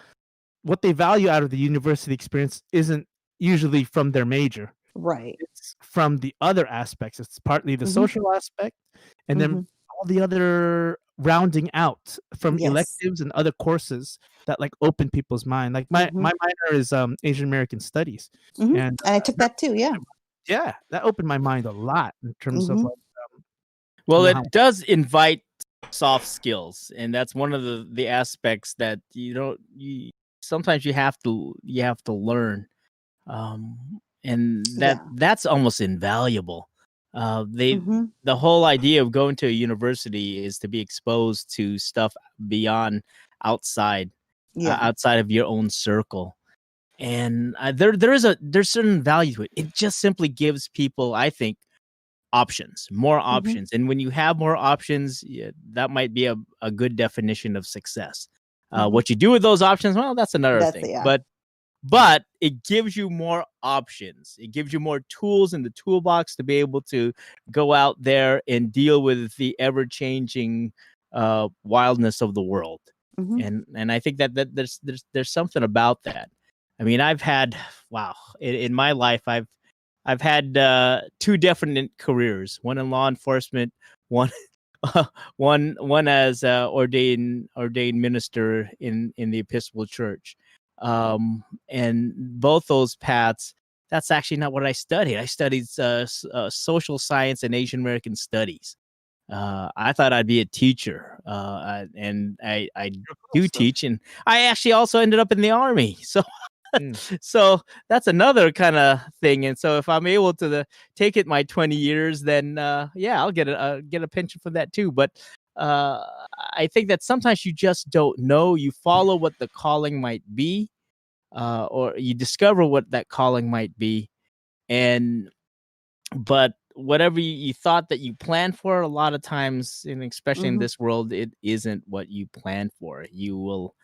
what they value out of the university experience isn't usually from their major. Right. It's from the other aspects. It's partly the Mhm. social aspect, and then Mhm. all the other rounding out from Yes. electives and other courses that like open people's mind. Like my Mhm. my minor is Asian American studies, Mhm. and And I took that too. Yeah. yeah, that opened my mind a lot in terms of Mhm. like Well, know how- it does invite soft skills, and that's one of the aspects that sometimes you have to learn, and Yeah. that's almost invaluable. Mhm. The whole idea of going to a university is to be exposed to stuff beyond outside Yeah. outside of your own circle, and there's certain value to it. It just simply gives people, I think, more options. And when you have more options, yeah, that might be a good definition of success. Mhm. What you do with those options, well, that's another That's thing. yeah. But it gives you more options. It gives you more tools in the toolbox to be able to go out there and deal with the ever changing wildness of the world. Mhm. And I think that there's something about that. I mean, I've had in my life I've had two definite careers, one in law enforcement, one one as ordained minister in the Episcopal Church. And both those paths, that's actually not what I studied. I studied social science and Asian American studies. I thought I'd be a teacher, and I do teach, and I actually also ended up in the Army. So so that's another kind of thing. And so if I'm able to take it my 20 years, then yeah, I'll get a pension for that too. But I think that sometimes you just don't know. You follow what the calling might be, or you discover what that calling might be, but whatever you thought that you planned for, a lot of times, and especially in Mhm. this world, it isn't what you planned for. You will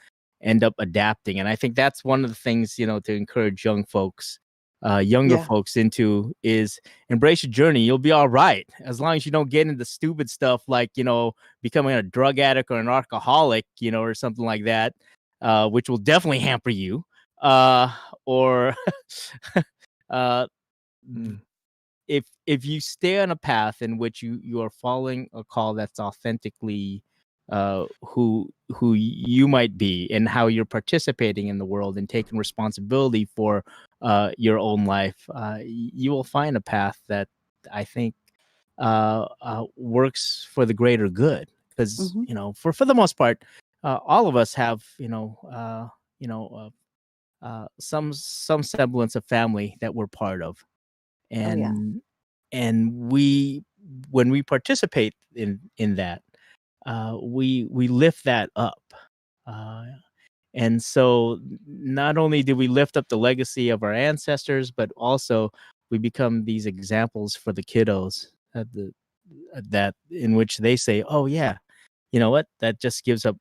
end up adapting. And I think that's one of the things, to encourage younger Yeah. folks into is embrace your journey. You'll be all right. As long as you don't get into stupid stuff like, becoming a drug addict or an alcoholic, or something like that, which will definitely hamper you. Or if you stay on a path in which you are following a call that's authentically who you might be and how you're participating in the world and taking responsibility for your own life, you will find a path that I think works for the greater good. Because Mhm. For the most part, all of us have some semblance of family that we're part of, Oh yeah. and when we participate in that, we lift that up, and so not only do we lift up the legacy of our ancestors, but also we become these examples for the kiddos that in which they say, oh yeah, you know what, that just gives a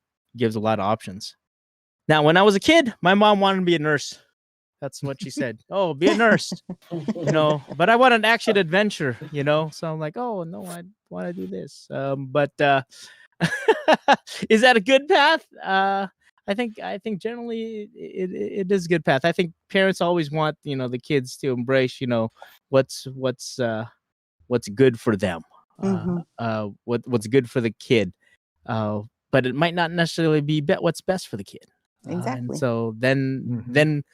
lot of options. Now, when I was a kid, my mom wanted to be a nurse. That's what she said. Oh, be a nurse. But I want an action adventure, so I'm like, oh no, I want to do this. But is that a good path? I think generally it is a good path. I think parents always want the kids to embrace what's good for them, what's good for the kid, but it might not necessarily be what's best for the kid. And Exactly. so then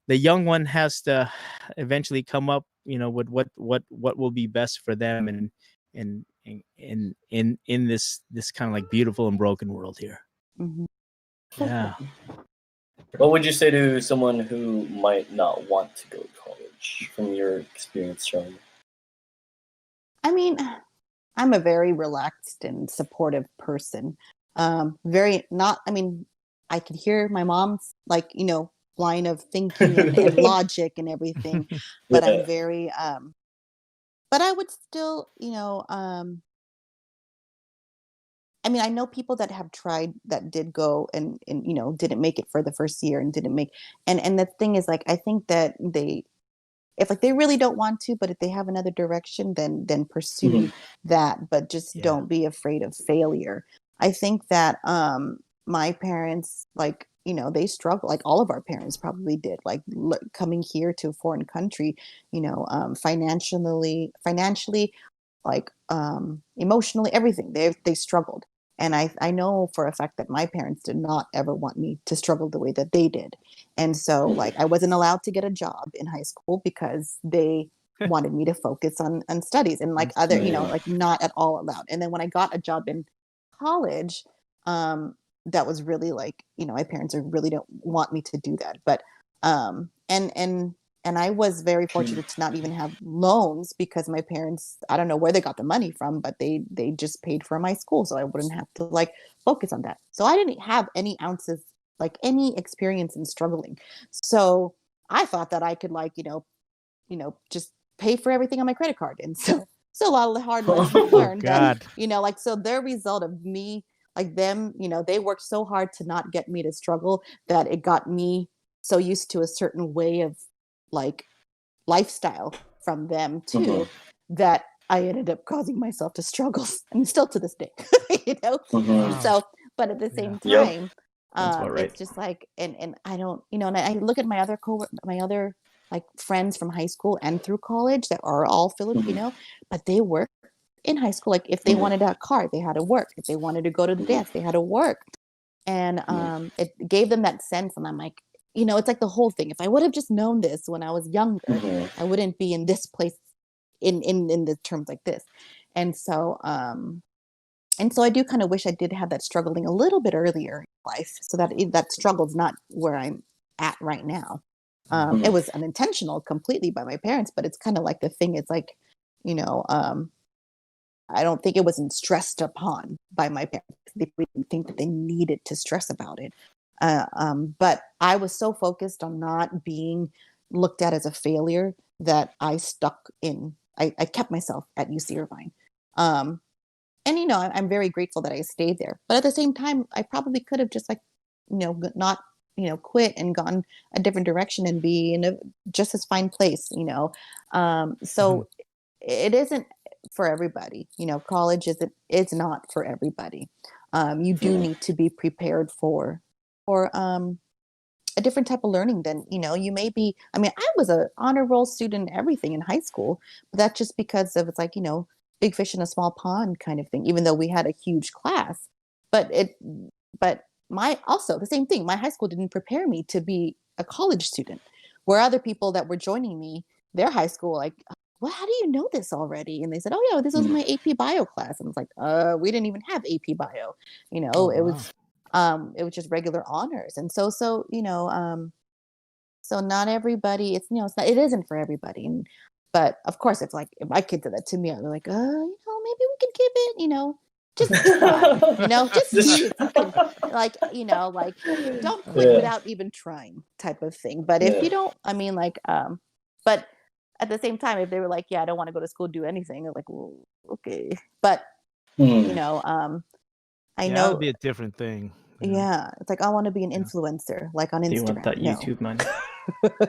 the young one has to eventually come up, with what will be best for them, and in this kind of like beautiful and broken world here. Mhm. Yeah. What would you say to someone who might not want to go to college from your experience, Charlie? I mean, I'm a very relaxed and supportive person. Very not. I mean, I could hear my mom's line of thinking and logic and everything, but I'm Yeah. very. But I would still, I mean, I know people that have tried that did go and didn't make it for the first year and didn't make. And the thing is, like, I think that if like they really don't want to, but if they have another direction, then pursue that, but just Yeah. don't be afraid of failure. I think that my parents, like, they struggle, like all of our parents probably did, like coming here to a foreign country, financially, like emotionally, everything. They struggled. And I know for a fact that my parents did not ever want me to struggle the way that they did. And so, like, I wasn't allowed to get a job in high school because they wanted me to focus on studies, and like other, like not at all allowed. And then when I got a job in college, that was really like, my parents really don't want me to do that. But and I was very fortunate to not even have loans, because my parents, I don't know where they got the money from, but they just paid for my school, so I wouldn't have to like focus on that. So I didn't have any ounces, like any experience in struggling. So I thought that I could like, just pay for everything on my credit card. And so a lot of the hard lessons learned that, God. like, so their result of me, like them, they worked so hard to not get me to struggle that it got me so used to a certain way of like lifestyle from them too, that I ended up causing myself to struggle, and still to this day, So, but at the same time, it's just like, and I don't, and I look at my other like friends from high school and through college that are all Filipino, but they work in high school. Like if they wanted a car, they had to work. If they wanted to go to the dance, they had to work. And it gave them that sense. And I'm like, it's like the whole thing. If I would have just known this when I was younger, I wouldn't be in this place in the terms like this. And so I do kind of wish I did have that struggling a little bit earlier in life, so that that struggle's not where I'm at right now. It was unintentional completely by my parents, but it's kind of like the thing. It's like, I don't think it wasn't stressed upon by my parents. They didn't think that they needed to stress about it. But I was so focused on not being looked at as a failure that I stuck in. I kept myself at UC Irvine. And, I'm very grateful that I stayed there. But at the same time, I probably could have just like, not, quit and gone a different direction and be in a just as fine place, So it isn't for everybody. College it's not for everybody. You do need to be prepared for a different type of learning than, you may be. I mean, I was a honor roll student and everything in high school, but that's just because of, it's like, big fish in a small pond kind of thing, even though we had a huge class. But also the same thing, my high school didn't prepare me to be a college student, where other people that were joining me, their high school, like, well, how do you know this already? And they said, oh yeah, this was my AP bio class. And I was like, we didn't even have AP bio, it was just regular honors. And so not everybody, it isn't for everybody. But of course, it's like, if my kids did that to me, I'd be like, maybe we can give it, just try, just see if you can, like, like, don't quit without even trying, type of thing. But if you don't, I mean, like, but at the same time, if they were like, yeah, I don't want to go to school, do anything, I'm like, well, okay. But I know, that would be a different thing. Yeah, it's like, I want to be an influencer, like on Instagram. Do you want that YouTube money?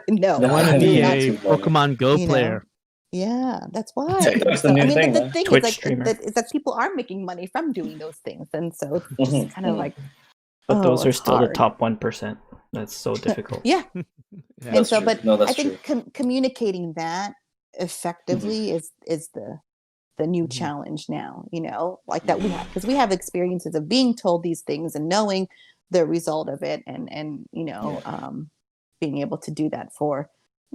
No, I want to be a YouTube money. Pokemon Go player. Yeah, that's why. TikTok's the new thing, the man. thing Twitch is, like, streamer. is that people are making money from doing those things, and so it's just kind of like, But those are it's still hard. the top 1%. That's so difficult. Yeah. Yeah. And so, true. but No, that's I think communicating that effectively is the new challenge now, like that we have, because we have experiences of being told these things and knowing, the result of it, and being able to do that for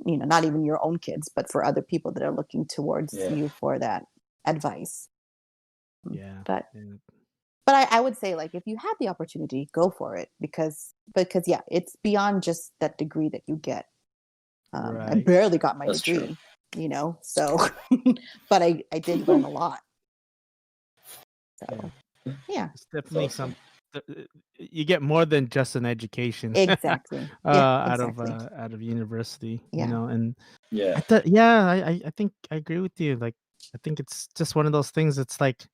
not even your own kids, but for other people that are looking towards you for that advice. Yeah. But I would say, like, if you have the opportunity, go for it, because yeah, it's beyond just that degree that you get. I Right. barely got my That's degree, so but I did learn a lot. So yeah, It's definitely awesome. you get more than just an education exactly. out Exactly. of university, Yeah. and Yeah. I think I agree with you. Like, I think it's just one of those things. It's like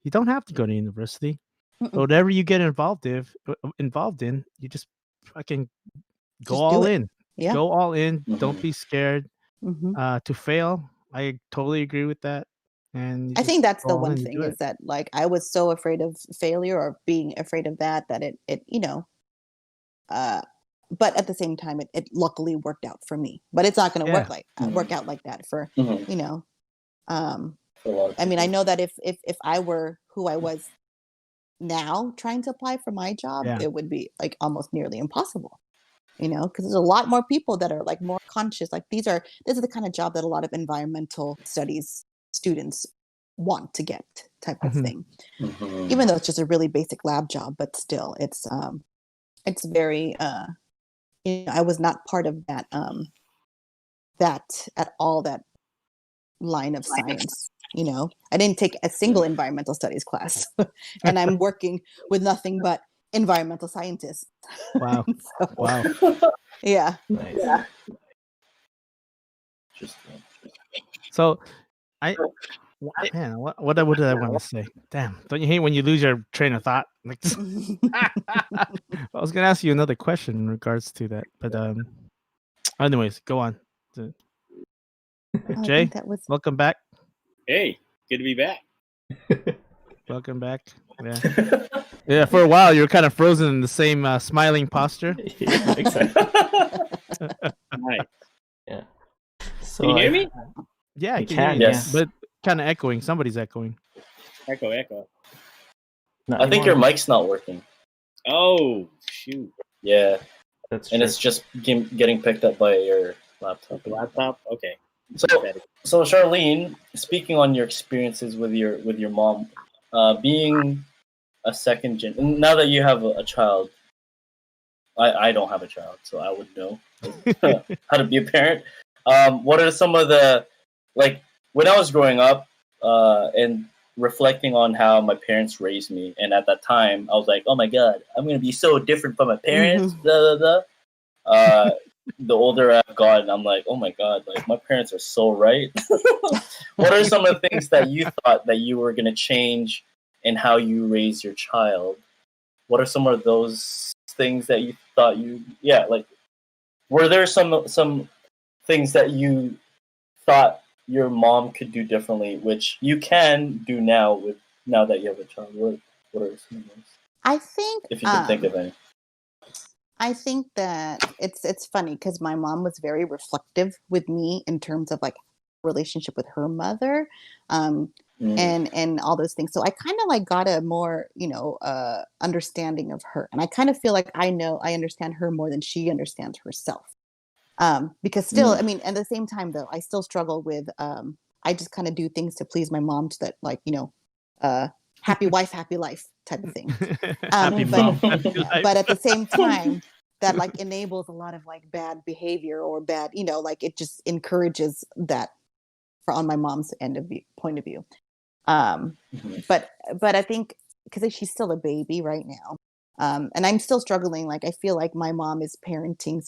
you don't have to go to university. Mm-mm. Whatever you get involved in, you just fucking go Just do all it. in. Yeah. Go all in. Don't Mhm. be scared hmm to fail. I totally agree with that. And you I think just that's go the all one in, you thing, do is it. that, like, I was so afraid of failure, or being afraid of that it but at the same time, it luckily worked out for me. But it's not going to Yeah. work out like that for Mhm. um For a lot of I mean, I people. know that if I were who I was now trying to apply for my job, Yeah. it would be like almost nearly impossible. Because there's a lot more people that are like more conscious. Like, this is the kind of job that a lot of environmental studies students want to get, type of Mhm. thing. Mhm. Even though it's just a really basic lab job, but still, it's very I was not part of that that at all, that line of science. I didn't take a single environmental studies class, and I'm working with nothing but environmental scientists. Wow. So, Wow. yeah. Nice. Interesting. So man, what did I want to say? Damn, don't you hate when you lose your train of thought? Like, I was gonna ask you another question in regards to that, but anyways, go on. I Jay, think that was welcome back. Hey, good to be back. Welcome back. Yeah, yeah. For a while, you were kind of frozen in the same smiling posture. Yeah, exactly. Nice. Yeah. Can So you hear me? Yeah, I You can hear can, you, yes. but kind of echoing. Somebody's echoing. Echo. not I think your anymore. mic's not working. Oh, shoot. Yeah, That's and true. it's just getting picked up by your laptop. Laptop? Okay. So Charlene, speaking on your experiences with your mom, being a second gen. Now that you have a child, I don't have a child, so I would know how to be a parent. What are some of the, like, when I was growing up and reflecting on how my parents raised me, and at that time I was like, oh my god, I'm gonna be so different from my parents. Blah, blah, blah. The older I've gotten, I'm like, oh my god, like, my parents are so right. What are some of the things that you thought that you were gonna change in how you raise your child? What are some of those things that you thought like, were there some things that you thought your mom could do differently, which you can do now that you have a child? What are some of those, I think if you can think of any? I think that it's funny, because my mom was very reflective with me in terms of, like, relationship with her mother, and all those things. So I kind of, like, got a more understanding of her, and I kind of feel like I understand her more than she understands herself. Because still, I mean, at the same time, though, I still struggle with I just kind of do things to please my mom, to that, like, happy wife, happy life type of thing. Happy But mom. Happy life. but at the same time, that, like, enables a lot of, like, bad behavior, or bad, like, it just encourages that on my mom's point of view. But I think, because she's still a baby right now, and I'm still struggling. Like, I feel like my mom is parenting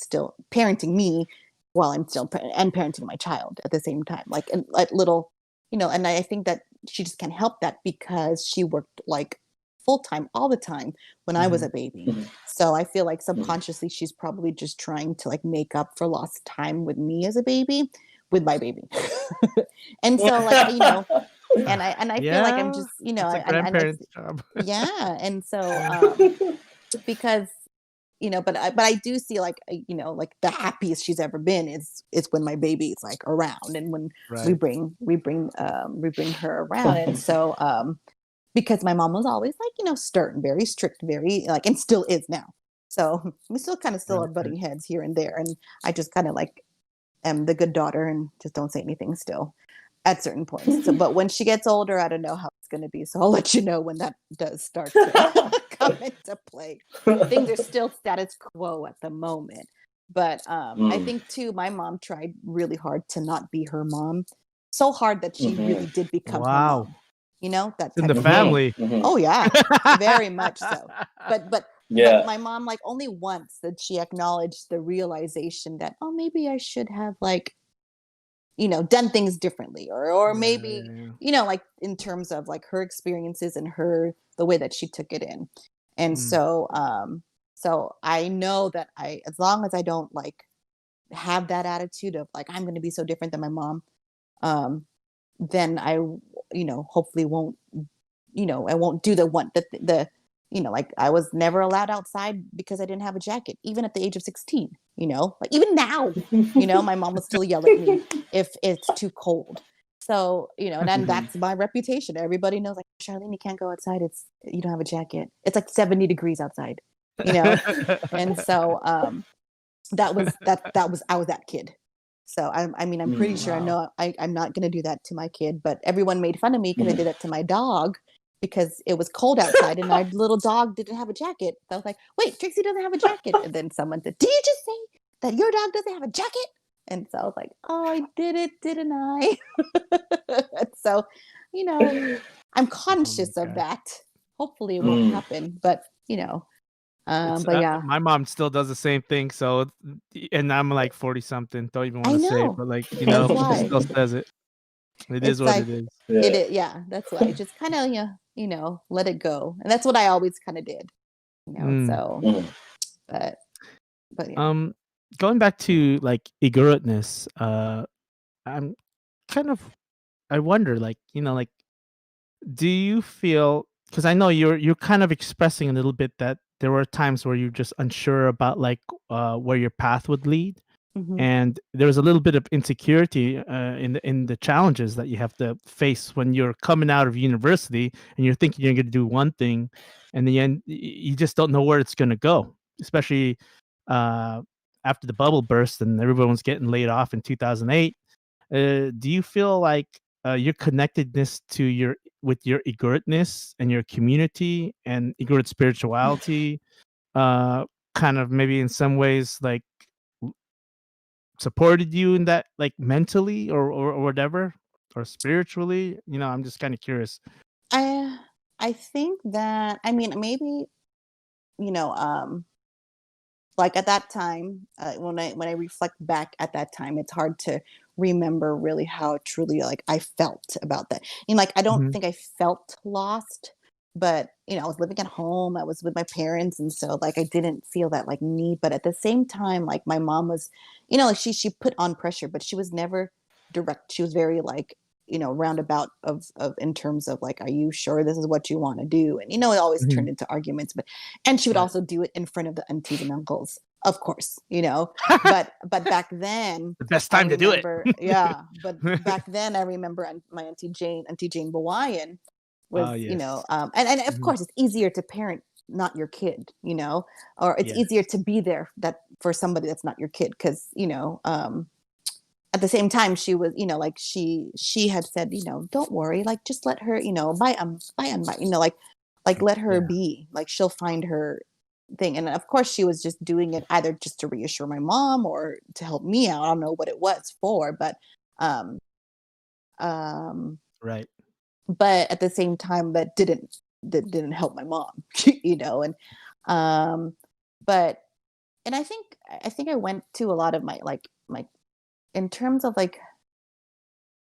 me while I'm still and parenting my child at the same time, like, and like little, and I think that she just can't help that, because she worked, like, full time all the time when I was a baby. So I feel like subconsciously she's probably just trying to, like, make up for lost time with me as a baby, with my baby. And so, like, and I feel like I'm just, it's a grandparent's job. yeah. And so, because, but I do see, like, like, the happiest she's ever been is when my baby is, like, around, and when we Right. bring her around. And so, because my mom was always, like, stern, very strict, very, like, and still is now, So we still kind of Right, are butting heads here and there, and I just kind of like am the good daughter and just don't say anything still at certain points. So, but when she gets older, I don't know how it's going to be. So I'll let you know when that does start to come into play. Things are still status quo at the moment. But I think too, my mom tried really hard to not be her mom, so hard that she really did become her Wow. mom. You know, that It's in type the of family. Oh yeah, very much so. But Yeah. my mom, like, only once did she acknowledge the realization that, oh, maybe I should have, like, you know, done things differently, or Yeah, maybe, yeah, yeah. you know, like in terms of like her experiences and the way that she took it in. And Mm. so I know that as long as I don't like have that attitude of like I'm going to be so different than my mom, then I, you know, hopefully won't, you know, I won't do the you know, like I was never allowed outside because I didn't have a jacket, even at the age of 16, you know, like even now, you know, my mom would still yell at me if it's too cold. So, you know, and then that's my reputation. Everybody knows, like, Charlene, you can't go outside. You don't have a jacket. It's like 70 degrees outside, you know? And so, that was I was that kid. So I mean, I'm pretty sure I know I'm not going to do that to my kid, but everyone made fun of me because I did that to my dog because it was cold outside and our little dog didn't have a jacket. So I was like, wait, Trixie doesn't have a jacket. And then someone said, did you just say that your dog doesn't have a jacket? And so I was like, oh, I did it, didn't I? So, you know, I'm conscious of God. that. Hopefully it won't happen, but you know, but yeah, My mom still does the same thing. So, and I'm like 40 something. Don't even I want to say, know. but like, you know, That's she why. still says it. It is It's what like it is. it is, yeah, that's why. Just kind of, you know, let it go. And that's what I always kind of did, you know. Mm. So, but yeah. Going back to like Igorotness, I'm kind of, I wonder, like, you know, like, do you feel, because I know you're kind of expressing a little bit that there were times where you're just unsure about like where your path would lead, Mhm. and there was a little bit of insecurity in the challenges that you have to face when you're coming out of university and you're thinking you're going to do one thing, and the end you just don't know where it's going to go, especially after the bubble burst and everyone's getting laid off in 2008. Do you feel like your connectedness to your Igorotness and your community and Igorot spirituality kind of maybe in some ways like supported you in that, like mentally or whatever, or spiritually? You know, I'm just kind of curious. I I think that, I mean, maybe, you know, like at that time, when I reflect back at that time, it's hard to remember really how truly like I felt about that. You know, like I don't Mhm. think I felt lost, but you know, I was living at home, I was with my parents, and so like I didn't feel that like need. But at the same time, like my mom was, you know, like she put on pressure, but she was never direct. She was very like, you know, roundabout of in terms of like, are you sure this is what you want to do? And you know, it always Mhm. turned into arguments. But and she would Right. also do it in front of the aunties and uncles, of course, you know. But back then, The best I time to do it. remember, yeah. But back then, I remember my Auntie Jane Bawaian Oh was, you know, yes. and of Mhm. course, it's easier to parent not your kid, you know, or it's Yeah. easier to be there that for somebody that's not your kid, because you know, at the same time she was, you know, like she had said, you know, don't worry, like just let her, you know, you know, like let her Yeah. be, like she'll find her thing. And of course she was just doing it either just to reassure my mom or to help me out. I don't know what it was for, but um um Right. but at the same time that didn't help my mom, you know. And um but and I think I went to a lot of my in terms of like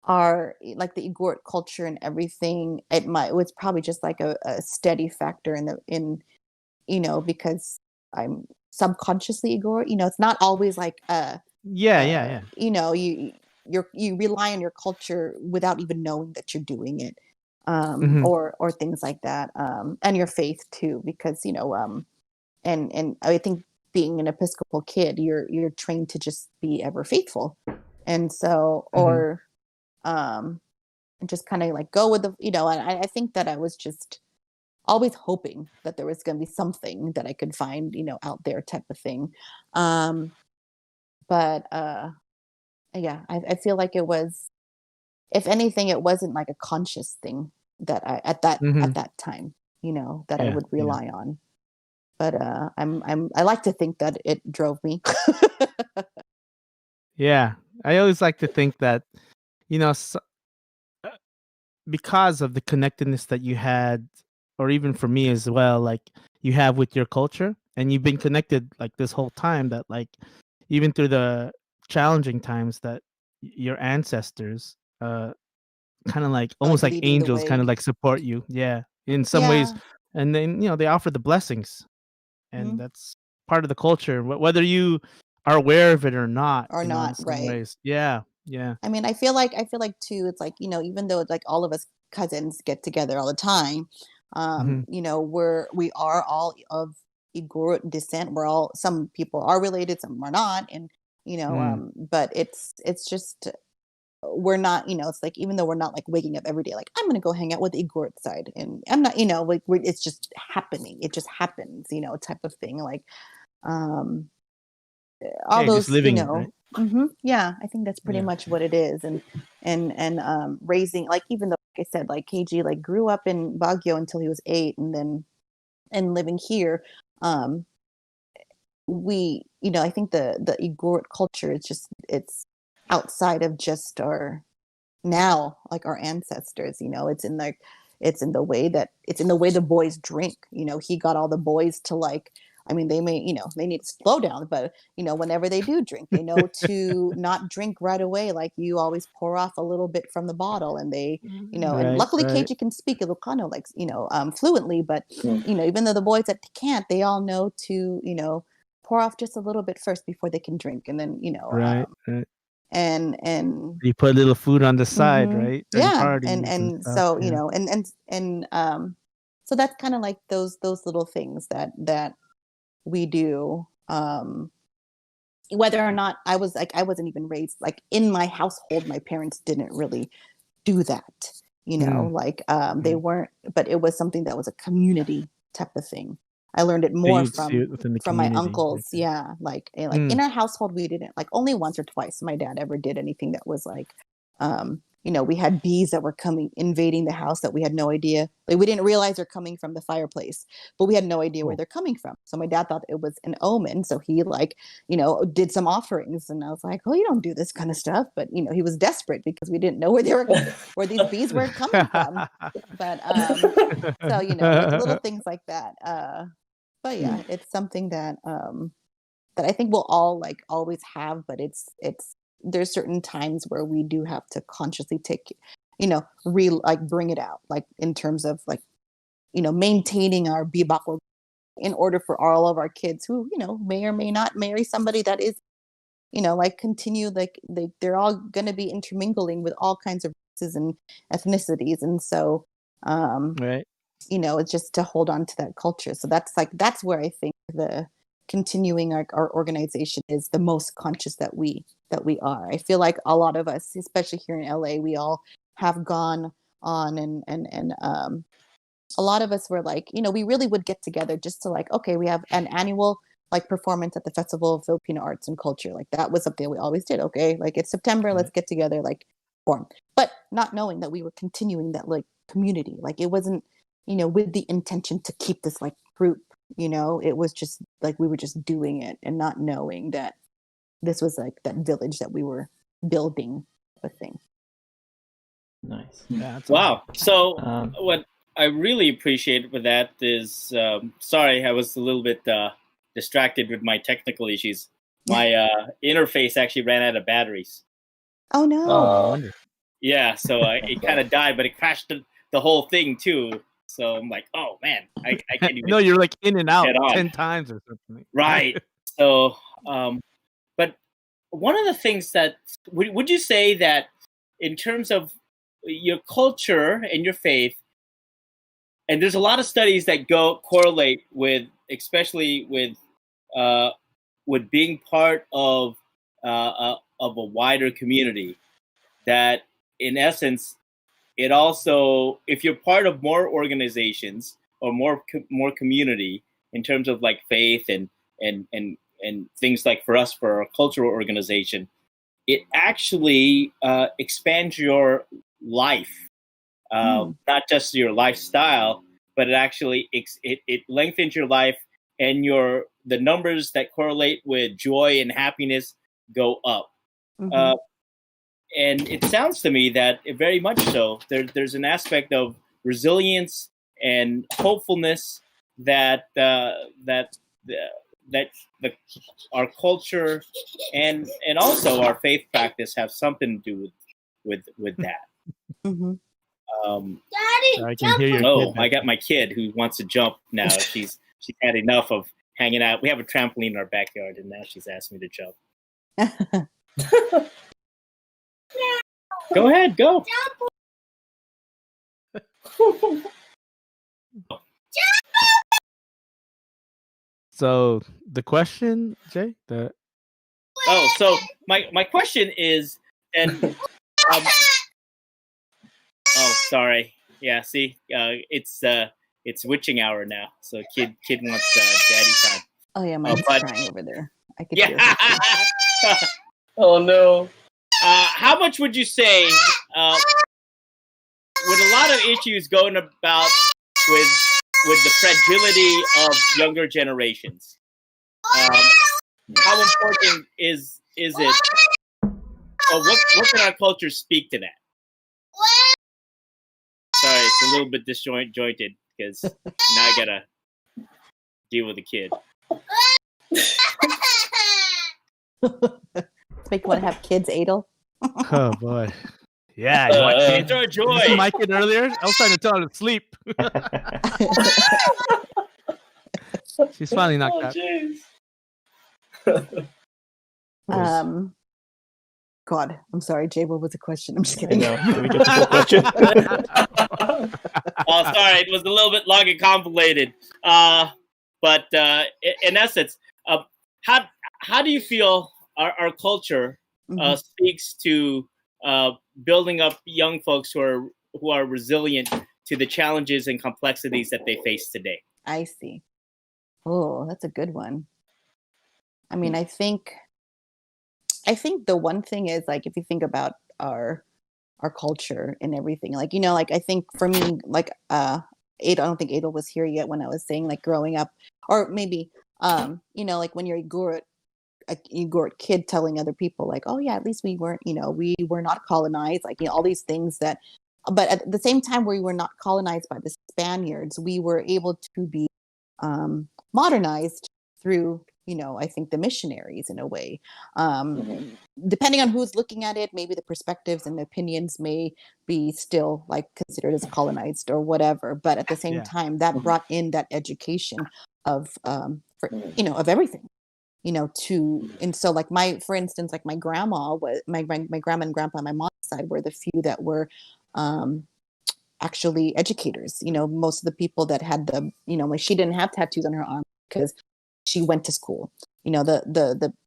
our like the Igorot culture and everything. It was probably just like a steady factor in you know, because I'm subconsciously Igorot. You know, it's not always like Yeah. Yeah. Yeah. you know, you rely on your culture without even knowing that you're doing it, Mhm. or things like that, and your faith too, because you know, and I think being an Episcopal kid, you're trained to just be ever faithful, and so Mhm. or and just kind of like go with the, you know. And I think that I was just always hoping that there was going to be something that I could find, out there type of thing. But yeah, I feel like it was, if anything, it wasn't like a conscious thing that I at that time, that I would rely on. But I like to think that it drove me. Yeah, I always like to think that, because of the connectedness that you had, or even for me as well, like you have with your culture, and you've been connected like this whole time, that like even through the challenging times, that your ancestors kind of like almost like leading the angels kind way. of like support you, yeah, in some ways. Yeah. And then they offer the blessings, and Mhm. that's part of the culture, whether you are aware of it or not, Or in not, some right? ways. Yeah, yeah. I mean, I feel like too, it's like, even though like all of us cousins get together all the time, Mhm. we are all of Igorot descent. We're all, some people are related, some are not. And, Mm. but it's just, we're not, it's like, even though we're not like waking up every day, like I'm going to go hang out with the Igorot side. And I'm not, like it's just happening. It just happens, type of thing. Like, um, all Yeah, just those, living it, right? yeah, I think that's pretty Yeah. much what it is. And raising, like, even though, like I said, like KG like grew up in Baguio until he was 8, and then and living here, um we, I think the Igorot culture is just, it's outside of just our, now, like our ancestors, it's in like, it's in the way the boys drink. He got all the boys to like, I mean, they may, they need to slow down, but whenever they do drink, they know to not drink right away. Like, you always pour off a little bit from the bottle, and they, and Right, luckily right. KG can speak Ilocano like, fluently, but even though the boys that can't, they all know to, pour off just a little bit first before they can drink, and then, Right, right. and You put a little food on the side, right? During yeah, parties and and stuff. so, Yeah. so that's kind of like those little things that we do. Whether or not I was like, I wasn't even raised like in my household, my parents didn't really do that, like, they weren't, but it was something that was a community type of thing. I learned it So more you'd see it within the from my community. uncles. Okay. Yeah, like, in our household, we didn't, like, only once or twice my dad ever did anything that was like, we had bees that were coming, invading the house, that we had no idea, like, we didn't realize they're coming from the fireplace, but we had no idea where Cool. they're coming from. So my dad thought it was an omen, so he, like, did some offerings, and I was like, oh, you don't do this kind of stuff. But he was desperate because we didn't know where these bees were coming from. But so, like little things like that. But yeah, it's something that I think we'll all like always have, but it's there's certain times where we do have to consciously take, like bring it out, like in terms of like, maintaining our BIBAK in order for all of our kids who, may or may not marry somebody that is, like continue, like they're all going to be intermingling with all kinds of races and ethnicities. And so, Right. it's just to hold on to that culture. So that's where I think the continuing our organization is the most conscious that we are. I feel like a lot of us, especially here in LA, we all have gone on, and a lot of us were like, we really would get together just to like, okay, we have an annual like performance at the Festival of Filipino Arts and Culture. Like, that was something we always did. Okay, like it's September, let's get together, like form. But not knowing that we were continuing that like community. Like, it wasn't, with the intention to keep this like group. It was just like we were just doing it and not knowing that this was like that village that we were building a thing. Nice. Yeah, that's Wow. awesome. So what I really appreciate with that is, sorry, I was a little bit distracted with my technical issues. My interface actually ran out of batteries. Oh no. No wonder. Yeah, so it kind of died, but it crashed the whole thing too. So I'm like, oh man, I can't even. No, you're like in and out get on. 10 times or something. Right. So, but one of the things that would you say that in terms of your culture and your faith, and there's a lot of studies that correlate with, especially with being part of a wider community, that in essence, it also, if you're part of more organizations, or more community in terms of like faith and things like for us for our cultural organization, it actually expands your life, not just your lifestyle, but it actually it lengthens your life, and the numbers that correlate with joy and happiness go up. And it sounds to me that very much so. There's an aspect of resilience and hopefulness that our culture and also our faith practice have something to do with that. Daddy, I can hear your kid. I got my kid who wants to jump now. She's had enough of hanging out. We have a trampoline in our backyard, and now she's asked me to jump. Go ahead, go. So the question, Jay, so my question is, and sorry, yeah, see, it's witching hour now, so kid wants daddy time. Oh yeah, mine's crying over there. I could hear it. Oh no. How much would you say, with a lot of issues going about with the fragility of younger generations, how important is it? Or what can our culture speak to that? Sorry, it's a little bit disjointed because now I gotta deal with a kid. Make you want to have kids, Adel? Oh boy. Yeah, you want kids? Enjoy joy. You see my kid earlier? I was trying to tell her to sleep. She's finally knocked out. God, I'm sorry, Jay. What was the question? I'm just kidding. Can we get to the question? Oh, sorry, it was a little bit long and convoluted. But in essence, how do you feel our culture speaks to building up young folks who are resilient to the challenges and complexities that they face today? I see. Oh, that's a good one. I mean, I think the one thing is, like, if you think about our culture and everything, like, you know, like, I think for me, like, Adel, I don't think Adel was here yet when I was saying, like, growing up, or maybe, you know, like when you're a Igorot kid telling other people, like, oh yeah, at least we weren't, you know, we were not colonized, like, you know, all these things that, but at the same time, we were not colonized by the Spaniards. We were able to be modernized through, you know, I think the missionaries in a way. Depending on who's looking at it, maybe the perspectives and the opinions may be still like considered as colonized or whatever. But at the same time, that brought in that education of, you know, of everything. You know, and so like for instance, like my grandma was my grandma and grandpa on my mom's side were the few that were actually educators. You know, most of the people that had you know, like she didn't have tattoos on her arm because she went to school. You know,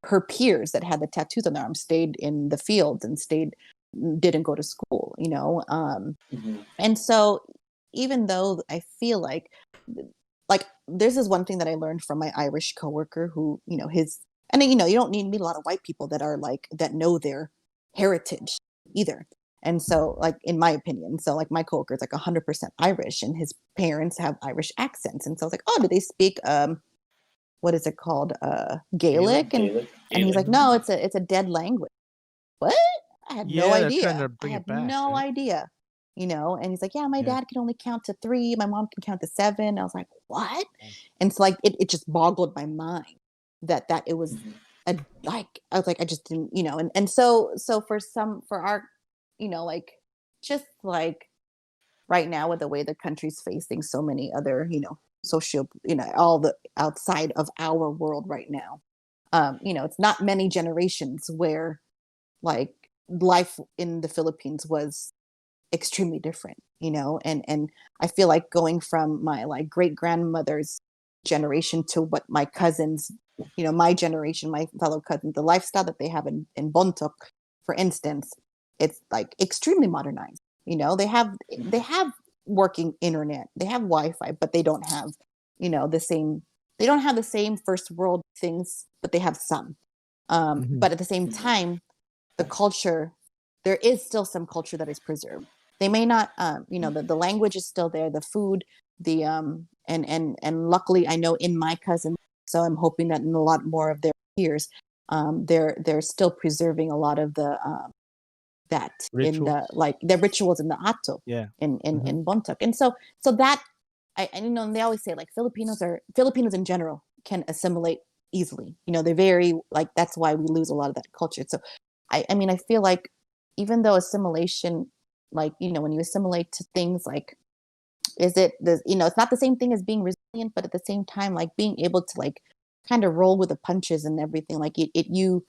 her peers that had the tattoos on their arm stayed in the fields and didn't go to school, you know. And so even though I feel like this is one thing that I learned from my Irish coworker who, you know, and you know, you don't need a lot of white people that are like, that know their heritage either. And so, like, in my opinion, so like my coworker is like 100% Irish and his parents have Irish accents. And so I was like, oh, do they speak, what is it called? Gaelic? And he's like, no, it's a dead language. What? I had no idea. I had no idea. You know, and he's like, yeah, my dad can only count to 3. My mom can count to 7. I was like, what? And so like, it just boggled my mind that it was I was like, I just didn't, you know, and so for our, you know, like, just like right now with the way the country's facing so many other, you know, social, you know, all the outside of our world right now. You know, it's not many generations where like life in the Philippines was extremely different, you know, and I feel like going from my like great grandmother's generation to what my cousins, you know, my generation, my fellow cousins, the lifestyle that they have in Bontoc, for instance, it's like extremely modernized. You know, they have working internet. They have Wi-Fi, but they don't have, the same. They don't have the same first world things, but they have some. But at the same time, the culture, there is still some culture that is preserved. They may not, the language is still there, the food, the and luckily I know in my cousin, so I'm hoping that in a lot more of their peers, they're still preserving a lot of the that Rituals. in the like their rituals in the ato, Yeah. in Bontoc, and so that and they always say like Filipinos in general can assimilate easily. They're very like, that's why we lose a lot of that culture. So I feel like even though assimilation, like, when you assimilate to things like, it's not the same thing as being resilient, but at the same time, like being able to like kind of roll with the punches and everything, like you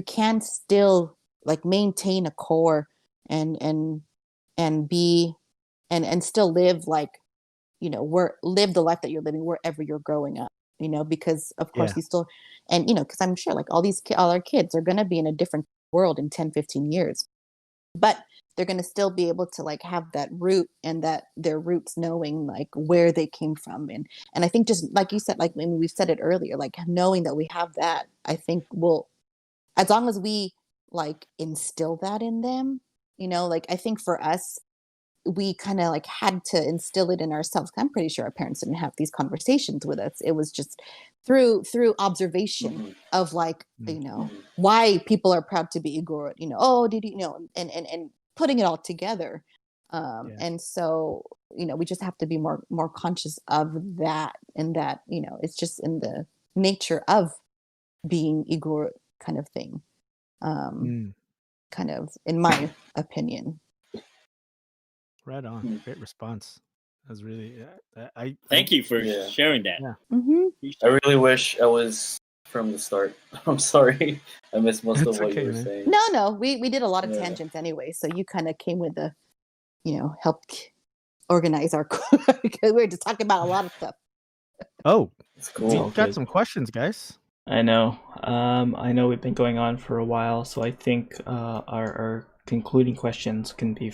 can still like maintain a core and be and still live like, live the life that you're living wherever you're growing up, because of course you still, and because I'm sure like all our kids are going to be in a different world in 10-15 years, but they're going to still be able to like have that root, and that their roots knowing like where they came from. And I think, just like you said, like we've said it earlier, like knowing that we have that, I think will, as long as we like instill that in them, like I think for us, we kind of like had to instill it in ourselves. I'm pretty sure our parents didn't have these conversations with us. It was just through observation of like, why people are proud to be Igorot, oh, did and putting it all together. And so, we just have to be more conscious of that, and that, it's just in the nature of being Igorot kind of thing. Kind of, in my opinion. Right on. Great response. That was really. Thank you for sharing that. Yeah. I really wish I was from the start. I'm sorry, I missed most of what you were saying. No, we did a lot of tangents anyway, so you kind of came with the, helped organize our. Because we were just talking about a lot of stuff. Oh, it's cool. We've got some questions, guys. I know. I know we've been going on for a while, so I think our concluding questions can be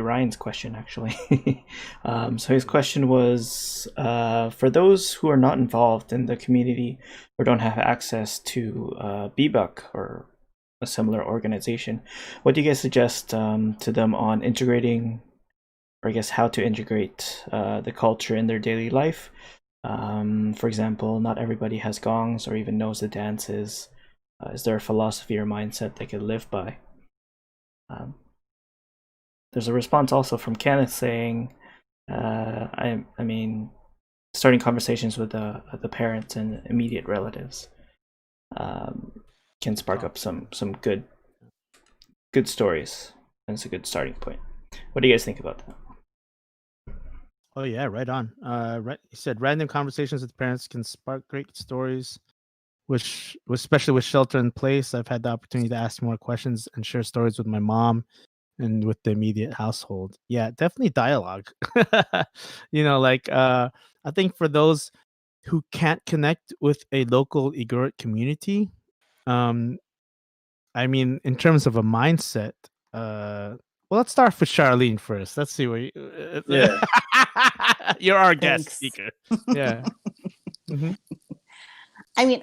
Ryan's question, actually. So his question was, for those who are not involved in the community or don't have access to BIBAK or a similar organization, what do you guys suggest to them on integrating, or I guess how to integrate the culture in their daily life? For example, not everybody has gongs or even knows the dances. Is there a philosophy or mindset they could live by? There's a response also from Kenneth saying, I mean, starting conversations with the parents and immediate relatives can spark up some good stories, and it's a good starting point. What do you guys think about that? Oh yeah, right on. Right, you said random conversations with parents can spark great stories, which especially with shelter in place, I've had the opportunity to ask more questions and share stories with my mom and with the immediate household. Yeah, definitely dialogue. I think for those who can't connect with a local Igorot community, I mean, in terms of a mindset, well, let's start with Charlene first. Let's see where you're our guest speaker. Yeah. I mean,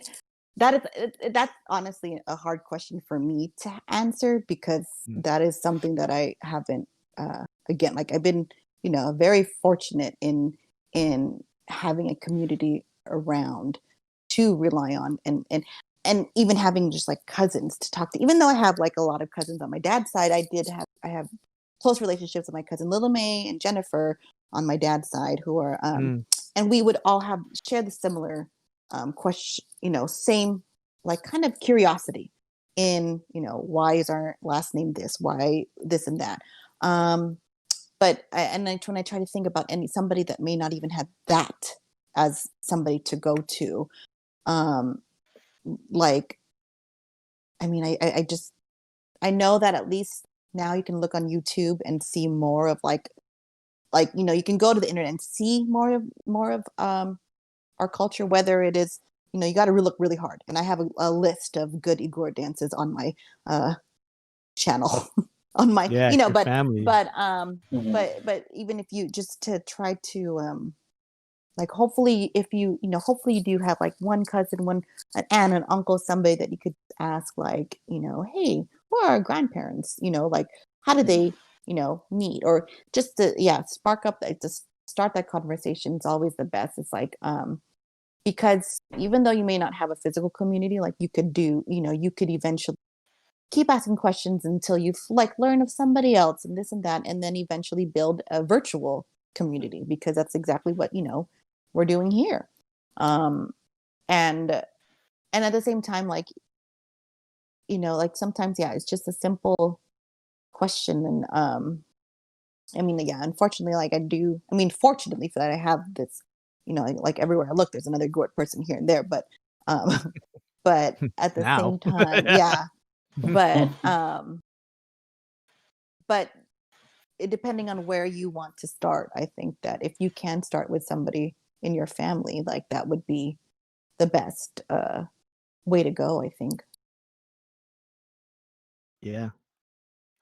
that's honestly a hard question for me to answer, because that is something that I haven't. Again, like I've been, very fortunate in having a community around to rely on, and even having just like cousins to talk to. Even though I have like a lot of cousins on my dad's side, I have close relationships with my cousin Little May and Jennifer on my dad's side, who are and we would all share the similar question, same like kind of curiosity in, why is our last name this, why this and that. But when I try to think about somebody that may not even have that as somebody to go to, like, I mean, I know that at least now you can look on YouTube and see more of like, you can go to the internet and see more of our culture, whether it is, you got to look really hard. And I have a list of good Igorot dances on my channel on my, Yeah, you know, your family. but even if you just to try to, like, hopefully if hopefully you do have like one cousin, an aunt, an uncle, somebody that you could ask, like, hey, who are our grandparents, like, how did they, meet, or just to, spark up that, just start that conversation is always the best. It's like, because even though you may not have a physical community, like, you could eventually keep asking questions until you like learn of somebody else and this and that, and then eventually build a virtual community, because that's exactly what we're doing here. And at the same time, like, like, sometimes, it's just a simple question. And I mean, unfortunately, like, fortunately for that, I have this, like, everywhere I look, there's another Igorot person here and there, but but at the Now. same time, but but depending on where you want to start, I think that if you can start with somebody in your family, like, that would be the best way to go, I think. Yeah.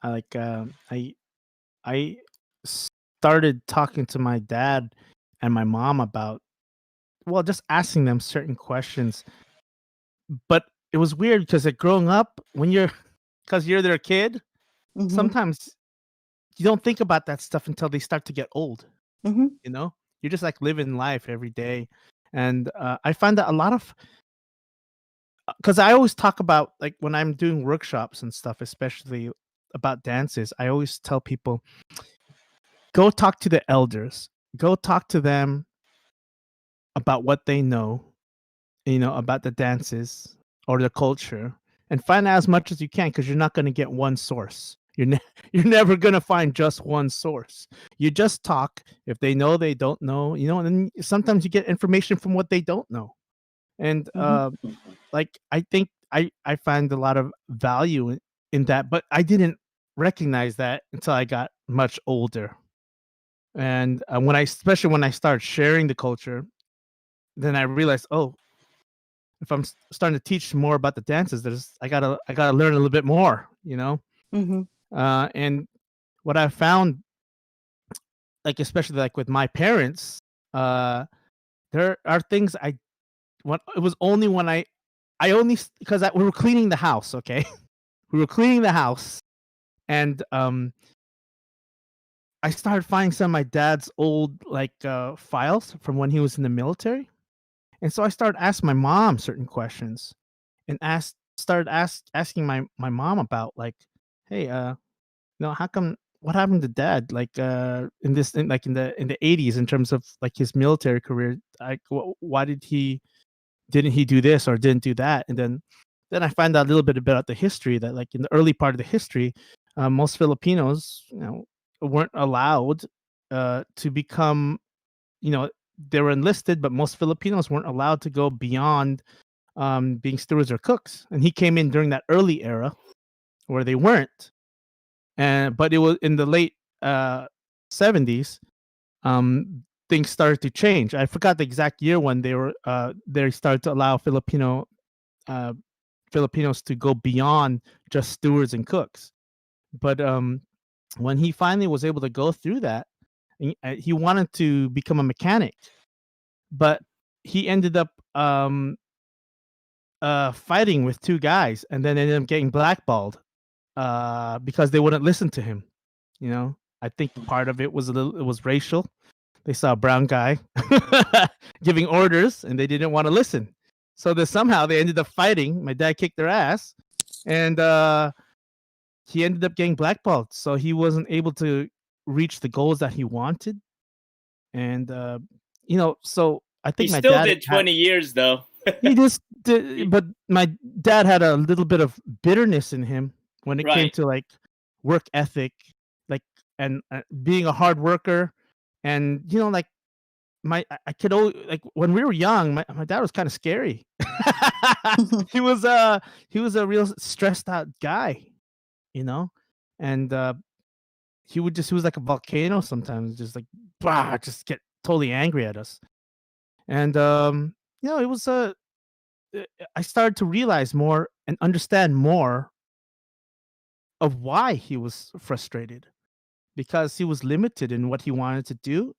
I started talking to my dad and my mom about, well, just asking them certain questions. But it was weird because, like, growing up, because you're their kid, Mhm. sometimes you don't think about that stuff until they start to get old. Mhm. You're just like living life every day. And I find that a lot of, because I always talk about, like, when I'm doing workshops and stuff, especially about dances, I always tell people, go talk to the elders, go talk to them about what they know, about the dances or the culture, and find out as much as you can, because you're not going to get one source. You're never going to find just one source. You just talk. If they know, they don't know, and then sometimes you get information from what they don't know. And like, I think I find a lot of value in that, but I didn't recognize that until I got much older. And especially when I started sharing the culture, then I realized, oh, if I'm starting to teach more about the dances, I gotta learn a little bit more, Mhm. And what I found, like, especially like with my parents, there are things it was only when because we were cleaning the house, okay, we were cleaning the house, and I started finding some of my dad's old, like, files from when he was in the military. And so I started asking my mom certain questions, and asking my mom about, like, hey, how come, what happened to dad, like, in the 80s, in terms of, like, his military career, like, why didn't he do this or didn't do that? And then I find out a little bit about the history, that, like, in the early part of the history, most Filipinos, weren't allowed to become, they were enlisted, but most Filipinos weren't allowed to go beyond being stewards or cooks. And he came in during that early era where they weren't. But it was in the late 70s, things started to change. I forgot the exact year when they started to allow Filipinos to go beyond just stewards and cooks. But when he finally was able to go through that, he wanted to become a mechanic, but he ended up fighting with two guys, and then ended up getting blackballed because they wouldn't listen to him. I think part of it was racial. They saw a brown guy giving orders, and they didn't want to listen. So somehow they ended up fighting. My dad kicked their ass, and he ended up getting blackballed. So he wasn't able to reach the goals that he wanted. And so I He think my still dad did 20 years though. he just did, but my dad had a little bit of bitterness in him when it came Right. to, like, work ethic, like, and being a hard worker. And like, I could always, like, when we were young, my dad was kind of scary. he was a real stressed out guy, and he was like a volcano sometimes, just like, just get totally angry at us. And it was I started to realize more and understand more of why he was frustrated, because he was limited in what he wanted to do,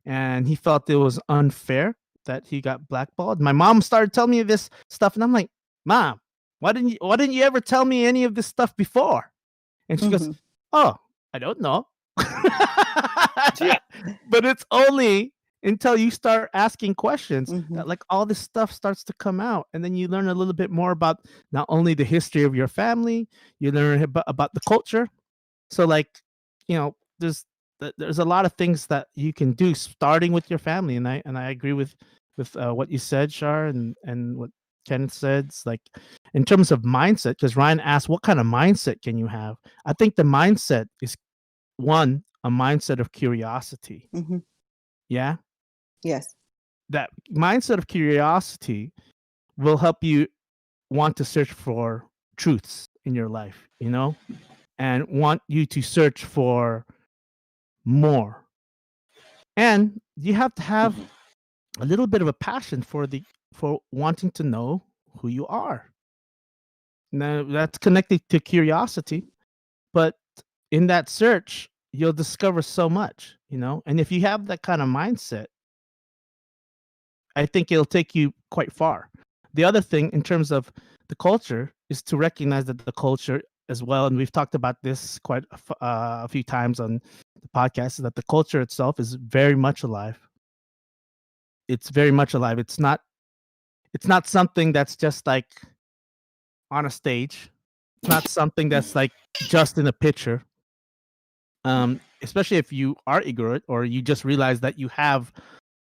and he felt it was unfair that he got blackballed. My mom started telling me this stuff, and I'm like, Mom, why didn't you ever tell me any of this stuff before? And she goes, Mhm. Oh, I don't know. Yeah. But it's only until you start asking questions Mhm. that like all this stuff starts to come out, and then you learn a little bit more about not only the history of your family, you learn about the culture. So like, there's a lot of things that you can do starting with your family, and I agree with what you said, Shar, and what Kenneth said. It's like in terms of mindset, because Ryan asked, what kind of mindset can you have? I think the mindset is a mindset of curiosity. Mhm. Yeah, Yes. that mindset of curiosity will help you want to search for truths in your life, and want you to search for more. And you have to have Mhm. a little bit of a passion for wanting to know who you are. Now that's connected to curiosity, but in that search, you'll discover so much, And if you have that kind of mindset, I think it'll take you quite far. The other thing in terms of the culture is to recognize that the culture as well, and we've talked about this quite a few times on the podcast, is that the culture itself is very much alive. It's very much alive. It's not something that's just like on a stage. It's not something that's like just in a picture. Especially if you are Igorot, or you just realize that you have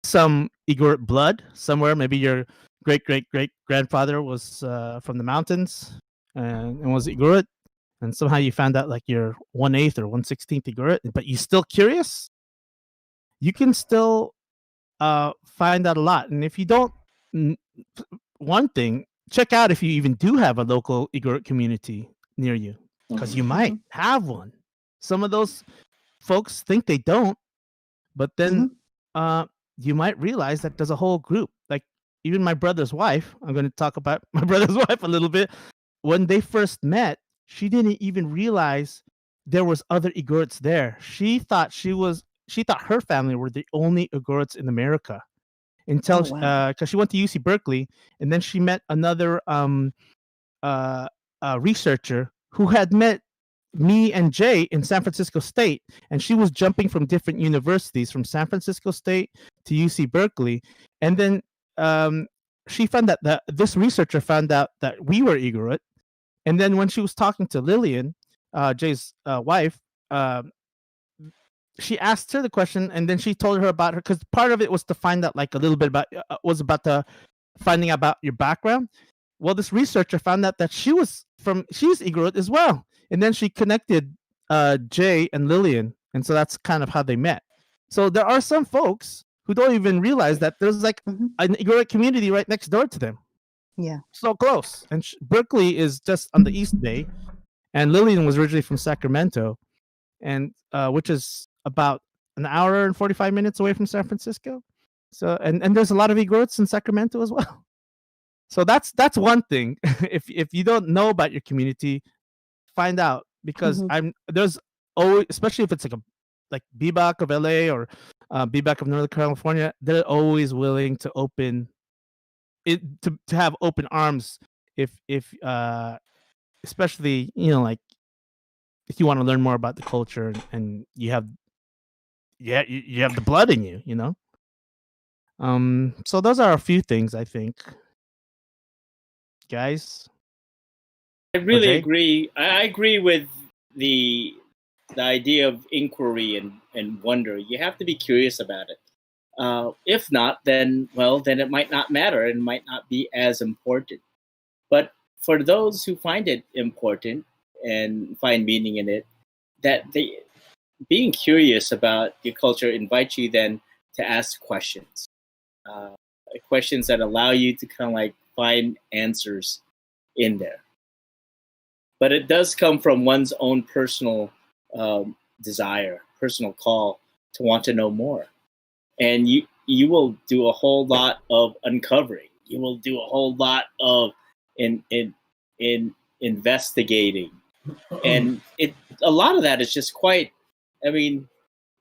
some Igorot blood somewhere. Maybe your great great great grandfather was from the mountains and was Igorot, and somehow you found out like you're 1/8 or 1/16 Igorot, but you're still curious. You can still find out a lot, and if you don't, n- one thing, check out if you even do have a local Igorot community near you, because you might have one. Some of those folks think they don't, but then you might realize that there's a whole group. Like even my brother's wife, I'm going to talk about my brother's wife a little bit. When they first met, she didn't even realize there was other Igorots there. She thought her family were the only Igorots in America until Oh, wow. because she went to UC Berkeley, and then she met another uh, researcher who had met me and Jay in San Francisco State, and she was jumping from different universities, from San Francisco State to UC Berkeley, and then she found that this researcher found out that we were Igorot, and then when she was talking to Lillian, Jay's wife, she asked her the question, and then she told her about her, because part of it was to find out like a little bit about the finding out about your background. Well, this researcher found out that she's Igorot as well, and then she connected Jay and Lillian, and so that's kind of how they met. So there are some folks who don't even realize that there's like Mhm. an Igorot community right next door to them, Yeah. so close. And Berkeley is just on the East Bay, and Lillian was originally from Sacramento, and which is about an hour and 45 minutes away from San Francisco. So and there's a lot of Igorots in Sacramento as well. So that's one thing. If you don't know about your community, find out, because there's always, especially if it's like BIBAK of LA or BIBAK of Northern California, they're always willing to open it to have open arms if especially like if you want to learn more about the culture, and you have you have the blood in you. So those are a few things, I think, guys. I really Jay? agree. I agree with the idea of inquiry and wonder. You have to be curious about it. If not, then it might not matter and might not be as important. But for those who find it important and find meaning in it, that being curious about your culture invites you then to ask questions, uh, questions that allow you to kind of like find answers in there. But it does come from one's own personal desire, personal call to want to know more, and you will do a whole lot of uncovering. You will do a whole lot of in investigating and a lot of that is just quite. I mean,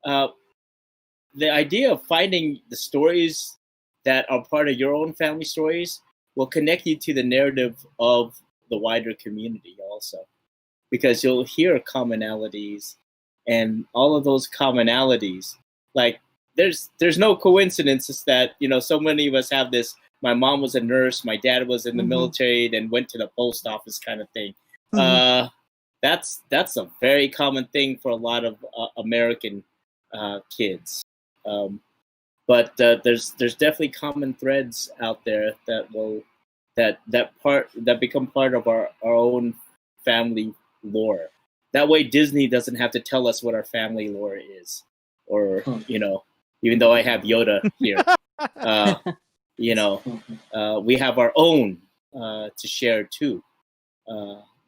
the idea of finding the stories that are part of your own family stories will connect you to the narrative of the wider community also, because you'll hear commonalities, and all of those commonalities, like there's no coincidences that, you know, so many of us have this. My mom was a nurse, my dad was in the military, then went to the post office kind of thing. That's a very common thing for a lot of American kids. But there's definitely common threads out there that become part of our own family lore. That way, Disney doesn't have to tell us what our family lore is, or you know, even though I have Yoda here, you know, we have our own to share too.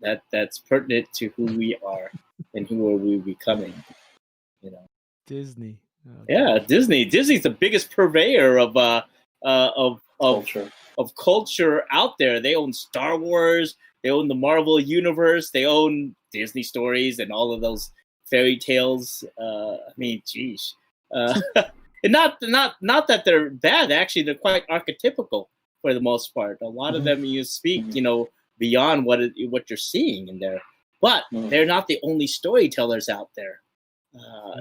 That's pertinent to who we are and who are we becoming. You know, Disney. Yeah, Disney. Disney's the biggest purveyor of Culture. of culture out there. They own Star Wars. They own the Marvel universe. They own Disney stories and all of those fairy tales. I mean, geez, and not that they're bad. Actually, they're quite archetypical for the most part. A lot of them you speak, you know, beyond what you're seeing in there. But they're not the only storytellers out there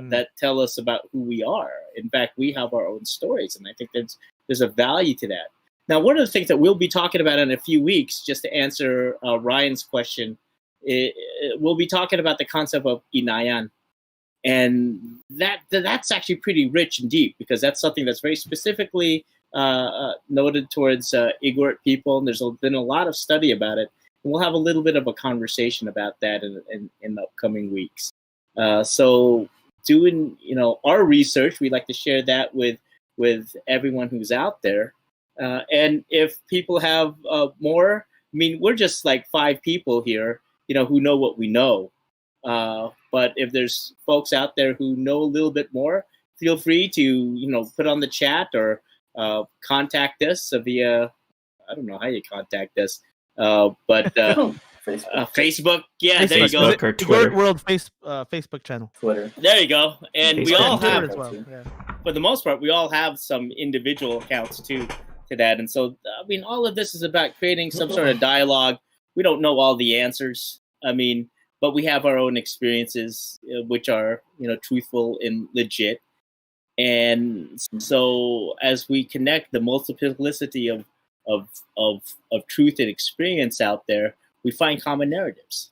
that tell us about who we are. In fact, we have our own stories, and I think there's a value to that. Now, one of the things that we'll be talking about in a few weeks, just to answer Ryan's question, we'll be talking about the concept of inayan. And that's actually pretty rich and deep, because that's something that's very specifically noted towards Igorot people, and there's been a lot of study about it. And we'll have a little bit of a conversation about that in the upcoming weeks. So doing, you know, our research, we like to share that with everyone who's out there. And if people have more, I mean, we're just like 5 people here, you know, who know what we know. But if there's folks out there who know a little bit more, feel free to, you know, put on the chat or contact us via, I don't know how you contact us, but Facebook. Yeah, there you go. Facebook or Twitter. World Facebook channel. Twitter. There you go. And we Facebook all and Twitter have, as well. Yeah. for the most part, we all have some individual accounts too to that. And so, I mean, all of this is about creating some sort of dialogue. We don't know all the answers. I mean, but we have our own experiences, which are, you know, truthful and legit. And so, as we connect the multiplicity of truth and experience out there, we find common narratives.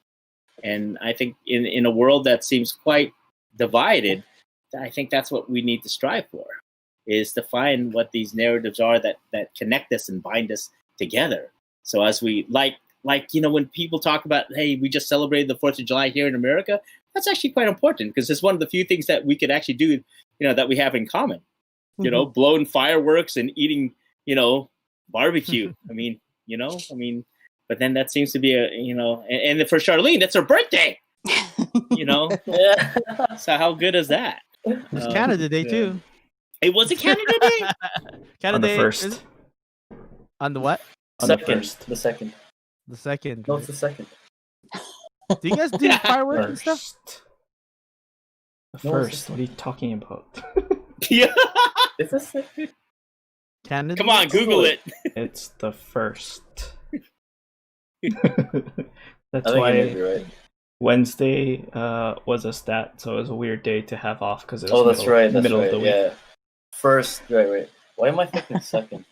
And I think in a world that seems quite divided, I think that's what we need to strive for, is to find what these narratives are that connect us and bind us together. So as we like, you know, when people talk about, hey, we just celebrated the 4th of July here in America, that's actually quite important, because it's one of the few things that we could actually do, you know, that we have in common. You know, blowing fireworks and eating, you know, barbecue. I mean, you know, but then that seems to be a, you know, and for Charlene, that's her birthday. You know, so how good is that? It's Canada Day too. It was a Canada Day. Canada On the Day first. is- On the what? On the Second. first. The second. The second. No, it's the second. Do you guys do fireworks and stuff? First. The No, it's first. What are you talking about? Yeah. It's the second. Canada. Come on, Google it. It's the first. I That's think you why may be right. Wednesday was a stat, so it was a weird day to have off because it was Oh, that's right. That's middle right. of the week. Yeah. First, right. Why am I thinking second?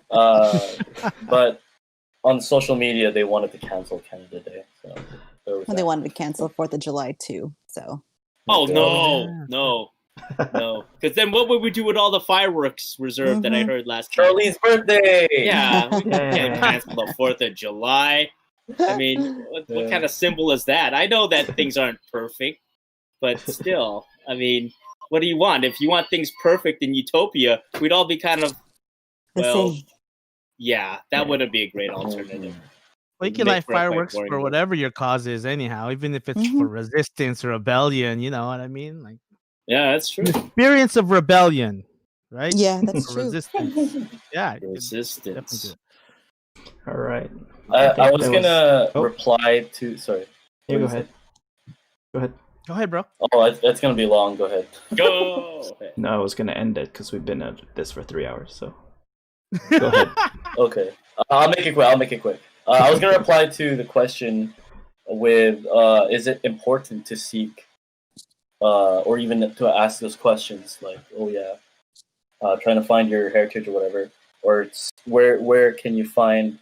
But on social media, they wanted to cancel Canada Day. So there was Well, they that. wanted to cancel 4th of July too. So Oh God. no. Because then what would we do with all the fireworks reserve that I heard last time? Charlie's birthday. Yeah, we Yeah. can't cancel the 4th of July. I mean, what kind of symbol is that? I know that things aren't perfect, but still, I mean, what do you want? If you want things perfect in utopia, we'd all be kind of, the well, same. yeah, that wouldn't be a great alternative. Well, you can Make light for a quite fireworks boring for world. whatever your cause is, anyhow, even if it's for resistance or rebellion. You know what I mean? Like Yeah, that's true. experience of rebellion, right? Yeah, that's Or true. resistance. Yeah, you could definitely do Resistance. it. All right. I was that gonna Oh. reply to. Sorry. Yeah, go What do you ahead. Go ahead. Go ahead, bro. Oh, that's gonna be long. Go ahead. Go. No, I was gonna end it because we've been at this for 3 hours. So go ahead. Okay, I'll make it quick. I was gonna reply to the question with, is it important to seek, or even to ask those questions like, oh yeah, trying to find your heritage or whatever, or it's where can you find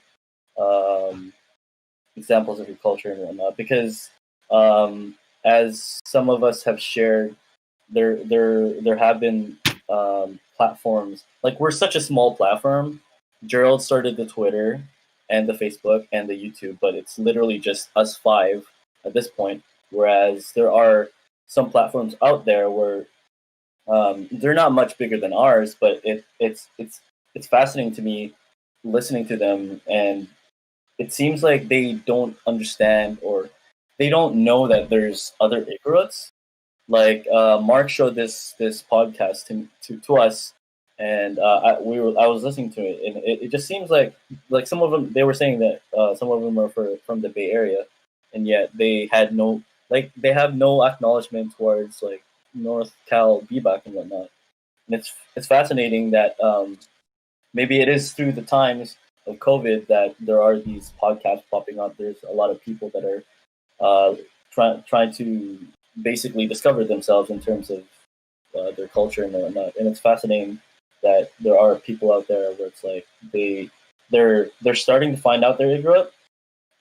examples of your culture and whatnot? Because as some of us have shared, there have been platforms, like we're such a small platform. Gerald started the Twitter and the Facebook and the YouTube, but it's literally just us five at this point. Whereas there are some platforms out there where they're not much bigger than ours, but it's fascinating to me listening to them, and it seems like they don't understand or they don't know that there's other Igorots. Like Mark showed this podcast to us, and I was listening to it, and it just seems like some of them, they were saying that some of them are from the Bay Area, and yet they have no acknowledgement towards like North Cal BIBAK and whatnot. And it's fascinating that maybe it is through the times of COVID that there are these podcasts popping up. There's a lot of people that are trying to basically discover themselves in terms of their culture and whatnot. And it's fascinating that there are people out there where it's like they're starting to find out their Igorot,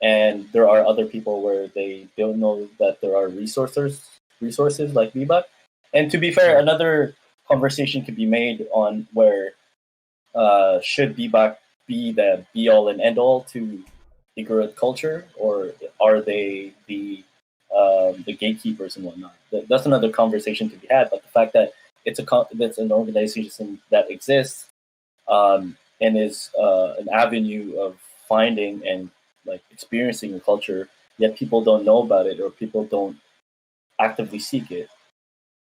and there are other people where they don't know that there are resources like BIBAK. And to be fair, another conversation could be made on where should BIBAK be the be all and end all to Igorot culture, or are they the gatekeepers and whatnot? That's another conversation to be had. But the fact that it's an organization that exists and is an avenue of finding and like experiencing a culture, yet people don't know about it or people don't actively seek it.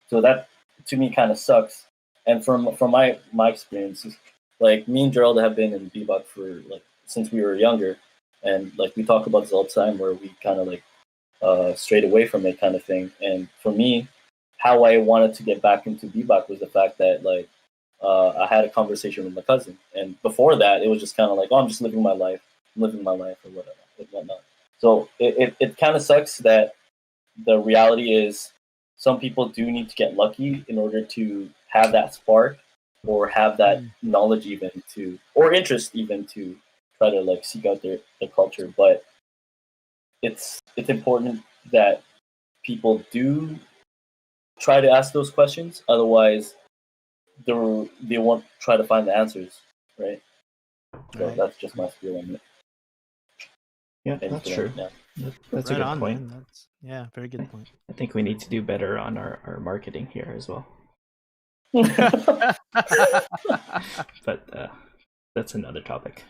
So that to me kind of sucks. And from my experiences, like me and Gerald have been in BIBAK for like since we were younger, and like we talk about this all the time where we kind of like strayed away from it kind of thing. And for me, how I wanted to get back into BIBAK was the fact that like I had a conversation with my cousin, and before that it was just kind of like, oh, I'm just living my life or whatnot. So it kind of sucks that the reality is some people do need to get lucky in order to have that spark or have that knowledge even to, or interest even to try to like seek out their culture. But it's important that people do try to ask those questions. Otherwise, they won't try to find the answers, right? So that's just my spiel on it. Yeah, that's true. That's a good point. Man. Very good point. I think we need to do better on our marketing here as well. But that's another topic.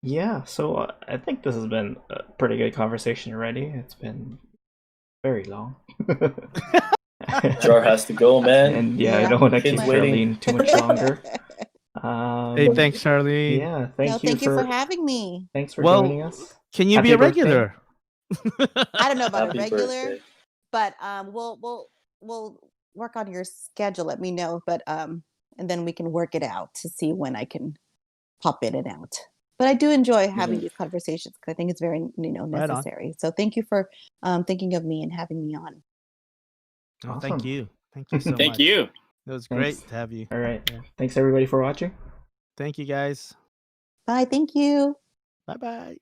Yeah, so I think this has been a pretty good conversation already. It's been very long. Jar has to go, man. And I don't want to keep Kids waiting. Charlene too much longer. Hey, thanks, Charlene. Yeah, Thank you for having me. Thanks for joining us. Can you Happy be a birthday. regular? I don't know about Happy a regular, birthday. but we'll work on your schedule. Let me know, but and then we can work it out to see when I can pop in and out. But I do enjoy having these conversations because I think it's very necessary. So thank you for thinking of me and having me on. Oh, Awesome. thank you so much. Thank you. It was great to have you. All right. Yeah. Thanks everybody for watching. Thank you, guys. Bye. Thank you. Bye-bye.